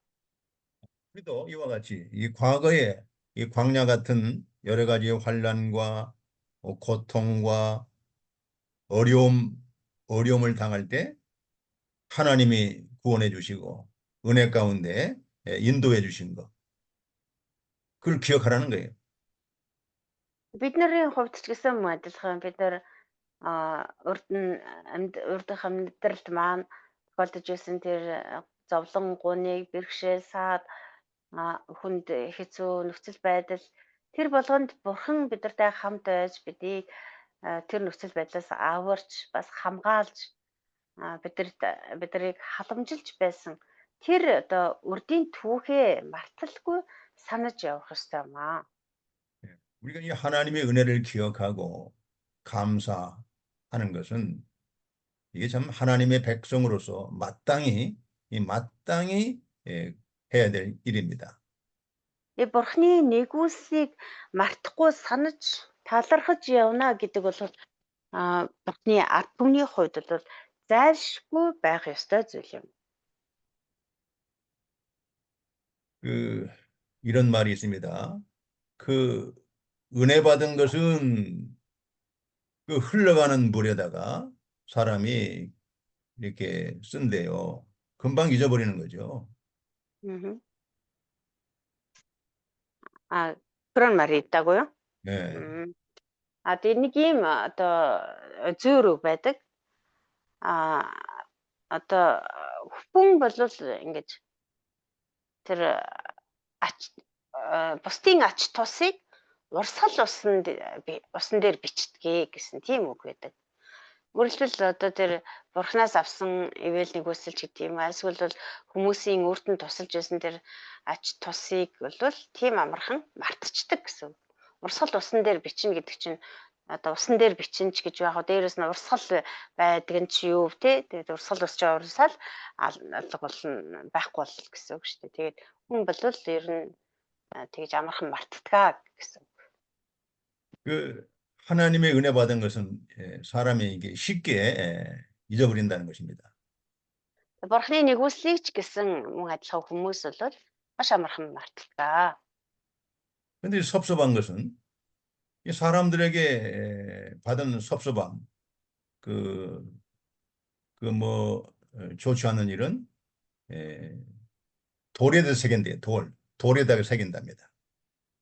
우리도 이와 같이 이 과거에 이 광야 같은 여러 가지의 환난과 고통과 어려움을 당할 때 하나님이 구원해 주시고 은혜 가운데 인도해 주신 것, 그걸 기억하라는 거예요. Бидний хувьд ч гэсэн мөн адилхан бид нар урдх амьдралд маань тохиолдож байсан тэр зовлон гуниг бэрхшээлсаад хүнд хэцүү нөхцөл байдал тэр болгонд Бурхан бидэртэй хамт байж бидийг тэр нөхцөл байдлаас аварч бас хамгаалж биднийг халамжилж байсан тэр одоо үрдийн түүхээ марталгүй санаж явах ёстой юм аа. 우리가 이 하나님의 은혜를 기억하고 감사하는 것은 이게 참 하나님의 백성으로서 마땅히 해야 될 일입니다. Бурхны нэгүслийг мартахгүй санаж талархаж явна гэдэг бол Бурхны ард түмний хувьд бол зайлшгүй байх ёстой зүйл юм. 그 이런 말이 있습니다. 그 은혜 받은 것은 그 흘러가는 물에다가 사람이 이렇게 쓴대요. 금방 잊어버리는 거죠. 음. 그런 말이 있다고요? 네. тэр нэг ийм одоо зөөр үг байдаг. Одоо хүн болвол ингэж тэр бусдын ач тусыг урсгал усан дээр бичдэг гэсэн тийм үг байдаг. Үргэлжлэл одоо тэр Бурханаас авсан ивэл нэгүсэлч гэдэг юм. Эсвэл бол хүмүүсийн үрдэн тусалж байсан тэр ач тусыг бол тийм амархан мартчихдаг гэсэн. Урсгал усан дээр бичнэ гэдэг чинь одоо усан дээр бичинч гэж яг дээрээс нь урсгал байдаг нь чи юу те. Тэгээд урсгал усч урсаал алга болно байхгүй бол гэсэн үг шүү дээ. Тэгээд хүн бол ер нь тэгж амархан мартдгаа гэсэн. 그 하나님의 은혜 받은 것은 사람이 이게 쉽게 잊어버린다는 것입니다. Бурхны нэгүслийг ч гэсэн мөн адилхан хүмүүс бол маш амархан мартдгаа. 근데 섭섭한 것은 이 사람들에게 받은 섭섭함, 좋지 않은 일은 돌에다 새긴대요. 돌에다가 새긴답니다.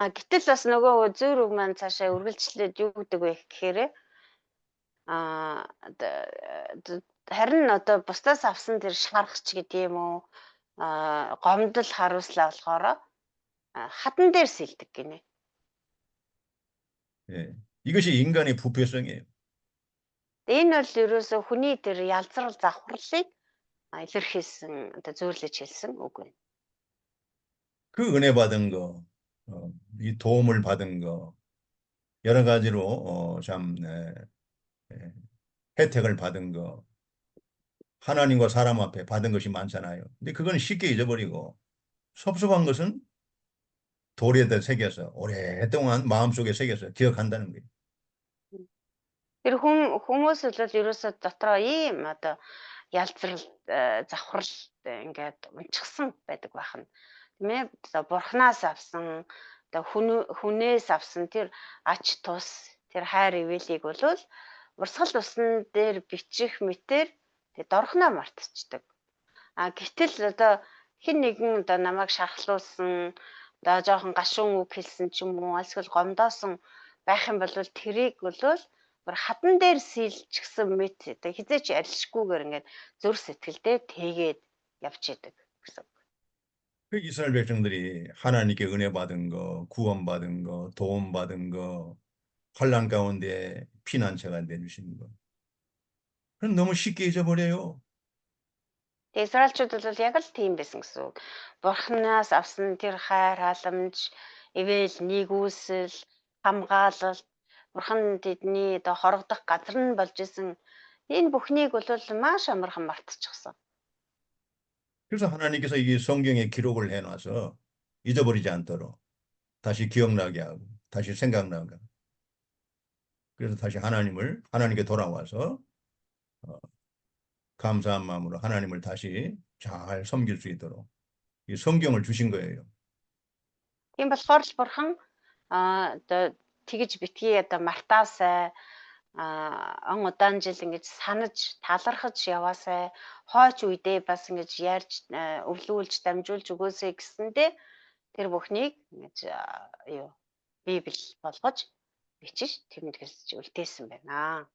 Гэтэл бас нөгөө зөөр үг маань цаашаа үргэлжлээд юу гэдэг вэ гэхээр харин одоо бусдаас авсан тэр шаргач гэдэг юм уу гомдол харуулслаа болохоор хадан дээр сэлдэг гинэ. 예, 이것이 인간의 부패성이에요. Энэ бол ерөөсө хүний тэр ялзрал завхарлыг илэрхийлсэн одоо зөөрлөж хэлсэн үг байна. 그 은혜 받은 거, 이 도움을 받은 거, 여러 가지로 참 혜택을 받은 거, 하나님과 사람 앞에 받은 것이 많잖아요. 근데 그건 쉽게 잊어버리고 섭섭한 것은 돌에다 새겨서 오랫동안 마음속에 새겨서 기억한다는 거예요. Тэр хүмүүс л ерөөсө дотроо ийм одоо ялзрал завхрал ингээд унчихсан байдаг бахан. Тийм ээ. Одоо Бурханаас авсан одоо хүнээс авсан тэр ач тус тэр хайр ивэлийг бол урсгал усны дээр бичих мэтэр тэг дорхноо мартчихдаг. Гэтэл одоо хэн нэгэн одоо намайг шархлуулсан одоо жоохон гашуун үг хэлсэн ч юм уу эсвэл гомдоосон байх юм бол тэрийг бол хадан дээр сэлчихсэн мэт одоо хизээч арилшгүйгээр ингээд зүр сэтгэлдээ тэгээд явж идэг гэсэн. 그 이스라엘 백성들이 하나님께 은혜 받은 거, 구원받은 거, 도움받은 거, 환난 가운데 피난처가 내주신 거. 그건 너무 쉽게 잊어버려요. Израильчууд бол яг л тийм байсан гэсэн үг. Бурханаас авсан тэр хайр халамж, ивэл нэгүсэл, хамгаалалт, Бурхан тэдний одоо хорогдох газар нь болж исэн энэ бүхнийг бол маш амархан мартчихсан. 그래서 하나님께서 이 성경에 기록을 해놔서 잊어버리지 않도록 다시 기억나게 하고 다시 생각나게 하고 그래서 다시 하나님께 돌아와서 감사한 마음으로 하나님을 다시 잘 섬길 수 있도록 이 성경을 주신 거예요. Тийм болохоор л Бурхан одоо тэгж битгий одоо мартаасай он удаан жил ингэж санаж талархаж яваасай хойч үедээ бас ингэж ярьж өвлүүлж дамжуулж өгөөсэй гэсэндээ тэр бүхнийг ингэж Библи болгож бичиж тэмдэглэж үлдээсэн байна.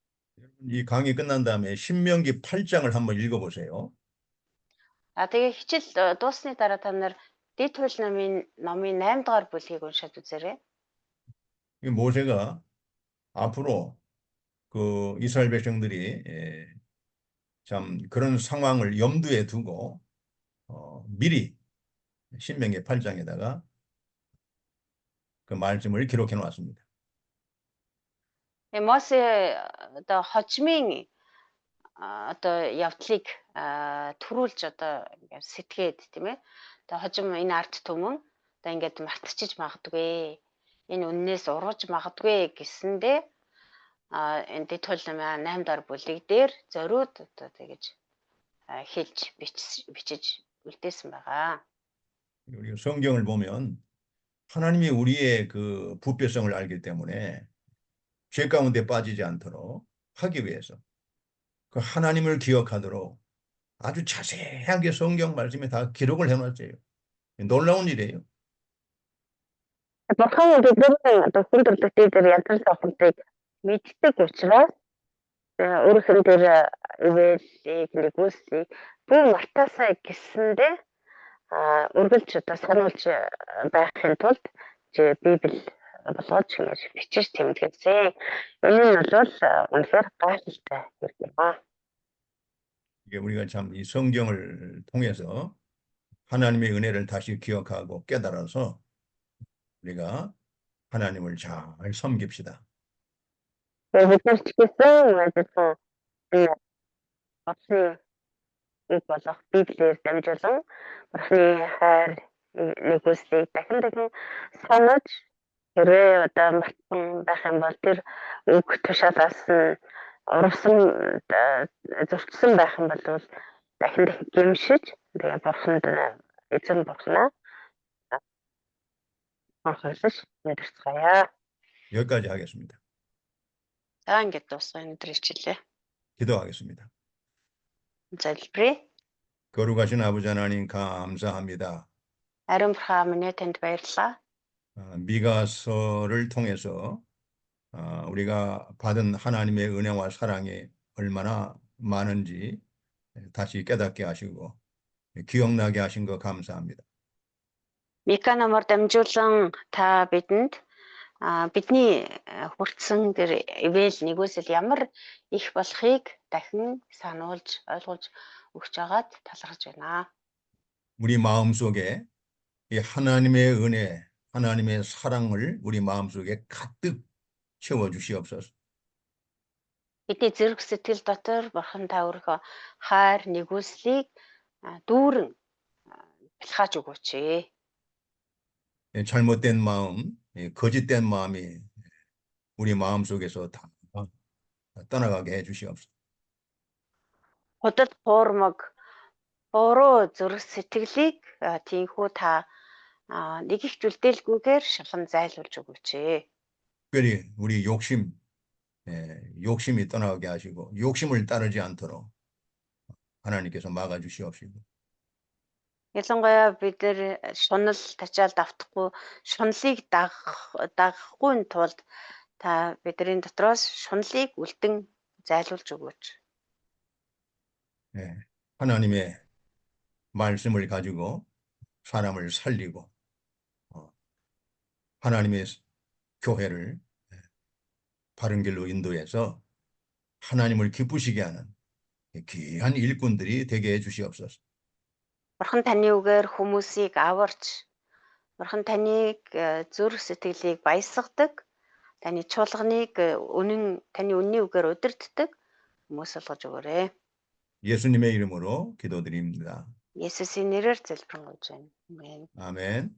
이 강의 끝난 다음에 신명기 8장을 한번 읽어보세요. Тэгээ хичээл дуусны дараа та нар Дэд хууль номын 8 дугаар бүлгийг уншаад үзээрэй. 이 모세가 앞으로 그 이스라엘 백성들이 참 그런 상황을 염두에 두고 미리 신명기 8장에다가 그 말씀을 기록해 놓았습니다. Мосе одоо хожмын одоо явдлыг төрүүлж одоо ингээд сэтгээд тийм ээ. Одоо хожим энэ арт түмэн одоо ингээд мартчих магадгүй. Энэ үннээс ургаж магадгүй гэсэндээ энэ Дэвтгүйлэн 8 дахь бүлэг дээр зориуд одоо тэгэж хэлж бичиж үлдээсэн байгаа. 우리 성경을 보면 하나님이 우리의 그 부패성을 알기 때문에 죄 가운데 빠지지 않도록 하기 위해서 그 하나님을 기억하도록 아주 자세하게 성경 말씀에 다 기록을 해놨어요. 놀라운 일이에요. Бурхан бидний одоо хүн төрлөختийн дээр янз бүрийн сонголтыг мэддэг учраас өөрөөр дээр ивэлийг нэгүсийг бүр мартаасаа гэсэндээ үргэлж одоо сануулж байхын тулд Библи болгож ингэж бичиж тэмдэглэсэн. Энэ нь бол үнэхээр гайхалтай хэрэг юм аа. 이게 우리가 참 이 성경을 통해서 하나님의 은혜를 다시 기억하고 깨달아서 우리가 하나님을 잘 섬깁시다. Бид нар ч гэсэн мэдсэн Бурханы үг болох Библиэр дамжуулан Бурханы хайр нэгүслийг дахин санаж хэрвээ одоо мартсан байх юм бол тэр үг тушаалаас нь урвсан зөрчсөн байх юм бол дахин гэмшиж тэгээ Бурханд эзэн Бурханаа хохирсож мэдэрцгаая. 여기까지 하겠습니다. За ингээд дуусгая өнөөдөр хичээлээ. 기도하겠습니다. Залбирая. 거룩하신 아버지 하나님 감사합니다. Ариун бурхан минь танд баярлалаа. 미가서를 통해서 우리가 받은 하나님의 은혜와 사랑이 얼마나 많은지 다시 깨닫게 하시고 기억나게 하신 거 감사합니다. Мика намар дамжуулан та бидэнд бидний хүртсэн тэр ивэл нэгүсэл ямар их болохыг дахин сануулж ойлгуулж өгч байгаад талархаж байна. 우리 마음속에 이 하나님의 은혜, 하나님의 사랑을 우리 마음속에 가득 채워 주시옵소서. Бидний зэрэг сэтгэл дотор бурхан та өөрийнхөө хайр нэгүслийг дүүрэн бэлхааж өгөөч. 잘못된 마음, 거짓된 마음이 우리 마음속에서 다 떠나가게 해 주시옵소서. Худал буурмаг буруу зүрх сэтгэлийг тийхүү та нэг их зүйлдэлгүйгээр шалган зайлуулж өгөөч. 특별히 우리 욕심이 떠나게 하시고 욕심을 따르지 않도록 하나님께서 막아 주시옵시고. Ялангуяа бид нэр шунал тачаалд автахгүй шунлыг дагахгүй тулд та бидний дотроос шунлыг үлдэн зайлуулж өгөөч. 하나님의 말씀을 가지고 사람을 살리고 하나님의 교회를 바른 길로 인도해서 하나님을 기쁘시게 하는 귀한 일꾼들이 되게 해 주시옵소서. Бурхан таны үгээр хүмүүсийг аварч, бурхан таныг зүрх сэтгэлийг баясгадаг, таны чуулганыг таны үнний үгээр удирддаг хүмүүс болгож өгөөрэй. 예수님의 이름으로 기도드립니다. Есүсийн нэрээр залбирanгуйж байна. 아멘.